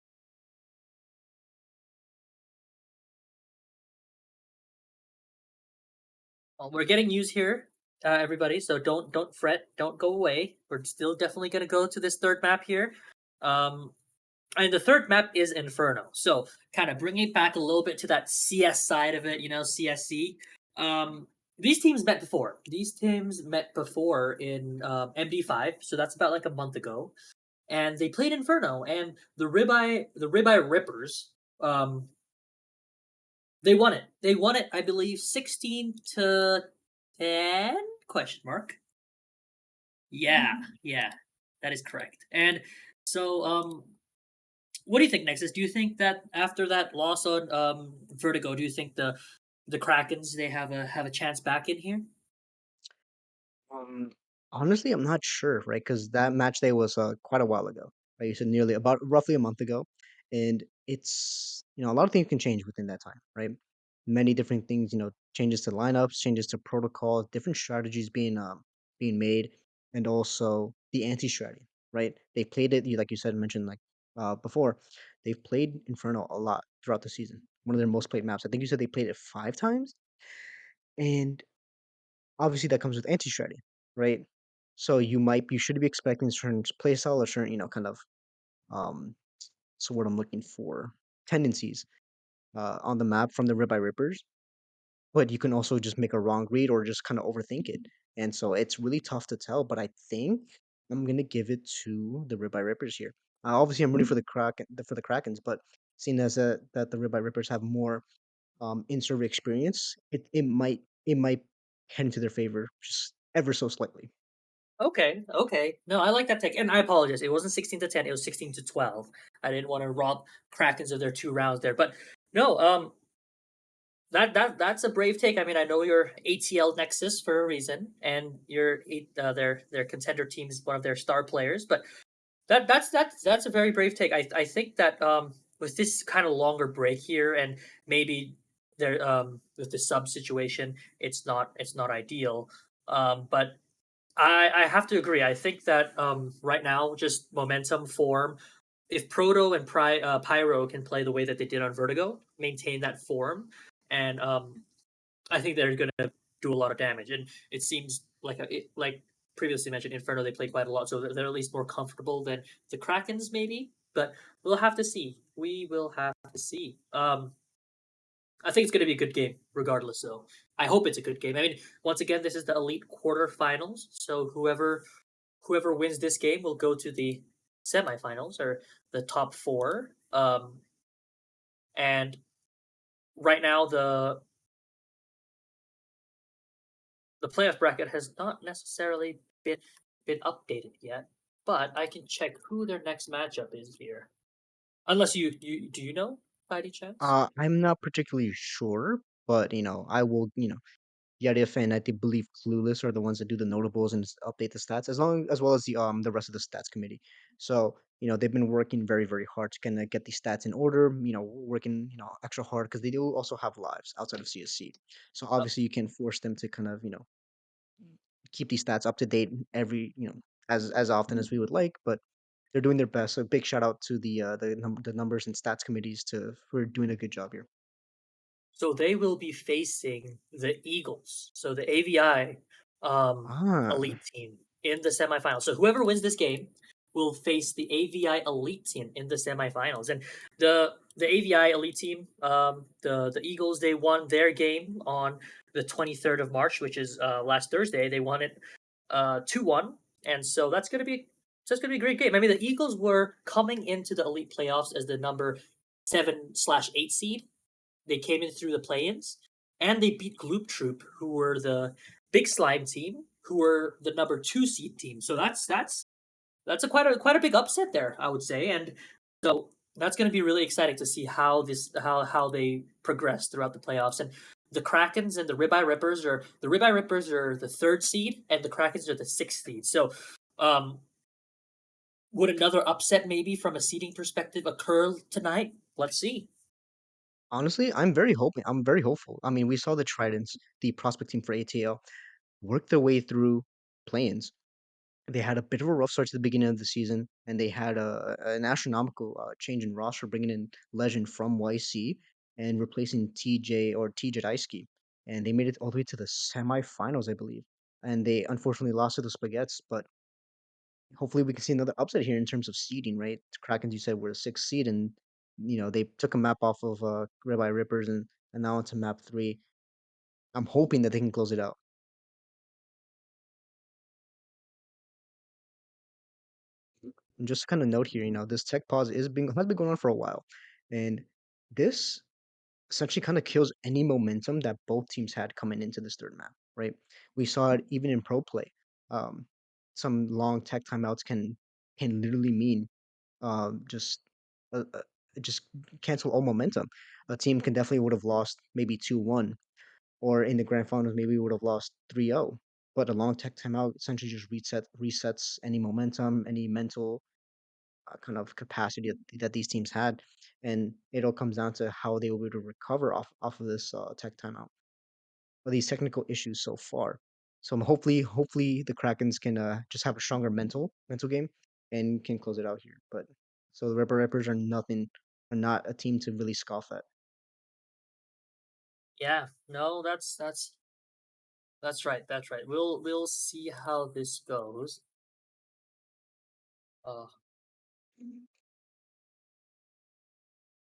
we're getting news here. everybody. So don't fret, don't go away. We're still definitely gonna go to this third map here. Um, and the third map is Inferno. So kind of bringing it back a little bit to that CS side of it, CSC. Um, these teams met before. These teams met before in MD5, so that's about like a month ago, and they played Inferno. And the Ribeye Rippers, they won it. They won it, I believe, 16-10? Question mark. Yeah, yeah, that is correct. And so, what do you think, Nexus? Do you think that after that loss on Vertigo, do you think the Krakens they have a chance back in here? Um, Honestly, I'm not sure, right? Because that match day was quite a while ago. Right? You said nearly about roughly a month ago, and it's a lot of things can change within that time, right? Many different things, changes to lineups, changes to protocols, different strategies being made, and also the anti strategy, right? They played it, like you said, mentioned like before, they've played Inferno a lot throughout the season. One of their most played maps. I think you said they played it 5 times, and obviously that comes with anti-strategy, right? So you should be expecting a certain play style or certain, kind of um so what I'm looking for tendencies on the map from the Ribeye Rippers. But you can also just make a wrong read or just kind of overthink it. And so it's really tough to tell, but I think I'm gonna give it to the Ribeye Rippers here. Obviously I'm rooting for the Krakens, but seeing as that the Ribeye Rippers have more in-server experience, it might head into their favor just ever so slightly. Okay, okay. No, I like that take, and I apologize. It wasn't 16-10. It was 16-12. I didn't want to rob Krakens of their 2 rounds there, but no. That's a brave take. I mean, I know you're ATL Nexus for a reason, and their contender team is one of their star players. But that's a very brave take. I think that with this kind of longer break here, and maybe there with the sub situation, it's not ideal. But I have to agree. I think that right now, just momentum form. If Proto and Pyro can play the way that they did on Vertigo, maintain that form, and I think they're going to do a lot of damage. And it seems like previously mentioned, Inferno they play quite a lot, so they're at least more comfortable than the Krakens maybe. But we'll have to see. We will have to see. I think it's going to be a good game, regardless. Though I hope it's a good game. I mean, once again, this is the elite quarterfinals, so whoever wins this game will go to the semifinals or the top four. And right now, the playoff bracket has not necessarily been updated yet, but I can check who their next matchup is here. Unless you do you know by any chance? I'm not particularly sure, but I will, Yaria fan, I think believe Clueless are the ones that do the notables and update the stats as well as the rest of the stats committee. So, they've been working very, very hard to kind of get these stats in order, working, extra hard because they do also have lives outside of CSC. So Uh, obviously you can force them to kind of, keep these stats up to date every, as often as we would like, but they're doing their best. So big shout out to the numbers and stats committees to for doing a good job here. So they will be facing the Eagles. So the AVI Ah, elite team in the semifinals. So whoever wins this game will face the AVI elite team in the semifinals. And the AVI elite team, the Eagles, they won their game on the 23rd of March, which is last Thursday. They won it 2-1. And so that's gonna be a great game. I mean, the Eagles were coming into the elite playoffs as the number 7/8 seed. They came in through the play-ins, and they beat Gloop Troop, who were the big slime team, who were the number 2 seed team. So that's a quite a big upset there, I would say, and so that's going to be really exciting to see how they progress throughout the playoffs. And the Krakens and the Ribeye Rippers are the 3rd seed, and the Krakens are the 6th seed. So, um, would another upset maybe from a seeding perspective occur tonight? Let's see. honestly, I'm very hopeful. I mean, we saw the Tridents, the prospect team for ATL, work their way through play-ins. They had a bit of a rough start to the beginning of the season, and they had an astronomical change in roster, bringing in Legend from YC and replacing TJ or TJ Daisuke. And they made it all the way to the semifinals, I believe. and they unfortunately lost to the Spaghettis. But hopefully, we can see another upset here in terms of seeding. Right, Krakens, you said, were the sixth seed, and they took a map off of Ribeye Rippers and now into map three. I'm hoping that they can close it out. And just kind of note here, this tech pause has been going on for a while, and this essentially kind of kills any momentum that both teams had coming into this third map, right? We saw it even in pro play. Um, some long tech timeouts can literally mean just uh, uh, just cancel all momentum. A team can definitely would have lost maybe 2-1, or in the grand finals maybe would have lost 3-0. But a long tech timeout essentially just resets any momentum, any mental kind of capacity that these teams had, and it all comes down to how they were able to recover off of this tech timeout or these technical issues so far. So hopefully the Krakens can just have a stronger mental game and can close it out here. But so the Ripper Rippers are not a team to really scoff at. Yeah, no, that's right. That's right. We'll see how this goes. Uh,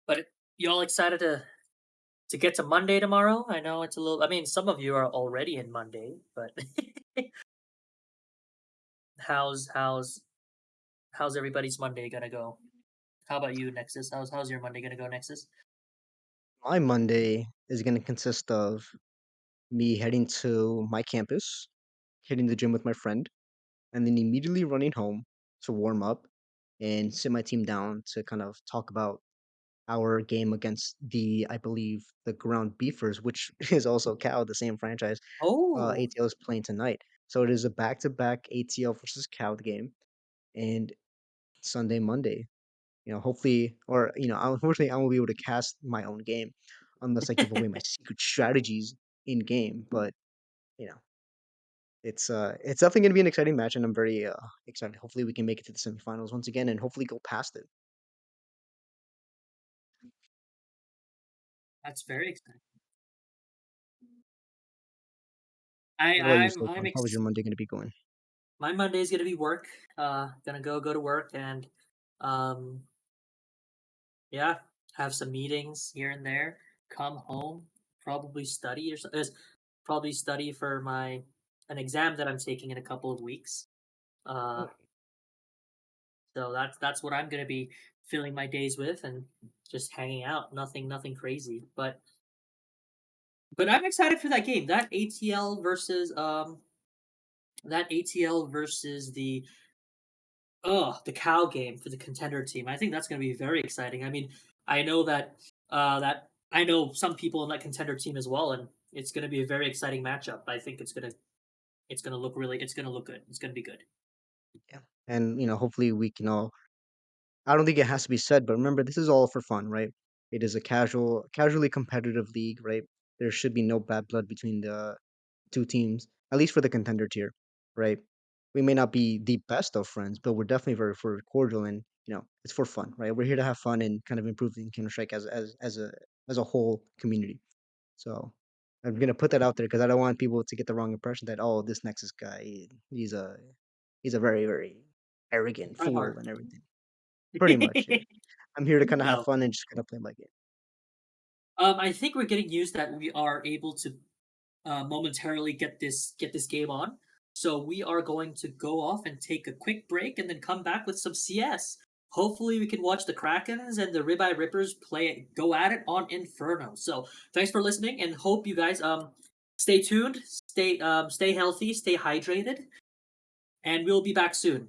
but you all excited to get to Monday tomorrow? I know it's a little. I mean, some of you are already in Monday, but how's how's how's everybody's Monday gonna go? How about you, Nexus? How's your Monday gonna go, Nexus? My Monday is going to consist of me heading to my campus, hitting the gym with my friend, and then immediately running home to warm up and sit my team down to kind of talk about our game against I believe, the Ground Beefers, which is also Cal, the same franchise. Oh, ATL is playing tonight. So it is a back-to-back ATL versus Cal game, and Sunday, Monday. Hopefully, or unfortunately, I won't be able to cast my own game unless I give away my secret strategies in game. But you know, it's definitely going to be an exciting match, and I'm very excited. Hopefully, we can make it to the semifinals once again, and hopefully go past it. that's very exciting. I What about you, I'm Silkwan? I'm How was your ex- Monday going to be going? my Monday's gonna be work. Gonna go to work and um yeah, have some meetings here and there. Come home, probably study or something. Probably study for my an exam that I'm taking in a couple of weeks. Uh, Oh, so that's what I'm gonna be filling my days with and just hanging out. Nothing crazy, but I'm excited for that game. That ATL versus the cow game for the contender team. I think that's going to be very exciting. I mean, I know that I know some people in that contender team as well, and it's going to be a very exciting matchup. I think it's gonna look it's gonna look good. It's gonna be good. yeah. And hopefully we can all. I don't think it has to be said, but remember, this is all for fun, right? It is a casually competitive league, right? There should be no bad blood between the two teams, at least for the contender tier, right? We may not be the best of friends, but we're definitely very cordial, and it's for fun, right? We're here to have fun and kind of improve the Counter Strike as a whole community. So I'm gonna put that out there because I don't want people to get the wrong impression that, oh, this Nexus guy, he's a very arrogant Try fool hard. and everything. Pretty much, yeah. I'm here to kind of have No, fun and just kind of play my game. I think we're getting used that we are able to momentarily get this game on. So we are going to go off and take a quick break and then come back with some CS. Hopefully we can watch the Krakens and the Ribeye Rippers go at it on Inferno. So thanks for listening and hope you guys stay tuned, stay healthy, stay hydrated, and we'll be back soon.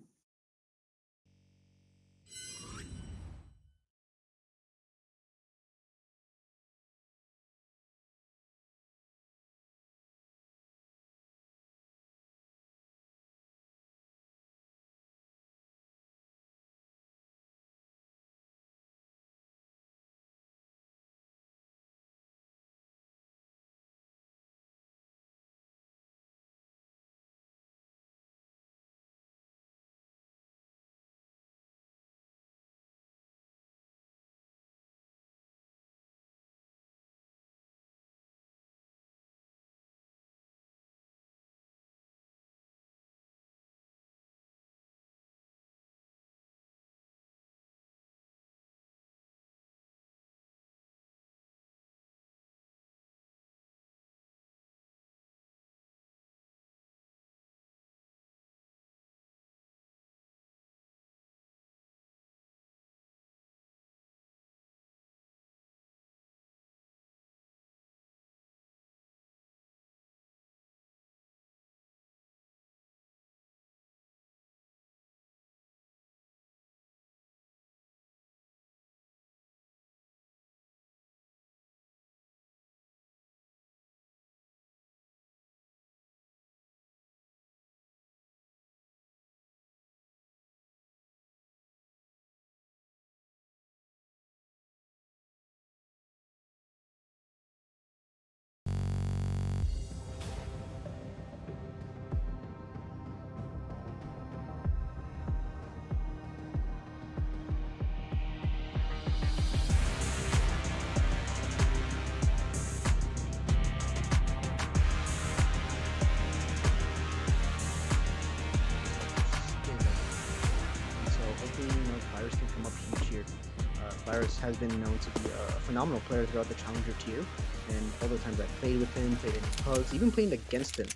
Virus has been known to be a phenomenal player throughout the Challenger tier, and all the times I played with him, played in his pugs, even playing against him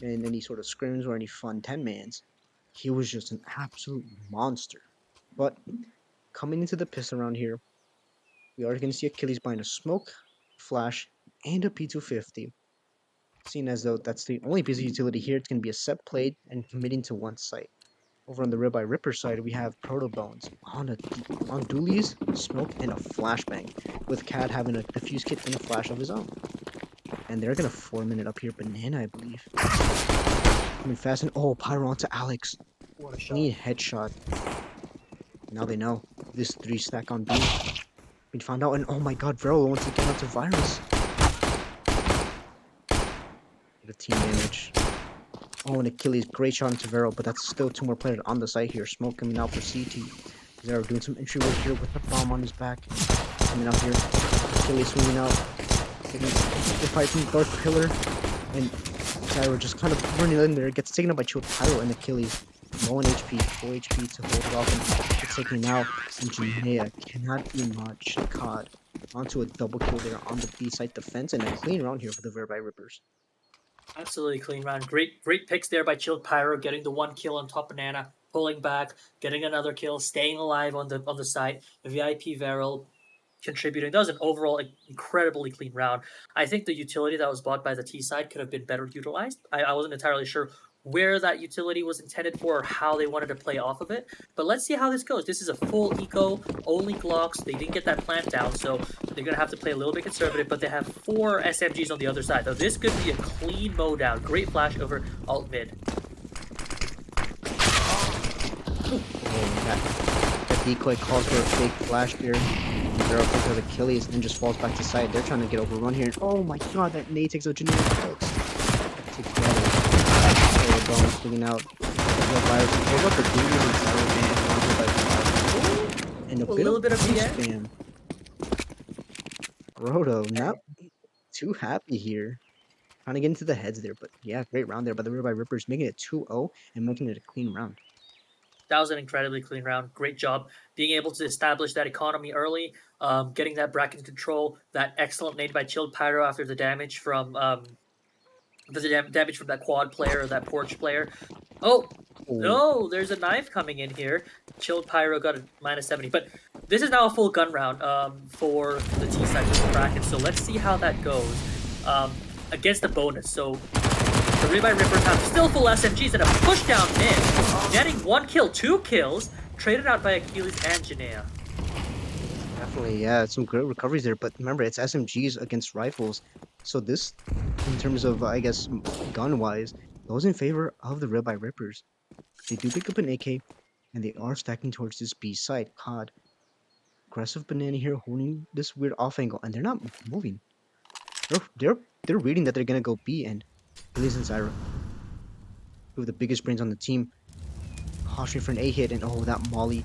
in any sort of scrims or any fun 10-mans, he was just an absolute monster. But coming into the piss around here, we are going to see Achilles buying a smoke, flash, and a P250. Seeing as though that's the only piece of utility here, it's going to be a set plate and committing to one site. Over on the Ribeye Ripper side, we have Proto Bones on dualies, smoke, and a flashbang, with Cat having a defuse kit and a flash of his own. And they're gonna 4-minute up here, Banana, I believe. Coming fast and Pyro onto Alex. What a shot. Clean headshot. Now they know this 3-stack on B. We found out, and oh my god, Vero wants to get onto Virus. The team damage. And Achilles, great shot into Vero, but that's still 2 more players on the site here. Smoke coming out for CT. Zero doing some entry work here with the bomb on his back. Coming out here. Achilles swinging out. Getting the fight from Dark Pillar. And Zyro just kind of running in there. Gets taken up by Chilled Pyro and Achilles. Low on HP, full HP to hold it off and gets taken out. And Jinea cannot be much. COD onto a double kill there on the B side defense, and a clean round here for the Ribeye Rippers. Absolutely clean round. Great picks there by Chilled Pyro, getting the 1 kill on top Banana, pulling back, getting another kill, staying alive on the site. VIP Veryl contributing. That was an overall incredibly clean round. I think the utility that was bought by the T side could have been better utilized. I wasn't entirely sure where that utility was intended for or how they wanted to play off of it. But let's see how this goes. This is a full eco, only Glocks. They didn't get that plant down, so they're going to have to play a little bit conservative, but they have 4 SMGs on the other side. So this could be a clean mow down. Great flash over alt mid. That decoy calls for a fake flash here. Zero goes with Achilles and then just falls back to side. They're trying to get overrun here. Oh my god, that nade takes out generic hooks. Together. Bones figuring out the Virus. Goes up for duty and a little bit of spam. Roto, not too happy here. Trying to get into the heads there, but yeah, great round there by the Ribeye Rippers, making it 2-0 and making it a clean round. That was an incredibly clean round. Great job being able to establish that economy early, getting that bracket control, that excellent nade by Chilled Pyro after the damage from damage from that quad player or that porch player. No, there's a knife coming in here. Chilled Pyro got a -70, but this is now a full gun round for the T side with the Krakens. So let's see how that goes against the bonus. So the Ribeye Rippers have still full SMGs and a push down mid, getting 1 kill, 2 kills, traded out by Achilles and Jinea. Definitely, yeah, some great recoveries there, but remember, it's SMGs against rifles. So this, in terms of, I guess, gun-wise, goes in favor of the Ribeye Rippers. They do pick up an AK, and they are stacking towards this B side. COD. Aggressive Banana here holding this weird off angle, and they're not moving. They're reading that they're gonna go B, and Achilles and Zyra, who have the biggest brains on the team, posturing for an A hit, and that molly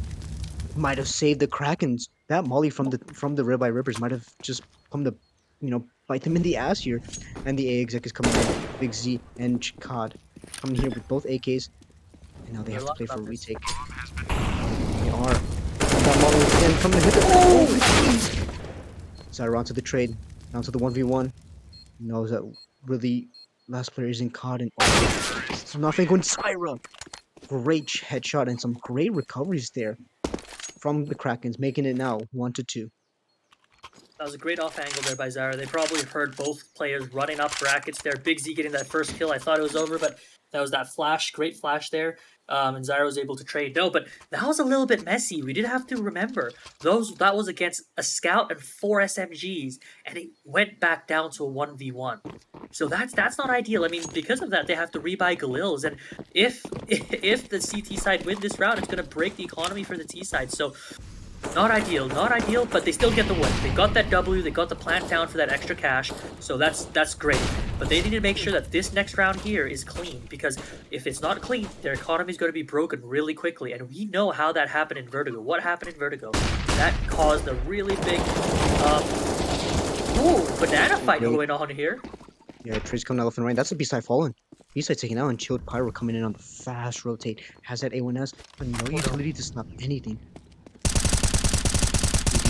might have saved the Krakens. That molly from the Ribeye Rippers might have just come to, bite them in the ass here. And the A exec is coming in. Big Z and COD coming here with both AKs, and now they have to play for a retake. They are. That molly again coming to hit the. Zyra onto the trade, down to the 1v1. Knows that really last player is in COD, and so nothing going Zyra. Great headshot and some great recoveries there from the Krakens, making it now 1-2. That was a great off angle there by Zyra. They probably heard both players running up brackets there. Big Z getting that first kill. I thought it was over, but that was that flash, great flash there. And Zyra was able to trade. No, but that was a little bit messy. We did have to remember that was against a scout and 4 SMGs, and it went back down to a 1v1. So that's not ideal. I mean, because of that, they have to rebuy Galils, and if the CT side win this round, it's going to break the economy for the T side. So not ideal, but they still get the win. They got that W, they got the plant down for that extra cash, so that's great. But they need to make sure that this next round here is clean, because if it's not clean, their economy is going to be broken really quickly, and we know how that happened in Vertigo. What happened in Vertigo? That caused a really big banana fight going on here. Yeah, Trace coming out left and right. That's the B-side fallen. B-side taking out, and Chilled Pyro coming in on the fast rotate. Has that A1S, but no utility to stop anything.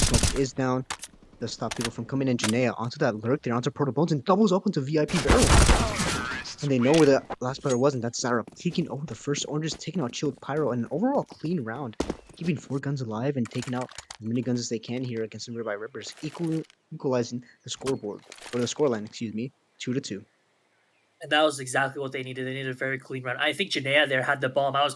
Smoke is down. Does stop people from coming in. Janaea onto that lurk there, onto Proto Bones, and doubles up into VIP Barrel. And they know where the last player was, and that's Sarah taking over the first oranges, taking out Chilled Pyro, and an overall clean round. Keeping 4 guns alive and taking out as many guns as they can here against the Ribeye Rippers, equalizing the scoreboard, or the scoreline, excuse me, 2-2. And that was exactly what they needed. They needed a very clean run. I think Janaea there had the bomb. I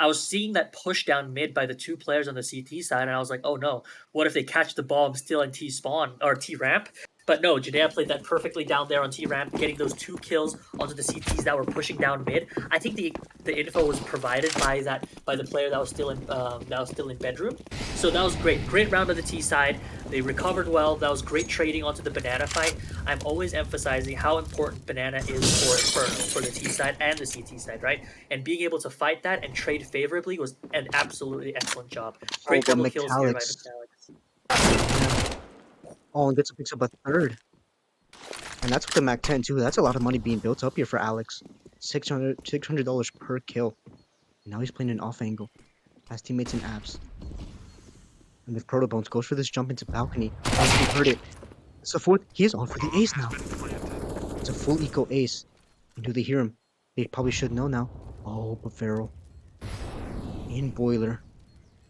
was seeing that push down mid by the 2 players on the CT side, and I was like, oh no, what if they catch the bomb still in T spawn or T ramp? But no, Janaea played that perfectly down there on T ramp, getting those 2 kills onto the CTs that were pushing down mid. I think the info was provided by the player that was still in bedroom. So that was great. Great round on the T side. They recovered well. That was great trading onto the banana fight. I'm always emphasizing how important banana is for the T side and the CT side, right? And being able to fight that and trade favorably was an absolutely excellent job. Great double kills here by Metallics. Oh, and picks up a third. And that's with the Mac 10 too. That's a lot of money being built up here for Alex. $600 per kill. Now he's playing an off angle. Has teammates in abs. And with Proto Bones goes for this jump into balcony. He heard it. It's a 4th. He is on for the ace now. It's a full eco ace. And do they hear him? They probably should know now. Oh, but Feral. In Boiler.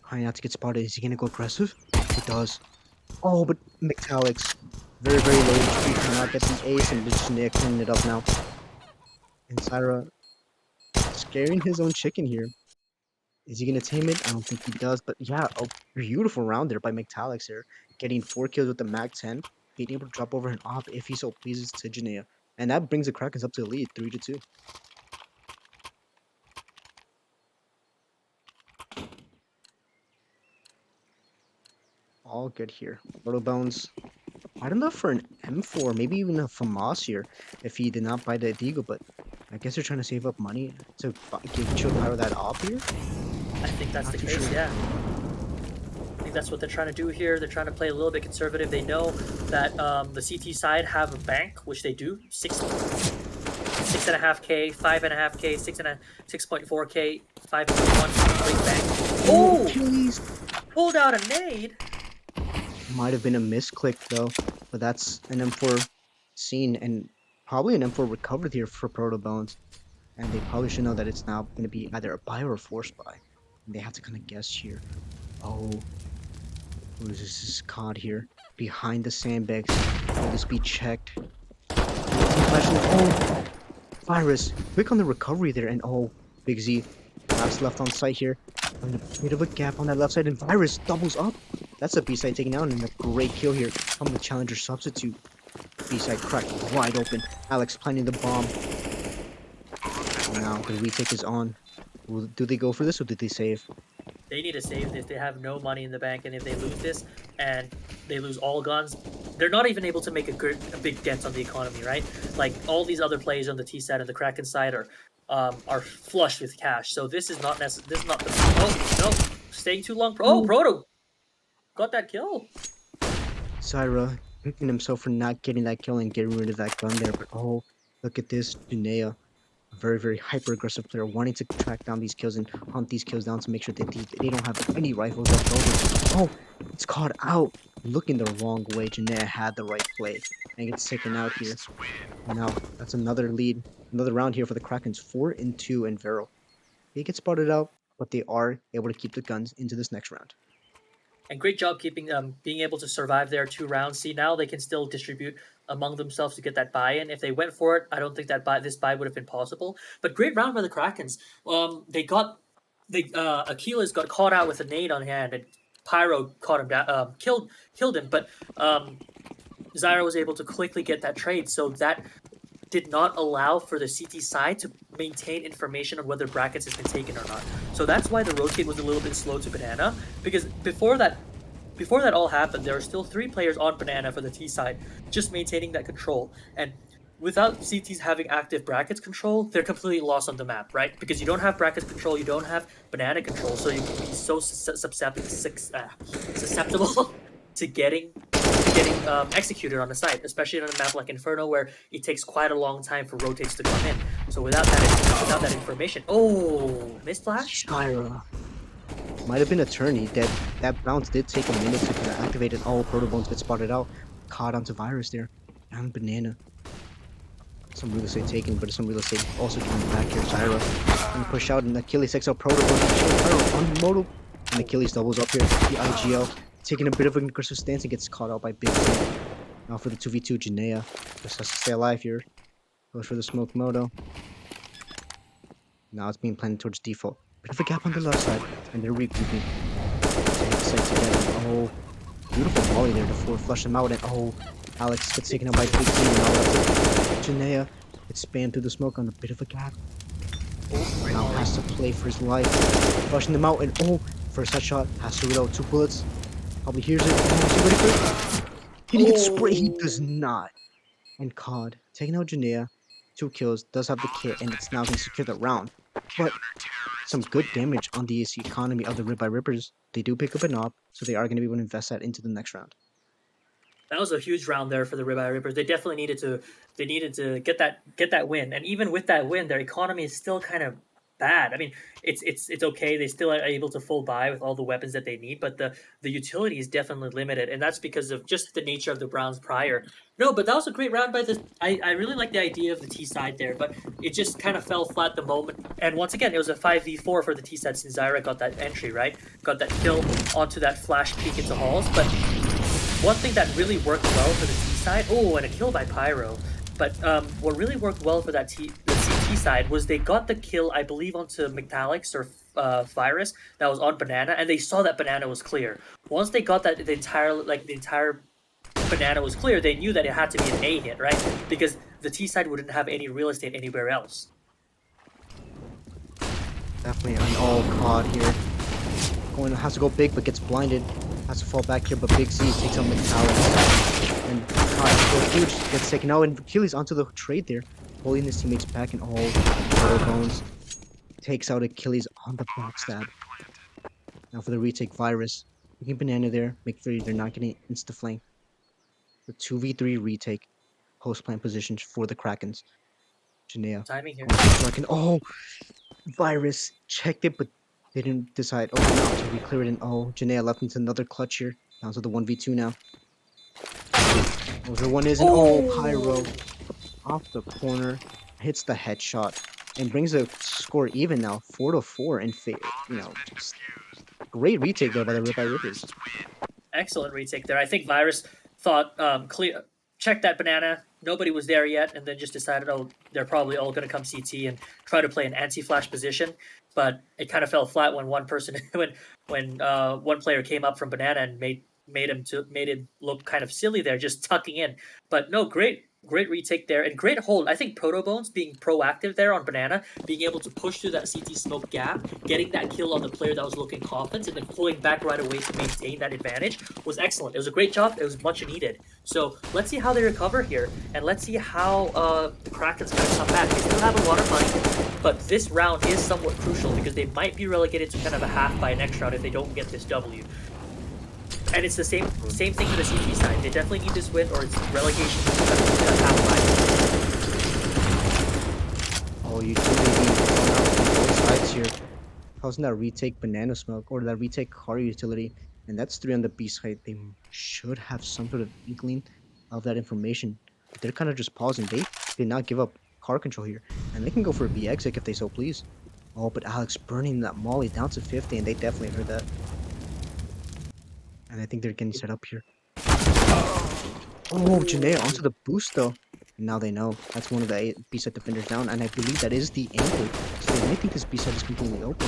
Trying not to get spotted. Is he gonna go aggressive? He does. Oh, but Metallics. Very, very low HP. Cannot get the ace, and just cleaning it up now. And Syra scaring his own chicken here. Is he gonna tame it? I don't think he does. But yeah, a beautiful round there by Metallics here. Getting 4 kills with the Mac 10. Being able to drop over an op if he so pleases to Janaea. And that brings the Krakens up to the lead, 3-2. All good here. Proto Bones. I don't know for an M4, maybe even a FAMAS here if he did not buy the Deagle, but I guess they're trying to save up money to give Chill Pyro that op here. I think that's the case, yeah. I think that's what they're trying to do here. They're trying to play a little bit conservative. They know that the CT side have a bank, which they do, 6.5K, 5.5K, 6.4K, 5.1 big bank. Oh! Achilles. Pulled out a nade. Might have been a misclick though, but that's an M4 seen and probably an M4 recovered here for Proto Bones. And they probably should know that it's now going to be either a buy or a force buy. And they have to kind of guess here. Oh, what is this? This is COD here behind the sandbags. Will this be checked? Oh, Virus, quick on the recovery there, and oh, Big Z, last left on site here. And a bit of a gap on that left side, and Virus doubles up. That's a B-side taken down, and a great kill here from the challenger substitute. B-side cracked wide open. Alex planting the bomb. Now the retake is on. Do they go for this or did they save? They need to save this. They have no money in the bank, and if they lose this and they lose all guns, they're not even able to make a big dent on the economy, right? Like all these other players on the T side and the Kraken side are flush with cash. So this is not necessary. This is not the. Oh no, staying too long. Oh, Proto got that kill. Syra picking himself for not getting that kill and getting rid of that gun there. But oh, look at this, Janaea. A very, very hyper-aggressive player wanting to track down these kills and hunt these kills down to make sure that they don't have any rifles left over. Oh, it's caught out. Looking the wrong way. Janaea had the right play and gets taken out here. Now, that's another lead. Another round here for the Krakens. 4-2 in Vero. They get spotted out, but they are able to keep the guns into this next round. And great job keeping being able to survive their 2 rounds. See, now they can still distribute among themselves to get that buy-in. If they went for it, I don't think that this buy would have been possible. But great round by the Krakens. Achilles got caught out with a nade on hand, and Pyro caught him down, killed him. But Zyra was able to quickly get that trade, so that did not allow for the CT side to maintain information on whether brackets has been taken or not. So that's why the rotate was a little bit slow to Banana, because before that all happened, there were still 3 players on Banana for the T side, just maintaining that control. And without CTs having active brackets control, they're completely lost on the map, right? Because you don't have brackets control, you don't have Banana control, so you can be so susceptible to getting executed on the site, especially on a map like Inferno, where it takes quite a long time for rotates to come in. So without that information, oh, missed flash. Syra Might have been a tourney. That bounce did take a minute to kind of activate it. Oh, Proto Bones get spotted out. Caught onto Virus there. And Banana. Some real estate taken, but some real estate also coming back here. Zyra. And push out, and Achilles takes out Proto Bones. Zyra on Moto. And Achilles doubles up here. The IGL. Taking a bit of an aggressive stance and gets caught out by Big Z. Now for the 2v2, Janaea. Just has to stay alive here. Goes for the smoke Moto. Now it's being planted towards default. Bit of a gap on the left side. And they're regrouping. Take the site together. Oh, beautiful volley there to forward flush them out. And oh, Alex gets taken out by Big Z. Now left to Janaea. It's spammed through the smoke on a bit of a gap. Now has to play for his life. Flushing them out. And oh, first headshot. Has to reload 2 bullets. Probably hears it. Oh, is he ready for it? He didn't get sprayed. He does not. And COD taking out Janaea. 2 kills. Does have the kit. And it's now going to secure the round. But some good damage on the economy of the Ribeye Rippers. They do pick up an op, so they are going to be able to invest that into the next round. That was a huge round there for the Ribeye Rippers. They definitely needed to get that win. And even with that win, their economy is still kind of bad. I mean, it's okay. They still are able to full buy with all the weapons that they need, but the utility is definitely limited, and that's because of just the nature of the Browns prior. No, but that was a great round by the. I really like the idea of the T side there, but it just kind of fell flat the moment. And once again, it was a 5v4 for the T side since Zyra got that entry, right? Got that kill onto that flash peek into halls. But one thing that really worked well for the T side, oh, and a kill by Pyro. But what really worked well for that the CT side was they got the kill, I believe, onto Metallics or Virus that was on Banana, and they saw that Banana was clear. Once they got that the entire Banana was clear, they knew that it had to be an A hit, right? Because the T side wouldn't have any real estate anywhere else. Definitely an all COD here. Has to go big, but gets blinded. Has to fall back here, but Big Z takes out Metallics. And COD huge gets taken out, and Achilles onto the trade there. Holding his teammates back, and all Proto Bones takes out Achilles on the backstab. Now for the retake, Virus. Making Banana there. Make sure they're not getting insta-flank. The 2v3 retake. Post-plant positions for the Krakens. Janaea. Timing here. Oh! Virus checked it, but they didn't decide. Oh, now to re-clear it. And oh, Janaea left into another clutch here. Down to the 1v2 now. Over one is, and oh, Pyro. Off the corner, hits the headshot, and brings the score even now, 4-4 in favor. Just great retake there by the Ribeye Rippers. Excellent retake there. I think Virus thought check that Banana. Nobody was there yet, and then just decided, oh, they're probably all going to come CT and try to play an anti-flash position. But it kind of fell flat when one person, when one player came up from Banana and made it look kind of silly there, just tucking in. But no, great retake there and great hold. I think Proto Bones being proactive there on Banana, being able to push through that CT smoke gap, getting that kill on the player that was looking confident, and then pulling back right away to maintain that advantage was excellent. It was a great job. It was much needed. So let's see how they recover here, and let's see how the Krakens kind of come back. They still have a lot of money, but this round is somewhat crucial because they might be relegated to kind of a half by next round if they don't get this W. And it's the same thing for the CT side. They definitely need this win, or it's relegation to half by. Oh, you do need both sides here. Causing that retake Banana Smoke, or that retake car utility. And that's 3 on the B side. They should have some sort of inkling of that information. But they're kind of just pausing. They did not give up car control here. And they can go for a B exit if they so please. Oh, but Alex burning that Molly down to 50, and they definitely heard that. And I think they're getting set up here. Oh, Janaea onto the boost though. And now they know. That's one of the B-side defenders down. And I believe that is the anchor. So they might think this B-side is completely open.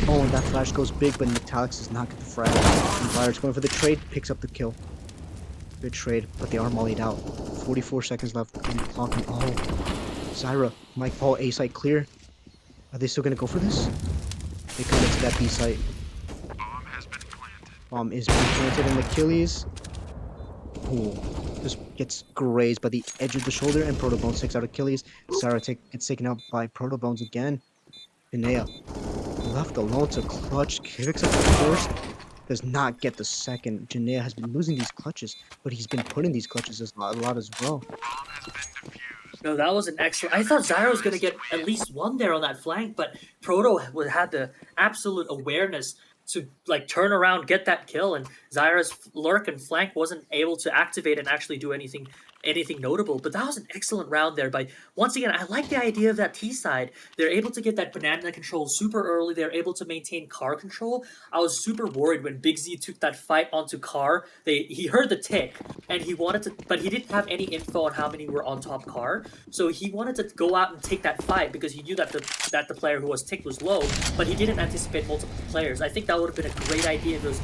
Oh, and that flash goes big, but Metallics does not get the frag. And Virus going for the trade, picks up the kill. Good trade, but they are mollied out. 44 seconds left on the clock. And oh, Zyra, Mike Paul, A-side clear. Are they still going to go for this? They commit to that B-side. Bomb is being planted in Achilles. Oh, just gets grazed by the edge of the shoulder, and Proto Bones takes out Achilles. Sarah gets taken out by Proto Bones again. Janaea left alone to clutch, kicks up the first, does not get the second. Janaea has been losing these clutches, but he's been putting these clutches a lot as well. No, that was an excellent. I thought Zyra was gonna get at least one there on that flank, but Proto had the absolute awareness to like turn around, get that kill, and Zyra's lurk and flank wasn't able to activate and actually do anything notable. But that was an excellent round there. By once again, I like the idea of that T side. They're able to get that banana control super early. They're able to maintain car control. I was super worried when Big Z took that fight onto car. He heard the tick and he wanted to, but he didn't have any info on how many were on top car. So he wanted to go out and take that fight because he knew that the player who was ticked was low, but he didn't anticipate multiple players. I think that would have been a great idea if it was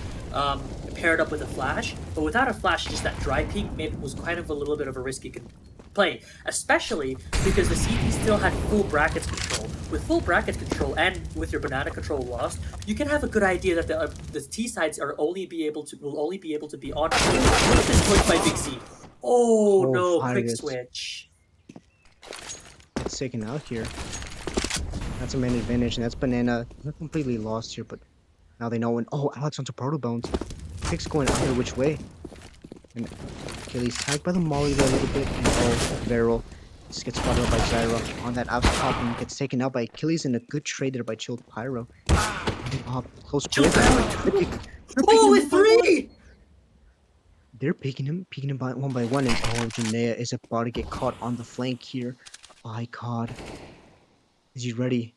paired up with a flash. But without a flash, just that dry peek was kind of a little bit of a risky play, especially because the CP still had full brackets control. With full brackets control and with your banana control lost, you can have a good idea that the T sides will only be able to be on this point by Big Z. Oh Oh, no! Quick Virus switch. gets taken out here. That's a main advantage, and that's banana. They're completely lost here, but now they know when. Oh, Alex onto Proto Bones. Pick's going either which way. And Achilles tagged by the Molly there a little bit, and Varel just gets spotted by Zyra on that outside top and gets taken out by Achilles, and a good trade there by Chilled Pyro. Close Chilled pull. Pyro. They're picking Oh, him with one by one. three! They're picking him by one, and Janaea is about to get caught on the flank here. By God. Is he ready?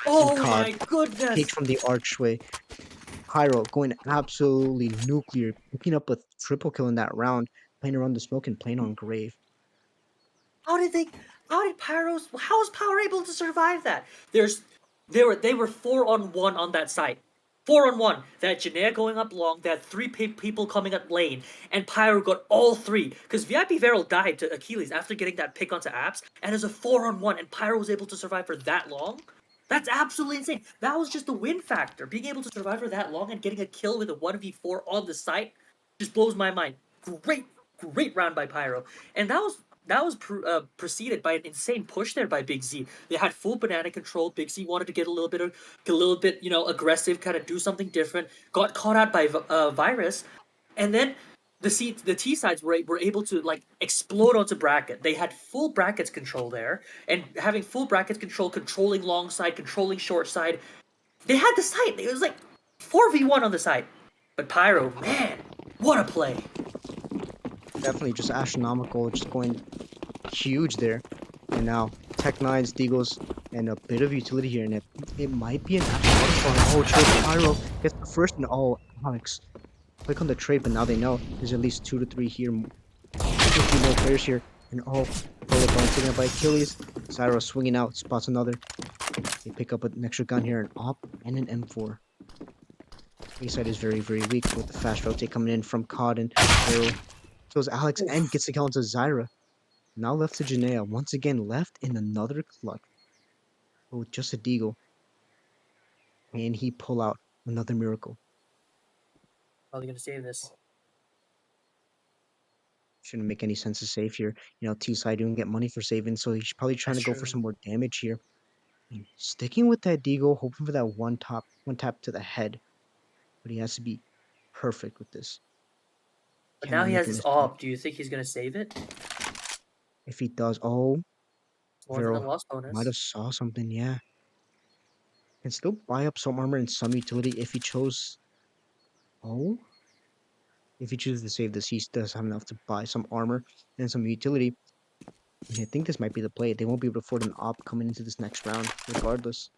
Oh God. my goodness! Take from the archway. Pyro going absolutely nuclear, picking up a triple kill in that round, playing around the smoke and playing on Grave. How did Pyro's, how was Power able to survive that? They were 4-on-1 on that site. 4-on-1. They had Janaea going up long, they had three people coming up lane, and Pyro got all three. Because VIP Varel died to Achilles after getting that pick onto Apps, and as a 4-on-1, and Pyro was able to survive for that long? That's absolutely insane. That was just the win factor. Being able to survive for that long and getting a kill with a 1v4 on the site just blows my mind. Great round by Pyro. And that was preceded by an insane push there by Big Z. They had full banana control. Big Z wanted to get a little bit, aggressive, kind of do something different. Got caught out by Virus, and then the T sides were able to like explode onto bracket. They had full brackets control there, and having full brackets control, controlling long side, controlling short side. They had the site. It was like 4v1 on the side. But Pyro, man, what a play! Definitely just astronomical, just going huge there. And now Tech9's, Deagles, and a bit of utility here, and it might be an astronomical. Oh, Chill Pyro gets the first, and Alex. Click on the trade, but now they know there's at least 2 to 3 here. 2 to 3 more players here. And bullet bone taken out by Achilles. Zyro swinging out, spots another. They pick up an extra gun here, an AWP and an M4. A-side is very, very weak with the fast rotate coming in from COD and Daryl. Kills Alex and gets the kill onto Zyra. Now left to Janaea. Once again left in another clutch. Oh, just a deagle. And he pull out another miracle. How are they gonna save this? Shouldn't make any sense to save here. T-side didn't get money for saving, so he's probably trying That's to go for true. some more damage here. And sticking with that deagle, hoping for that one tap to the head. But he has to be perfect with this. But now Cannot he make has a his mistake. AWP. Do you think he's gonna save it? If he does, It's more than a Vero loss might bonus. have saw something, yeah. Can still buy up some armor and some utility if he chose. Oh, if he chooses to save this, he does have enough to buy some armor and some utility. And I think this might be the play. They won't be able to afford an op coming into this next round, regardless.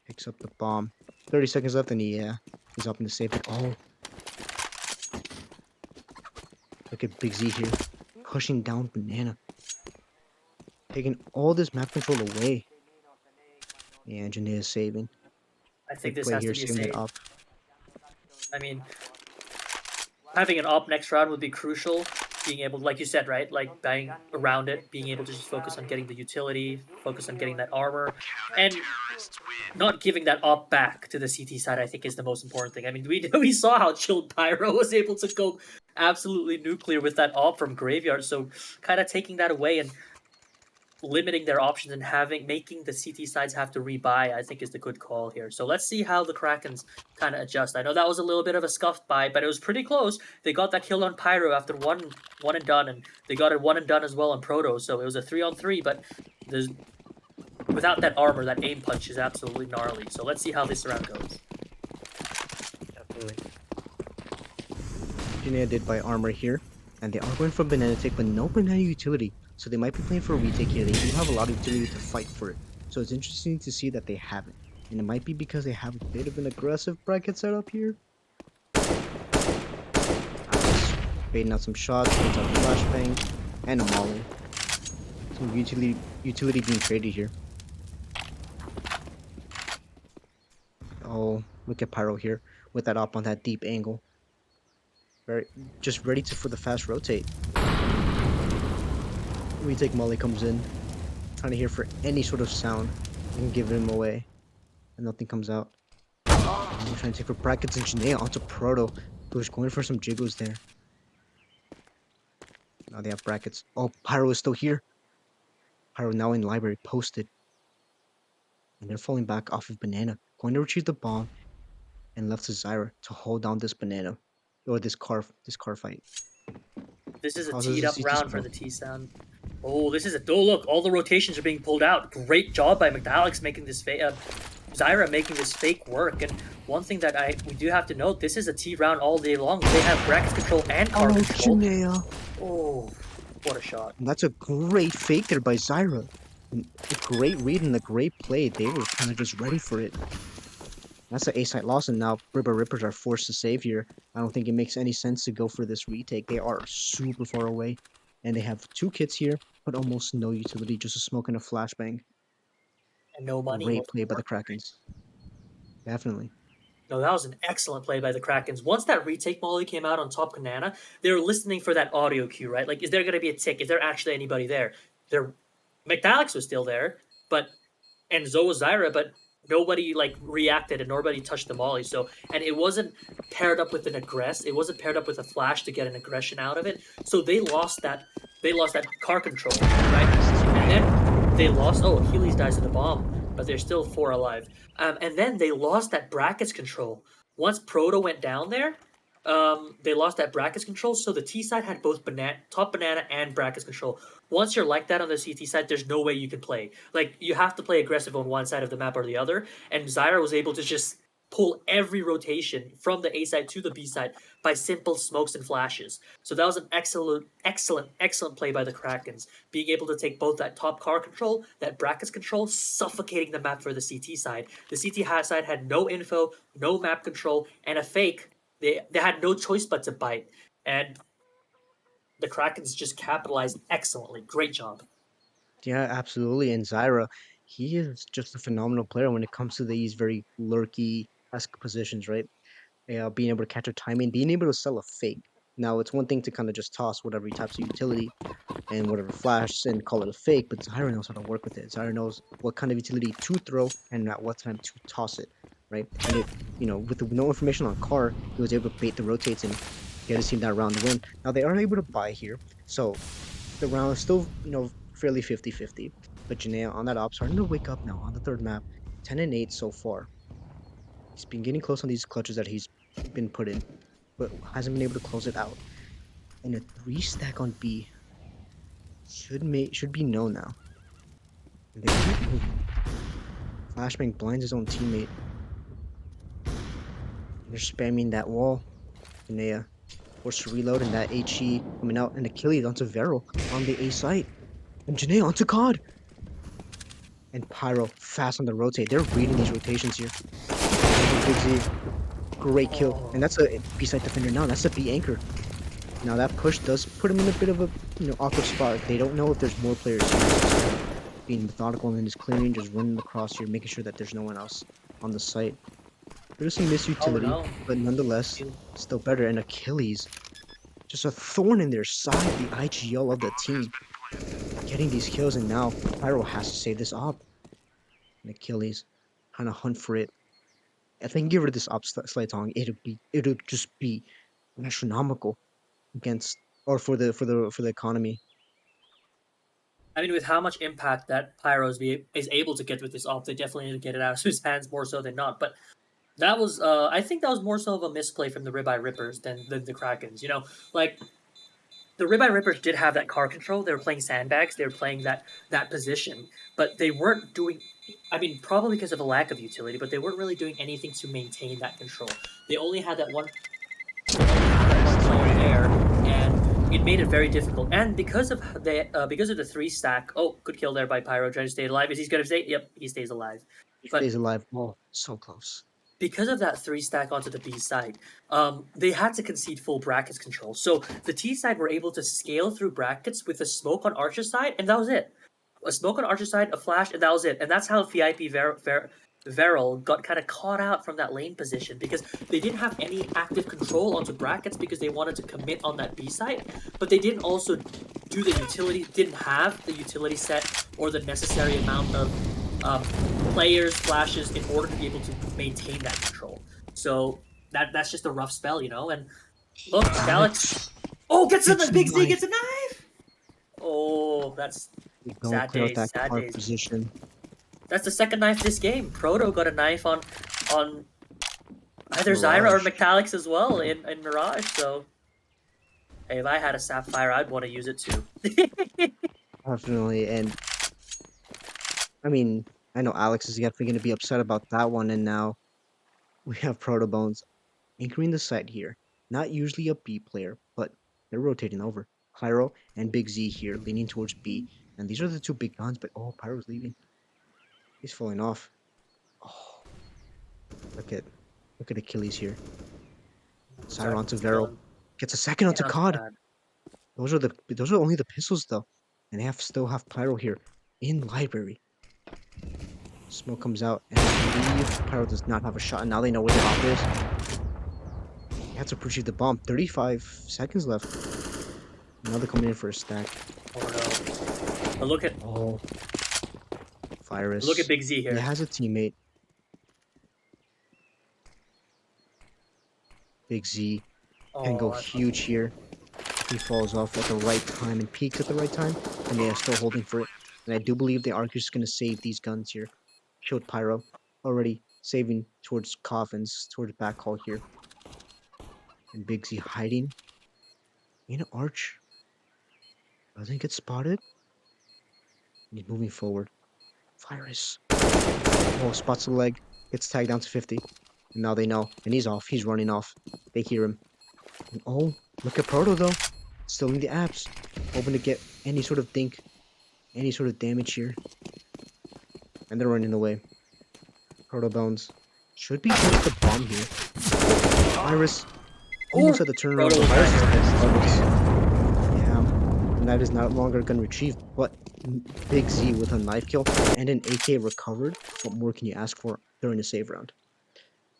Picks up the bomb. 30 seconds left, and he's up to save it. Oh, look at Big Z here, pushing down Banana, taking all this map control away. Yeah, Janaea saving. I think Good this play has here, to be a saving that save. op. I mean, having an AWP next round would be crucial. Being able, like you said, right, like dying around it, being able to just focus on getting the utility, focus on getting that armor, and not giving that AWP back to the CT side. I think is the most important thing. I mean, we saw how Chilled Pyro was able to go absolutely nuclear with that AWP from Graveyard. So kind of taking that away and limiting their options and making the CT sides have to rebuy, I think is the good call here. So let's see how the Krakens kind of adjust. I know that was a little bit of a scuffed buy, but it was pretty close. They got that kill on Pyro after one and done, and they got it one and done as well on Proto. So it was a 3-on-3, but there's without that armor, that aim punch is absolutely gnarly. So let's see how this round goes. Definitely. Jinea did buy armor here, and they are going for banana take, but no banana utility. So they might be playing for a retake here. They do have a lot of utility to fight for it. So it's interesting to see that they haven't. And it might be because they have a bit of an aggressive bracket setup here. Alex baiting out some shots, baits out a flashbang, and a molly. Some utility being traded here. Oh, look at Pyro here with that op on that deep angle. Very, just ready to for the fast rotate. Retake Molly comes in, trying to hear for any sort of sound and give him away, and nothing comes out. I'm trying to take for brackets and Janaea onto Proto, who's going for some jiggles there. Now they have brackets. Oh, Pyro is still here. Pyro now in library, posted, and they're falling back off of banana, going to retrieve the bomb, and left to Zyra to hold down this banana or this car fight. This is a Causes teed a up CT round for spawn. the T sound. Oh, this is a oh look! All the rotations are being pulled out. Great job by McDalex making this Zyra making this fake work. And one thing that we do have to note: this is a T round all day long. They have bracket control and car Oh, control. Janaea! Oh, what a shot! And that's a great fake there by Zyra. And a great read and a great play. They were kind of just ready for it. That's an A-site loss, and now Ribeye Rippers are forced to save here. I don't think it makes any sense to go for this retake. They are super far away, and they have 2 kits here, but almost no utility, just a smoke and a flashbang. And no money. Great play by the Krakens. Definitely. No, that was an excellent play by the Krakens. Once that retake molly came out on top Kanana, they were listening for that audio cue, right? Like, is there going to be a tick? Is there actually anybody there? There, McDalex was still there, but and so was Zyra, but nobody like reacted and nobody touched the molly. So, and it wasn't paired up with an aggress. It wasn't paired up with a flash to get an aggression out of it. So they lost that. They lost that car control, right? And then they lost. Oh, Achilles dies to the bomb, but they're still 4 alive. And then they lost that brackets control. Once Proto went down there, they lost that brackets control. So the T side had both top banana and brackets control. Once you're like that on the CT side, there's no way you can play. Like, you have to play aggressive on one side of the map or the other. And Zyra was able to just pull every rotation from the A side to the B side by simple smokes and flashes. So that was an excellent play by the Krakens, being able to take both that top car control, that brackets control, suffocating the map for the CT side. The CT side had no info, no map control, and a fake. They had no choice but to bite. And the Krakens just capitalized excellently. Great job. Yeah, absolutely. And Zyra, he is just a phenomenal player when it comes to these very lurky-esque positions, right? Being able to catch a timing, being able to sell a fake. Now, it's one thing to kind of just toss whatever types of utility and whatever flash and call it a fake, but Zyra knows how to work with it. Zyra knows what kind of utility to throw and at what time to toss it, right? And it, with no information on Car, he was able to bait the rotates and get his team that round to win. Now, they are able to buy here, so the round is still, fairly 50-50. But Janaea on that op starting to wake up now on the third map, 10 and 8 so far. He's been getting close on these clutches that he's been put in, but hasn't been able to close it out. And a 3 stack on B should be known now. And they keep moving. Flashbang blinds his own teammate. And they're spamming that wall. Janaea forced to reload, and that HE coming out, and Achilles onto Vero on the A site. And Janaea onto COD. And Pyro fast on the rotate. They're reading these rotations here. Big Z, great kill. And that's a B-side defender now. That's a B anchor. Now that push does put him in a bit of a awkward spot. They don't know if there's more players here. Being methodical and just clearing, just running across here, making sure that there's no one else on the site. There's some misutility, no. but nonetheless, still better. And Achilles, just a thorn in their side, the IGL of the team. Getting these kills, and now Pyro has to save this op. And Achilles trying to hunt for it. If they can get rid of this op Slaytong, it'll just be astronomical against or for the economy. I mean, with how much impact that Pyros is able to get with this op, they definitely need to get it out of his hands more so than not. But that was, I think that was more so of a misplay from the Ribeye Rippers than the Krakens. You know, like the Ribeye Rippers did have that car control. They were playing sandbags. They were playing that position, but they weren't doing. I mean, probably because of a lack of utility, but they weren't really doing anything to maintain that control. They only had that one. They only had that one player there, and it made it very difficult. And because of the three stack. Oh, good kill there by Pyro trying to stay alive. Is he going to stay? Yep, he stays alive. He But stays alive. Oh, so close. because of that three stack onto the B side, they had to concede full brackets control. So the T side were able to scale through brackets with a smoke on Archer's side, and that was it. A smoke on Archer's side, a flash, and that was it. And that's how VIP Veril got kind of caught out from that lane position because they didn't have any active control onto brackets because they wanted to commit on that B side, but they didn't also do the utility, didn't have the utility set or the necessary amount of players, flashes in order to be able to maintain that control. So that's just a rough spell, you know. And look, Alex. Oh, gets a Gets a Big Z knife. gets a knife. Oh, that's We don't sad clear out days. that Sad car days. position. That's the second knife this game. Proto got a knife on either Zyra or Mirage. Metallics as well in Mirage. So hey, if I had a Sapphire, I'd want to use it too. Definitely. And I mean, I know Alex is definitely going to be upset about that one. And now we have Protobones anchoring the site here. Not usually a B player, but they're rotating over. Pyro and Big Z here leaning towards B. And these are the two big guns, but oh, Pyro's leaving. He's falling off. Oh, look at Achilles here. Siren onto Vero. Gets a second onto COD. Those are only the pistols though. And they still have Pyro here in library. Smoke comes out, and I believe Pyro does not have a shot, and now they know where the bomb is. They have to appreciate the bomb. 35 seconds left. Now they're coming in for a stack. Oh no! But look at Virus. Big Z here. He has a teammate. Big Z can go huge here. He falls off at the right time and peaks at the right time, and they are still holding for it. And I do believe they are just going to save these guns here. Killed Pyro. Already saving towards coffins, towards backhaul here. And Big Z hiding in Arch. Doesn't get spotted. He's moving forward. Virus. Oh, spots the leg. Gets tagged down to 50. And now they know. And he's off. He's running off. They hear him. And oh, look at Proto though. Still in the apps. Hoping to get any sort of dink. Any sort of damage here. And they're running away. Proto Bones. Should be just the bomb here. Virus. Almost at the turnaround. Proto Virus is was yeah. And that is not longer gun retrieved. But Big Z with a knife kill and an AK recovered. What more can you ask for during a save round?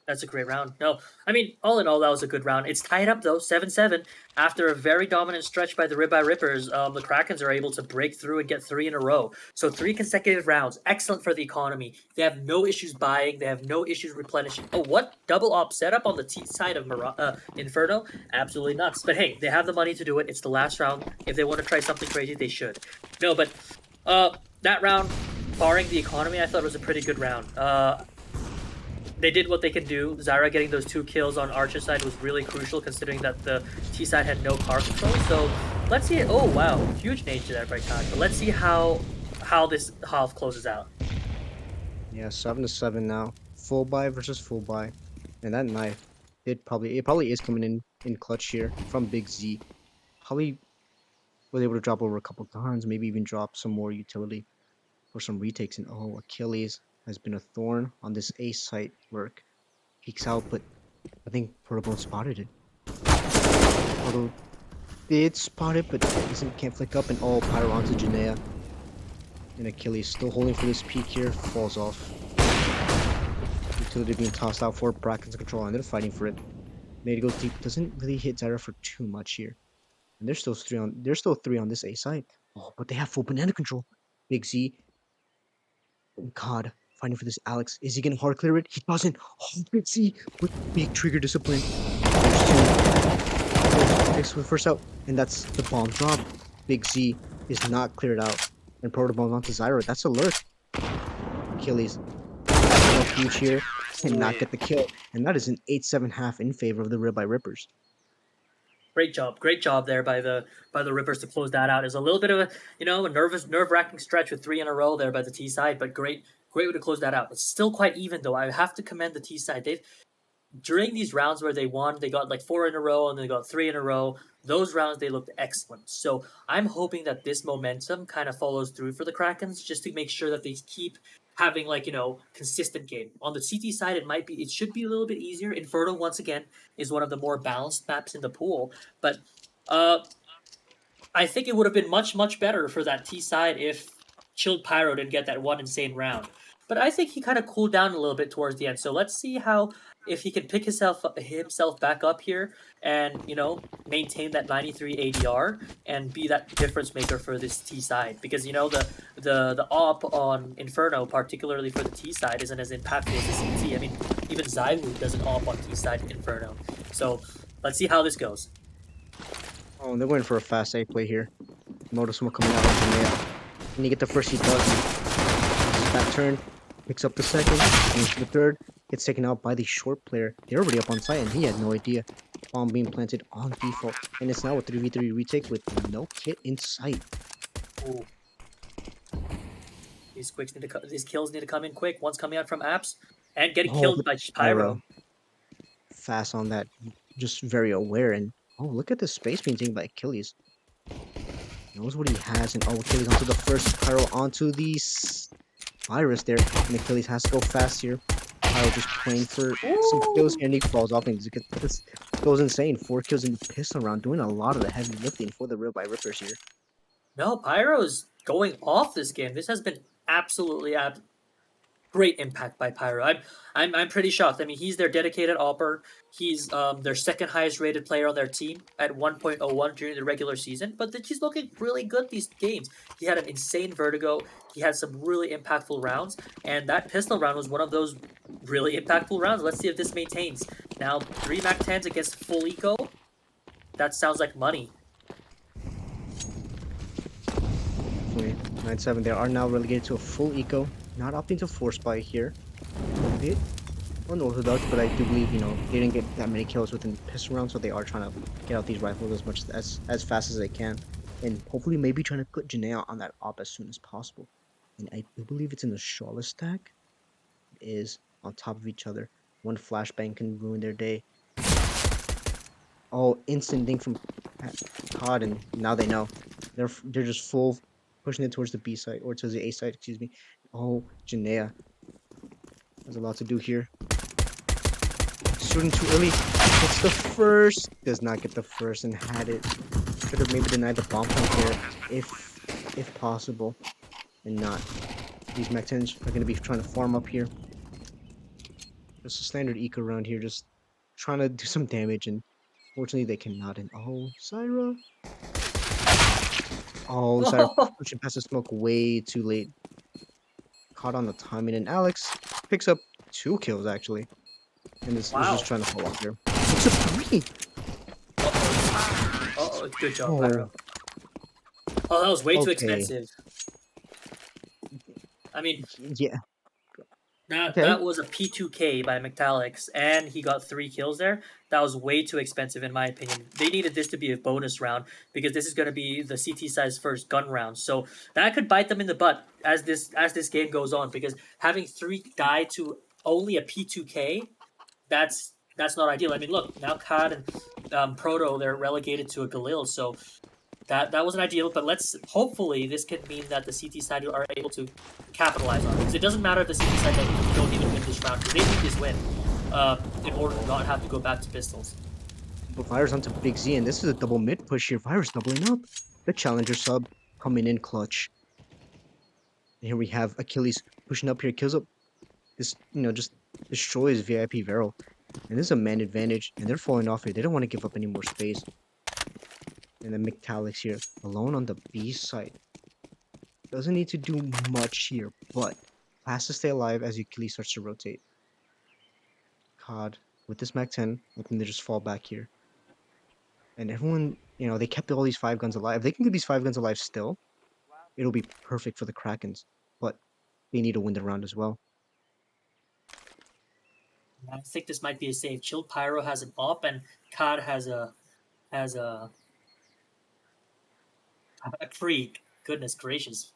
That's a great round. No, I mean, all in all, that was a good round. It's tied up, though, 7-7. After a very dominant stretch by the Ribeye Rippers, the Krakens are able to break through and get 3 in a row. So 3 consecutive rounds. Excellent for the economy. They have no issues buying. They have no issues replenishing. Oh, what? Double op setup on the T side of Inferno? Absolutely nuts. But hey, they have the money to do it. It's the last round. If they want to try something crazy, they should. No, but that round, barring the economy, I thought was a pretty good round. They did what they can do. Zyra getting those 2 kills on Archer's side was really crucial considering that the T side had no car control. So let's see it. Oh wow, huge nade to that by Todd. But let's see how this half closes out. Yeah, 7-7 now. Full buy versus full buy. And that knife it probably is coming in clutch here from Big Z. Probably was able to drop over a couple times, maybe even drop some more utility for some retakes. And oh, Achilles has been a thorn on this A site work. Peeks out, but I think Protobone spotted it. Proto did spot it, but can't flick up, and oh, Pyro onto Janea. And Achilles still holding for this peak here, falls off. Utility being tossed out for Brackens control, and they're fighting for it. Made to go deep, doesn't really hit Zyra for too much here. And there's still 3 on this A side. Oh, but they have full banana control. Big Z. God, fighting for this Alex. Is he gonna hard clear it? He doesn't. Oh, Big Z with big trigger discipline. There's 2. Takes the first out, and that's the bomb drop. Big Z is not cleared out. And Protoball onto Zyro. That's a lurk. Achilles. No huge here. Cannot get the kill. And that is an 8-7 half in favor of the Ribeye Rippers. Great job there by the Rippers to close that out. It was a little bit of a a nerve-wracking stretch with 3 in a row there by the T side, but great way to close that out. It's still quite even though. I have to commend the T side. They've during these rounds where they won, they got like 4 in a row and then they got 3 in a row. Those rounds they looked excellent. So I'm hoping that this momentum kind of follows through for the Krakens, just to make sure that they keep having like consistent game. On the CT side, it should be a little bit easier. Inferno once again is one of the more balanced maps in the pool, but uh, I think it would have been much better for that T side if Chilled Pyro didn't get that one insane round. But I think he kind of cooled down a little bit towards the end. So let's see how if he can pick himself back up here and maintain that 93 ADR and be that difference maker for this T side, because the op on Inferno, particularly for the T side, isn't as impactful as the CT. I mean, even Zywu doesn't op on T side Inferno. So let's see how this goes. Oh, and they're going for a fast A play here. Motorsumo coming out on Janaea. And you get the first, he does. That turn, picks up the second, and the third, gets taken out by the short player. They're already up on site, and he had no idea. Bomb being planted on default, and it's now a 3v3 retake with no kit in sight. Ooh. These kills need to come in quick. One's coming out from apps and getting killed by Pyro. Fast on that, just very aware. And oh, look at the space being taken by Achilles. Knows what he has, and oh, Achilles onto the first, Pyro onto the virus there, and Achilles has to go fast here. Pyro just playing for some kills here, and he falls off, and this goes insane. 4 kills in the pistol round, doing a lot of the heavy lifting for the Ribeye Rippers here. No, Pyro's going off this game. This has been absolutely great impact by Pyro. I'm pretty shocked. I mean, he's their dedicated opper. He's their second highest rated player on their team at 1.01 during the regular season. But he's looking really good these games. He had an insane vertigo. He had some really impactful rounds, and that pistol round was one of those really impactful rounds. Let's see if this maintains. Now 3 Mac 10s against full eco. That sounds like money. 9-7, they are now relegated to a full eco. Not opting to force buy here. A bit unorthodox, but I do believe, they didn't get that many kills within the pistol round, so they are trying to get out these rifles as fast as they can. And hopefully maybe trying to put Janaea on that op as soon as possible. And I do believe it's in the Charlotte stack. It is on top of each other. One flashbang can ruin their day. Oh, instant ding from COD, and now they know. They're just full pushing it towards the B side, or towards the A side, excuse me. Oh, Janaea has a lot to do here. Shooting too early. Gets the first. Does not get the first and had it. Should have maybe denied the bomb plant here, if possible, and not. These Mech 10s are going to be trying to farm up here. Just a standard eco round here, just trying to do some damage, and fortunately they cannot. And oh, Syra. Oh, Syra pushing past the smoke way too late. Caught on the timing, and Alex picks up 2 kills actually. And is just trying to fall off here. It's a 3! Uh-oh, good job, Pyro. Oh, that was way too expensive. I mean, yeah. That was a P2K by Metallics, and he got 3 kills there. That was way too expensive, in my opinion. They needed this to be a bonus round, because this is going to be the CT side's first gun round. So that could bite them in the butt as this game goes on, because having 3 die to only a P2K, that's not ideal. I mean, look, now COD and Proto, they're relegated to a Galil, so that wasn't ideal, but hopefully this can mean that the CT side are able to capitalize on it. Because it doesn't matter if the CT side don't even win this round, because they need this win in order to not have to go back to pistols. But Virus onto Big Z, and this is a double mid push here. Virus doubling up. The challenger sub coming in clutch. And here we have Achilles pushing up here, kills up this, just destroys VIP Vero. And this is a man advantage, and they're falling off here. They don't want to give up any more space. And then Metallics here, alone on the B side. Doesn't need to do much here, but has to stay alive as Achilles starts to rotate. COD, with this Mac 10, hoping to just fall back here. And everyone, they kept all these 5 guns alive. If they can keep these 5 guns alive still, it'll be perfect for the Krakens. But they need to win the round as well. I think this might be a save. Chilled Pyro has an op, and COD has a freak. Goodness gracious.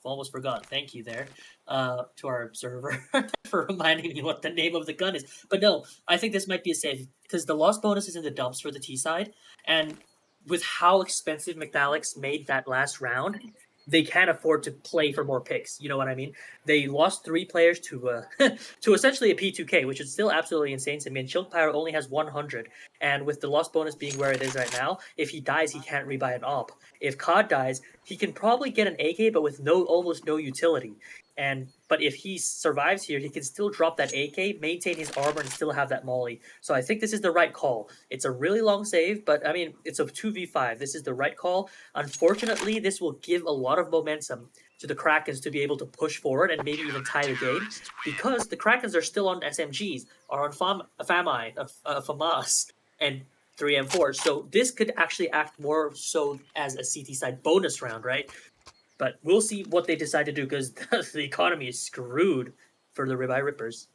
Almost forgot. Thank you there to our observer for reminding me what the name of the gun is. But no, I think this might be a save because the loss bonus is in the dumps for the T side, and with how expensive McNalix made that last round, they can't afford to play for more picks. You know what I mean? They lost 3 players to to essentially a P2K, which is still absolutely insane to me. And Chilled Pyro only has 100, and with the loss bonus being where it is right now, if he dies, he can't rebuy an op. If COD dies, he can probably get an AK, but with almost no utility. But if he survives here, he can still drop that AK, maintain his armor, and still have that molly. So I think this is the right call. It's a really long save, but I mean it's a 2v5. This is the right call. Unfortunately, this will give a lot of momentum to the Krakens to be able to push forward and maybe even tie the game, because the Krakens are still on SMGs, are on FAMAS, and 3M4. So this could actually act more so as a CT side bonus round, right? But we'll see what they decide to do because the economy is screwed for the Ribeye Rippers.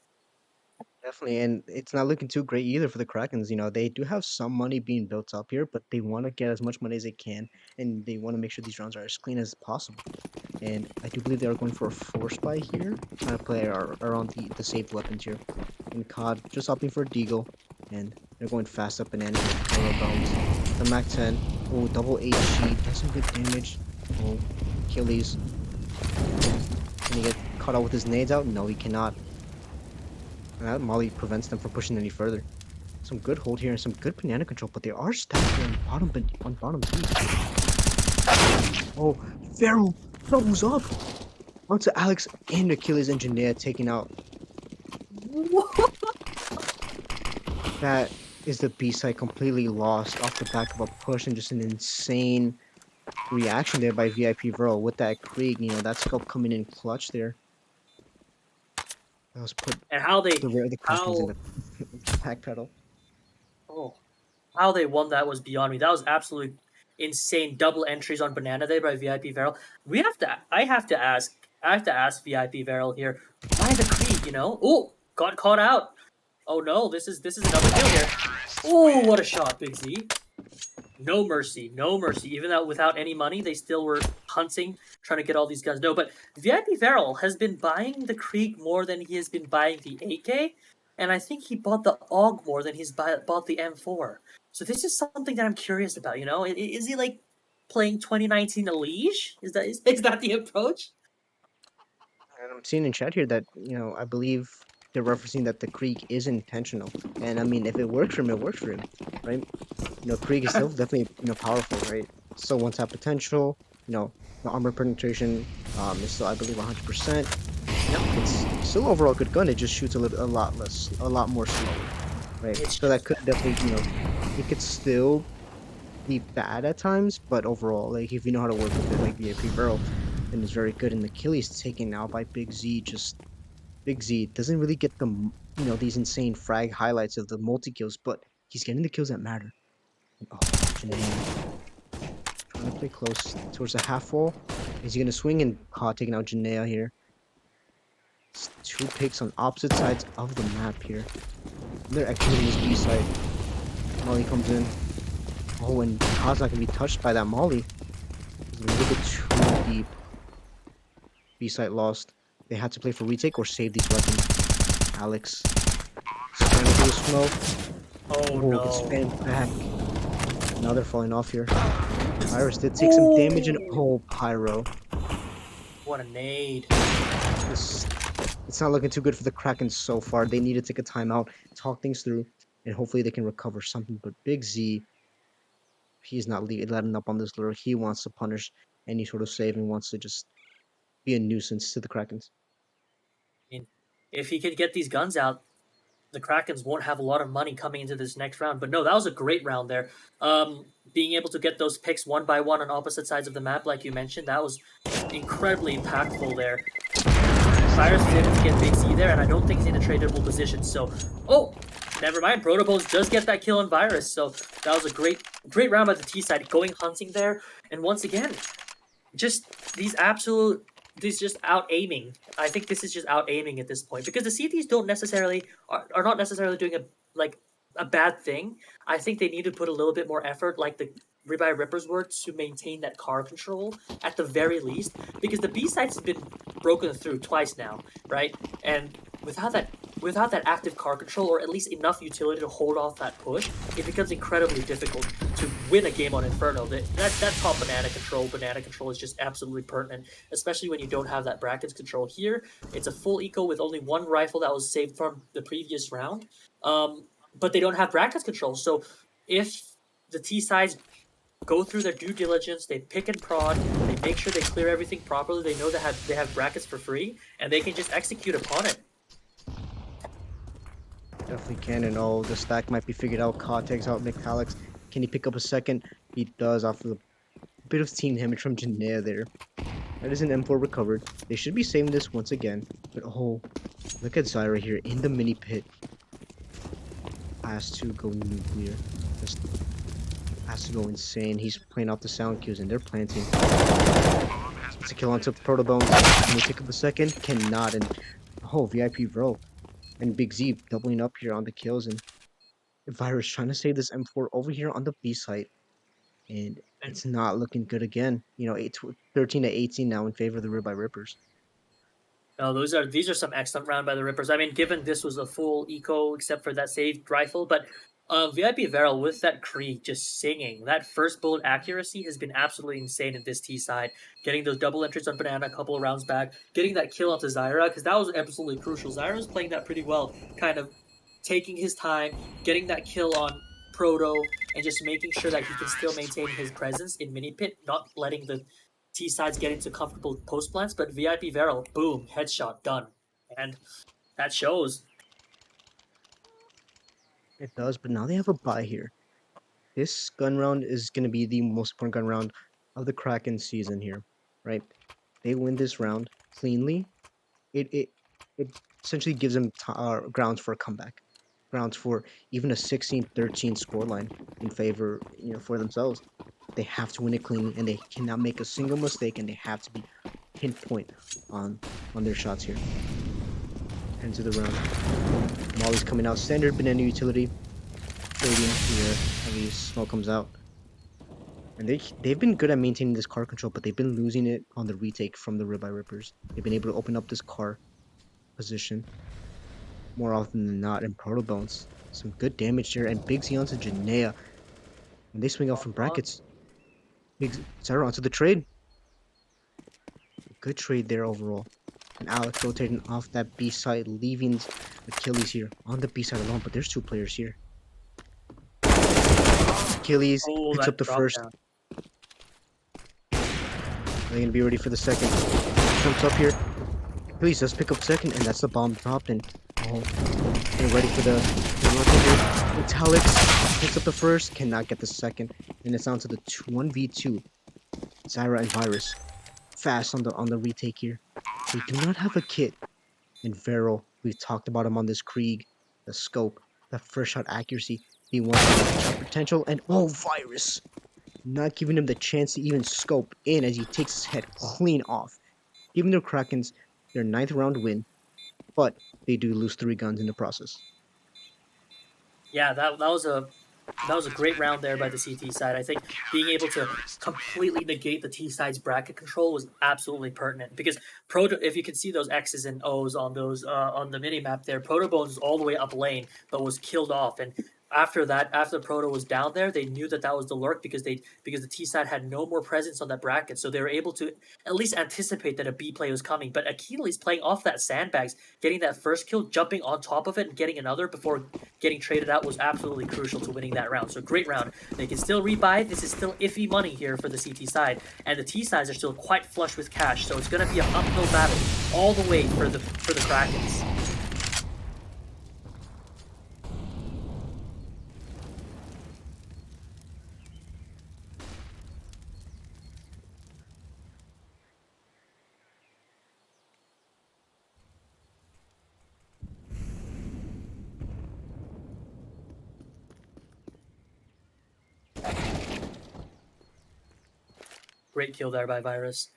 Definitely, and it's not looking too great either for the Krakens. They do have some money being built up here, but they want to get as much money as they can, and they want to make sure these rounds are as clean as possible. And I do believe they are going for a force buy here, trying to play around the saved weapons here. And COD just opting for a deagle, and they're going fast up banana with bounce. The Mac 10, oh, double HG, does some good damage. Oh, Achilles. Can he get caught out with his nades out? No, he cannot. And that Molly prevents them from pushing any further. Some good hold here and some good banana control, but they are stacked here on bottom B. Oh, Feral doubles up onto Alex and Achilles and Janaea taking out. That is the B side completely lost off the back of a push and just an insane reaction there by VIP Virl with that Krieg. That scope coming in clutch there. That was put And how they the Krakens in how the back pedal. oh how they won that was beyond me. That was absolutely insane. Double entries on Banana Day by VIP Veril. I have to ask VIP Veril here. Why the Krieg? Oh, got caught out. Oh no, this is another kill here. Oh, what a shot, Big Z. No mercy, no mercy. Even though without any money, they still were hunting, trying to get all these guns. No, but VIP Veril has been buying the Krieg more than he has been buying the AK, and I think he bought the AUG more than he's bought the M4. So this is something that I'm curious about. Is he like playing 2019 Elige? Is that the approach? And I'm seeing in chat here that, I believe they're referencing that the Krieg is intentional. And I mean, if it works for him, it works for him, right? Krieg is still definitely, powerful, right? Still one tap potential, the armor penetration is still, I believe, 100%. It's still overall a good gun. It just shoots a lot more slow, right? So that could definitely, it could still be bad at times, but overall, like, if you know how to work with it, like VIP Burrow, then it's very good. And Achilles taken out by Big Z. Just Big Z doesn't really get the these insane frag highlights of the multi kills, but he's getting the kills that matter. Oh, Janaea. Trying to play close towards the half wall. Is he gonna swing and taking out Janaea here? It's 2 picks on opposite sides of the map here. They're actually in this B side. Molly comes in. Oh, and Ka's not gonna be touched by that Molly. It's a little bit too deep. B side lost. They had to play for retake or save these weapons. Alex. Spamming through the smoke. Oh Oh, no. gets spammed back. Now they're falling off here. Iris did take some damage and Pyro. What a nade. It's not looking too good for the Krakens so far. They need to take a timeout, talk things through, and hopefully they can recover something. But Big Z, he's not letting up on this lure. He wants to punish any sort of save and wants to just be a nuisance to the Krakens. I mean, if he could get these guns out, the Krakens won't have a lot of money coming into this next round. But no, that was a great round there. Being able to get those picks one by one on opposite sides of the map, like you mentioned, that was incredibly impactful there. Cyrus is able to get Big Z there, and I don't think he's in a tradable position. So, never mind. Protobones does get that kill on Virus. So that was a great round by the T side, going hunting there. And once again, just these just out aiming. I think this is just out aiming at this point because the CTs don't necessarily are not necessarily doing a bad thing. I think they need to put a little bit more effort, like the Ribeye Rippers were, to maintain that car control at the very least, because the B sides have been broken through twice now, right? And without that without that active car control or at least enough utility to hold off that push, it becomes incredibly difficult to win a game on Inferno. That top banana control is just absolutely pertinent, especially when you don't have that brackets control here. It's a full eco with only one rifle that was saved from the previous round, but they don't have brackets control. So if the T sides go through their due diligence, they pick and prod, they make sure they clear everything properly, they know they have brackets for free, and they can just execute upon it. Definitely can. And oh, the stack might be figured out. Ka takes out Metallics. Can he pick up a second? He does off of a bit of team damage from Janaea there. That is an M4 recovered. They should be saving this once again. But oh, look at Zyra here in the mini pit. Has to go nuclear. Just has to go insane. He's playing off the sound cues and they're planting. It's a kill onto Protobone. Can he pick up a second? Cannot. And oh, VIP Bro and Big Z doubling up here on the kills. And Virus trying to save this M4 over here on the B site. And And it's not looking good again. You know, 13 to 18 now in favor of the Ribeye Rippers. no, these are some excellent round by the Rippers. I mean, given this was a full eco except for that saved rifle, but VIP Veryl with that Krieg just singing, that first bullet accuracy has been absolutely insane in this T side. Getting those double entries on Banana a couple of rounds back, getting that kill onto Zyra, because that was absolutely crucial. Zyra was playing that pretty well, kind of taking his time, getting that kill on Proto, and just making sure that he can still maintain his presence in mini pit, not letting the T sides get into comfortable post plants. But VIP Veryl, boom, headshot, done. And that shows. It does, but now they have a buy here. This gun round is going to be the most important gun round of the Kraken season here, right? They win this round cleanly. It essentially gives them grounds for a comeback, grounds for even a 16-13 scoreline in favor, for themselves. They have to win it cleanly, and they cannot make a single mistake, and they have to be pinpoint on their shots here. End of the round. Molly's coming out standard banana utility. Stadium here. At least smoke comes out. And they've been good at maintaining this car control, but they've been losing it on the retake from the Ribeye Rippers. They've been able to open up this car position more often than not, and Protobones. Some good damage there, and Big Z onto Janaea. When they swing out from brackets, Big Zara onto the trade. Good trade there overall. And Alex rotating off that B side, leaving Achilles here on the B side alone, but there's two players here. Achilles Oh, picks that up the drop first. down. They're gonna be ready for the second. Jumps up here. Achilles does pick up second, and that's the bomb dropped. And oh, they're ready for the rotate. Italics picks up the first, cannot get the second, and it's down to the 1v2. Zyra and Virus fast on the retake here. They do not have a kit. And Vero, we've talked about him on this Krieg, the scope, the first shot accuracy, the one shot potential, and oh, Virus! Not giving him the chance to even scope in as he takes his head clean off. Giving the Krakens their 9th round win, but they do lose 3 guns in the process. Yeah, that was a great round there by the CT side. I think being able to completely negate the T side's bracket control was absolutely pertinent because if you can see those X's and O's on those on the mini map there, Protobones was all the way up lane but was killed off. And after that, after Proto was down there, they knew that was the lurk because the T side had no more presence on that bracket, so they were able to at least anticipate that a B play was coming. But Achilles playing off that sandbags, getting that first kill, jumping on top of it, and getting another before getting traded out was absolutely crucial to winning that round. So great round. They can still rebuy. This is still iffy money here for the CT side, and the T sides are still quite flush with cash. So it's going to be an uphill battle all the way for the Krakens. Great kill there by Virus.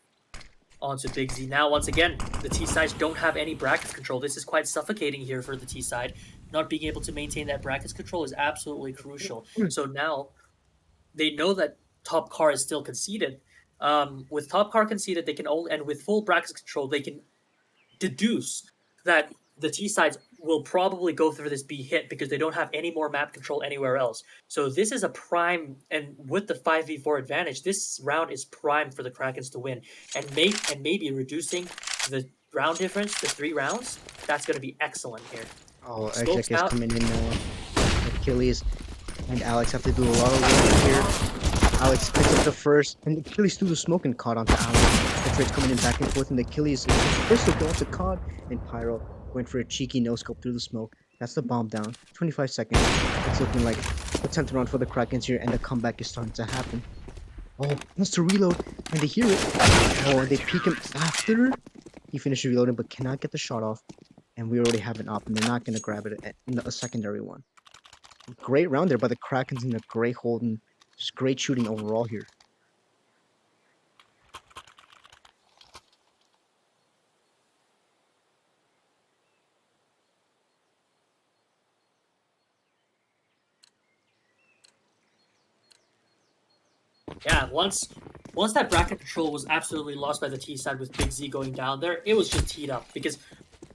Onto Big Z. Now, once again, the T sides don't have any brackets control. This is quite suffocating here for the T side. Not being able to maintain that brackets control is absolutely crucial. So now they know that top car is still conceded. With top car conceded, they can only, and with full brackets control, they can deduce that the T sides will probably go for this B hit because they don't have any more map control anywhere else. So this is a prime, and with the 5v4 advantage, this round is prime for the Krakens to win. And maybe reducing the round difference to 3 rounds, that's going to be excellent here. Oh, Smokes Exec is out. coming in now. Achilles and Alex have to do a lot of work here. Alex picks up the first, and Achilles threw the smoke and caught onto Alex. The trade's coming in back and forth, and Achilles first to go onto Cod, and Pyro went for a cheeky no-scope through the smoke. That's the bomb down. 25 seconds. It's looking like the 10th round for the Krakens here, and the comeback is starting to happen. Oh, wants to reload, and they hear it. Oh, and they peek him after he finishes reloading, but cannot get the shot off. And we already have an op, and they're not going to grab it in a secondary one. Great round there by the Krakens and the great hold and just great shooting overall here. Yeah, once that bracket control was absolutely lost by the T side with Big Z going down there, it was just teed up because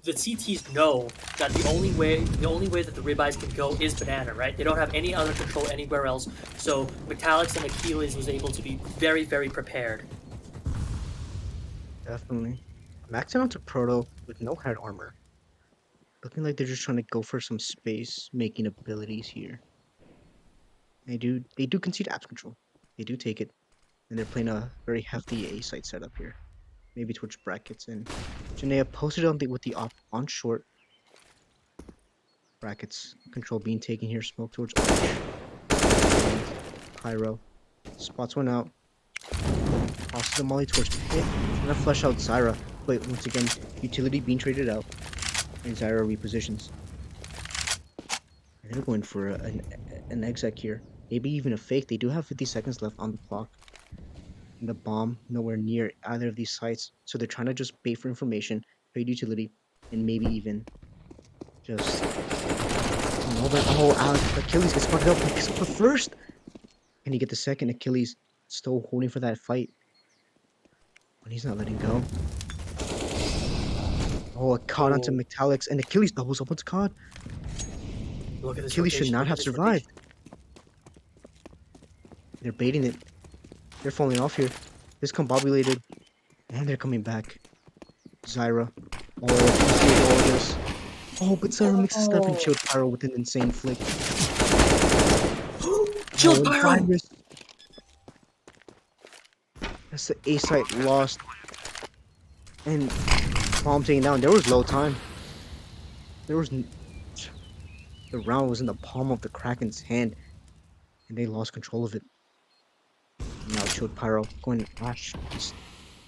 the CTs know that the only way that the Ribeyes can go is banana, right? They don't have any other control anywhere else. So Metallics and Achilles was able to be very, very prepared. Definitely. Maxing out to Proto with no head armor. Looking like they're just trying to go for some space making abilities here. They do concede apps control. They do take it. And they're playing a very hefty A site setup here. Maybe towards brackets, and Janaea posted on with the op on short. Brackets control being taken here, smoke towards Arch. And Pyro. Spots one out. Tosses the molly towards pit. Trying to flush out Zyra. But once again, utility being traded out. And Zyra repositions. And they're going for an exec here. Maybe even a fake. They do have 50 seconds left on the clock. And the bomb nowhere near either of these sites. So they're trying to just bait for information, trade utility, and maybe even just... Oh, Alex, Achilles gets spotted up. He picks up the first. Can he get the second? Achilles still holding for that fight. But he's not letting go. Oh, a caught onto Metallics, and Achilles doubles up onto Cod. Look at this Achilles should rotation, not look at have this survived. They're baiting it. They're falling off here. Discombobulated. And they're coming back. Zyra. Oh, you see all of this. Oh, but Zyra mixes it up and chilled Pyro with an insane flick. Chilled and Pyro! Virus. That's the A site lost. And bomb taken down. There was low time. There was... The round was in the palm of the Kraken's hand. And they lost control of it. Now chilled Pyro going Ash. Just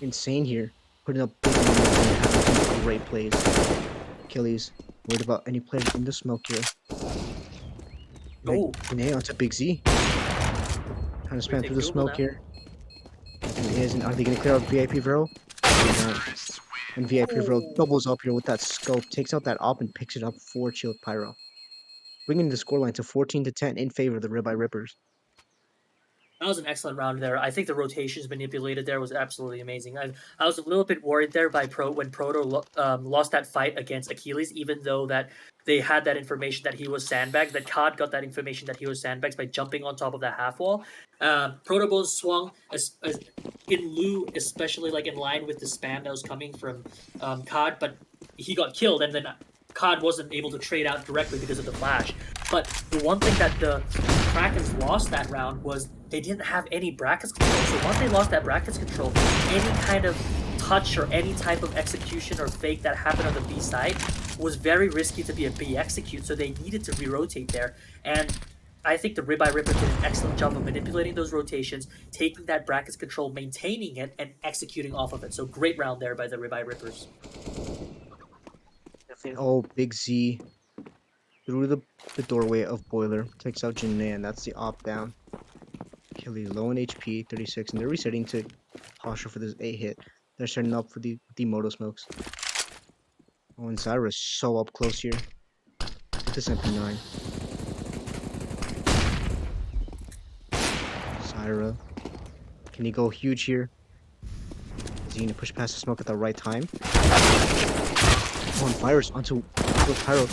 insane here. Putting up big numbers and having some great plays. Achilles worried about any players in the smoke here. Oh, Renee onto Big Z. Trying to spam through the smoke here. And are they going to clear out VIP Vero? And VIP Vero doubles up here with that scope, takes out that op and picks it up for Chilled Pyro. Bringing the scoreline to 14-10 in favor of the Ribeye Rippers. that was an excellent round there. I think the rotations manipulated there was absolutely amazing. I was a little bit worried there by when Proto lost that fight against Achilles, even though that they had that information that he was sandbagged. That Cod got that information that he was sandbagged by jumping on top of that half wall. Proto Bones swung as in lieu, especially like in line with the spam that was coming from Cod, but he got killed, and then Cod wasn't able to trade out directly because of the flash. But the one thing that the Krakens lost that round was they didn't have any brackets control. So once they lost that brackets control, any kind of touch or any type of execution or fake that happened on the B side was very risky to be a B execute. So they needed to re-rotate there. And I think the Ribeye Ripper did an excellent job of manipulating those rotations, taking that brackets control, maintaining it, and executing off of it. So great round there by the Ribeye Rippers. Oh, Big Z through the doorway of Boiler. Takes out Janae, and that's the op down. Achilles low in HP, 36, and they're resetting to posture for this A hit. They're setting up for the Moto Smokes. Oh, and Zyra's so up close here with this MP9. Zyra, can he go huge here? Is he gonna push past the smoke at the right time? Oh, and Virus onto Pyro.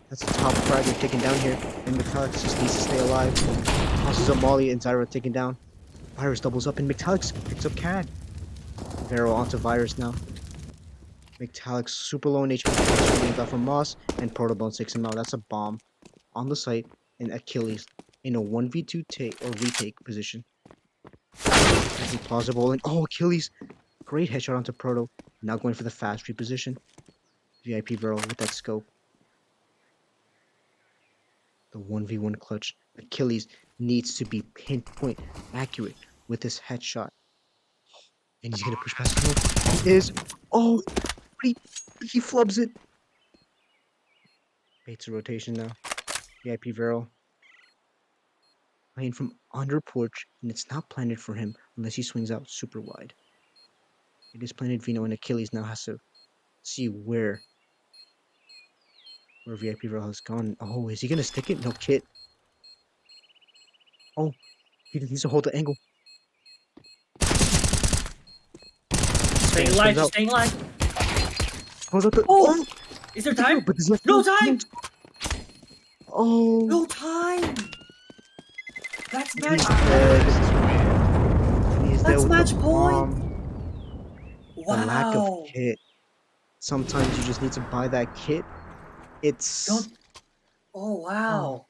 That's the top fragment taken down here. And Metallics just needs to stay alive. Tosses up Molly and Zyra taken down. Virus doubles up and Metallics picks up CAD. Vero onto Virus now. Metallics super low in HP. Shooting off from Moss and Protobone takes him out. That's a bomb on the site. And Achilles in a 1v2 take or retake position. That's plausible. And oh, Achilles. Great headshot onto Proto. Now going for the fast reposition. VIP Vero with that scope. The 1v1 clutch. Achilles needs to be pinpoint accurate with this headshot. And he's gonna push past him. Is oh he flubs it. Baits a rotation now. VIP Vero. Playing from under porch, and it's not planted for him unless he swings out super wide. It is planted Vino, and Achilles now has to see where VIP Vero has gone. Oh, is he gonna stick it? No, Kit. Oh, he needs to hold the angle. Staying alive, just staying alive. Hold up the, Oh! Is there time? But there's No time! Oh. No time! That's match He's point! dead. He's dead That's with match the point! bomb. The lack of Wow! kit. Sometimes you just need to buy that kit. It's Don't... Oh, wow.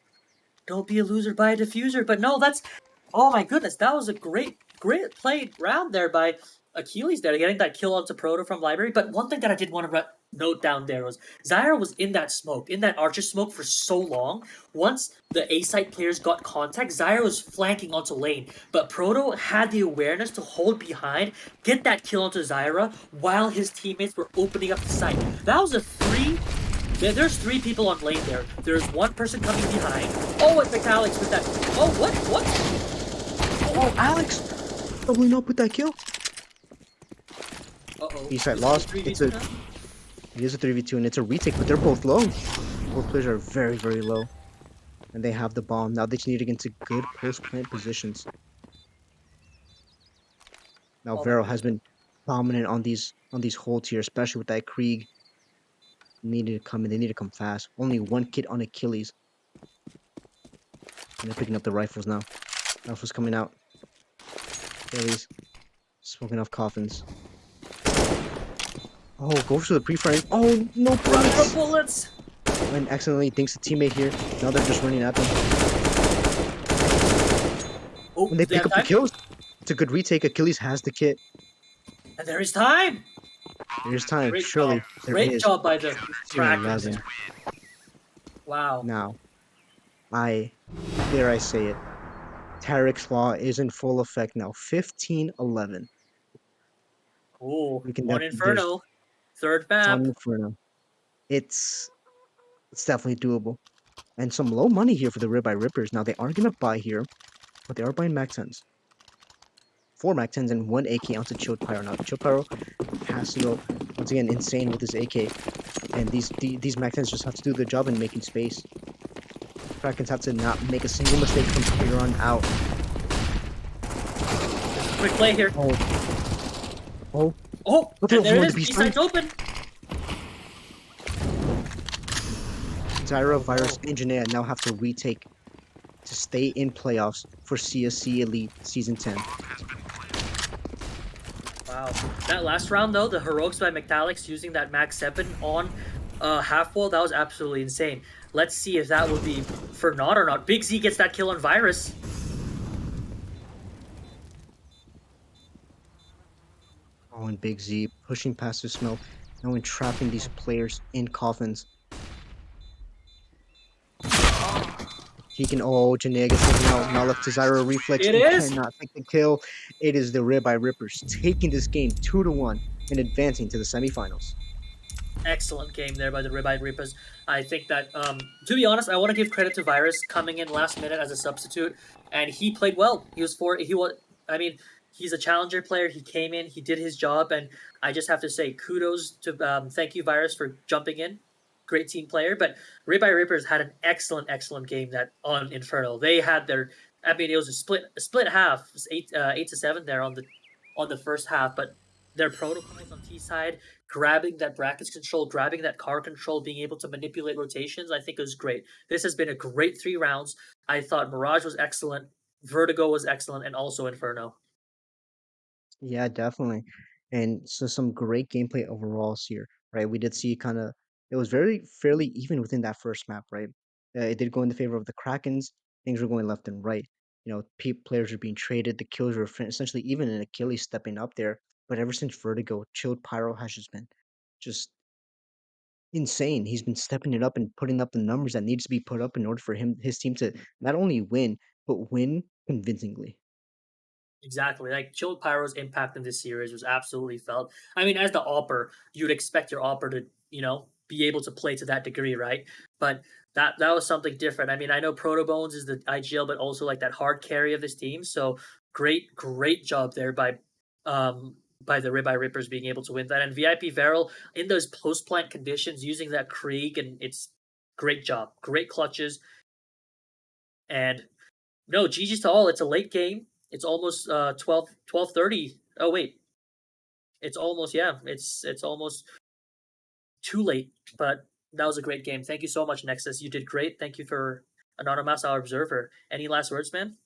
Don't be a loser, buy a diffuser. But no, that's... Oh my goodness, that was a great played round there by Achilles there, getting that kill onto Proto from Library. But one thing that I did want to note down there was Zyra was in that smoke, in that Archer smoke for so long. Once the A-site players got contact, Zyra was flanking onto lane. But Proto had the awareness to hold behind, get that kill onto Zyra, while his teammates were opening up the site. That was a there's 3 people on lane there. There's 1 person coming behind. Oh, and Metallics with that... Oh, what? oh, Alex doubling up with that kill. Uh-oh. B-side Is lost. it a It's a 3v2 now? it is a 3v2 and it's a retake, but they're both low. Both players are very, very low. And they have the bomb. Now they just need to get into good post-plant positions. Now Oh my Vero has goodness. been dominant on these holds here, especially with that Krieg. Needed to come in. They need to come fast. Only 1 kit on Achilles. And they're picking up the rifles now. Rifles coming out. Achilles. Smoking off coffins. Oh, goes for the pre-frame. Oh, no Run out of bullets! bullets! And accidentally thinks a teammate here. Now they're just running at them. Oh, When they do they pick have up the time? kills, it's a good retake. Achilles has the kit. And there is time! There's time. Great Surely job. there Great is. job by the Krakens 11. there. Wow. Now, dare I say it, Tarek's Law is in full effect now. 15-11. Ooh, We can one there's Inferno. Third it's on map. Inferno. It's definitely doable. And some low money here for the Ribeye Rippers. Now they aren't gonna buy here, but they are buying Mac 10s. 4 Mac 10s and 1 AK onto Chilled Pyro. Now Chilled Pyro has to go once again insane with his AK. And these Mac 10s just have to do their job in making space. Krakens have to not make a single mistake from here on out. Quick play here. Oh, Oh, Look and at there one it to is. be B-side's open. Zyra, Virus, and Janaea now have to retake to stay in playoffs for CSC Elite Season 10. Wow. That last round, though, the heroics by Metallics using that Max 7 on half wall, that was absolutely insane. Let's see if that would be for naught or not. Big Z gets that kill on Virus. Oh, and Big Z pushing past the smoke, now entrapping these players in coffins. He can, Janaea gets taken out, now left to Zyra Reflex. It He is! cannot take the kill. It is the Ribeye Rippers taking this game 2-1 and advancing to the semifinals. Excellent game there by the Ribeye Reapers. I think that, to be honest, I want to give credit to Virus coming in last minute as a substitute, and he played well. I mean, he's a challenger player. He came in, he did his job, and I just have to say kudos to thank you Virus for jumping in. Great team player, but Ribeye Rippers had an excellent game that on Inferno. They had their, I mean, it was a split half, it was 8-7 there on the first half, but their protocols on T side, grabbing that brackets control, grabbing that car control, being able to manipulate rotations, I think it was great. This has been a great 3 rounds. I thought Mirage was excellent, Vertigo was excellent, and also Inferno. Yeah, definitely. And so some great gameplay overalls here, right? We did see kind of it was very fairly even within that first map, right? It did go in the favor of the Krakens. Things were going left and right. Players were being traded. The kills were essentially even in Achilles stepping up there. But ever since Vertigo, Chilled Pyro has just been just insane. He's been stepping it up and putting up the numbers that needs to be put up in order for his team to not only win, but win convincingly. Exactly. Like Chilled Pyro's impact in this series was absolutely felt. I mean, as the Opper, you'd expect your Opper to, be able to play to that degree, right? But that was something different. I mean, I know Proto Bones is the IGL, but also like that hard carry of this team. So great job there by the Ribeye Rippers being able to win that. And VIP Veryl in those post plant conditions using that Krieg, and it's great job. Great clutches. And no, GG's to all. It's a late game. It's almost 12:30. Oh wait, it's almost, yeah. It's almost too late. But that was a great game. Thank you so much, Nexus. You did great. Thank you for Anonymous, our observer. Any last words, man?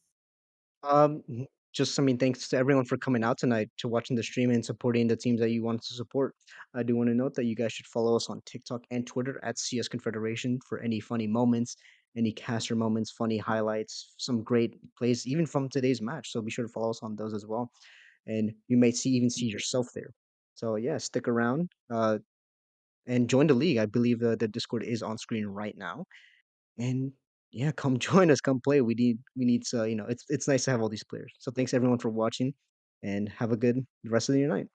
Just I mean, thanks to everyone for coming out tonight to watching the stream and supporting the teams that you wanted to support. I do want to note that you guys should follow us on TikTok and Twitter at CS Confederation for any funny moments, any caster moments, funny highlights, some great plays, even from today's match. So be sure to follow us on those as well, and you may even see yourself there. So yeah, stick around and join the league. I believe the Discord is on screen right now, and yeah, come join us, come play. We need it's nice to have all these players. So thanks everyone for watching and have a good rest of your night.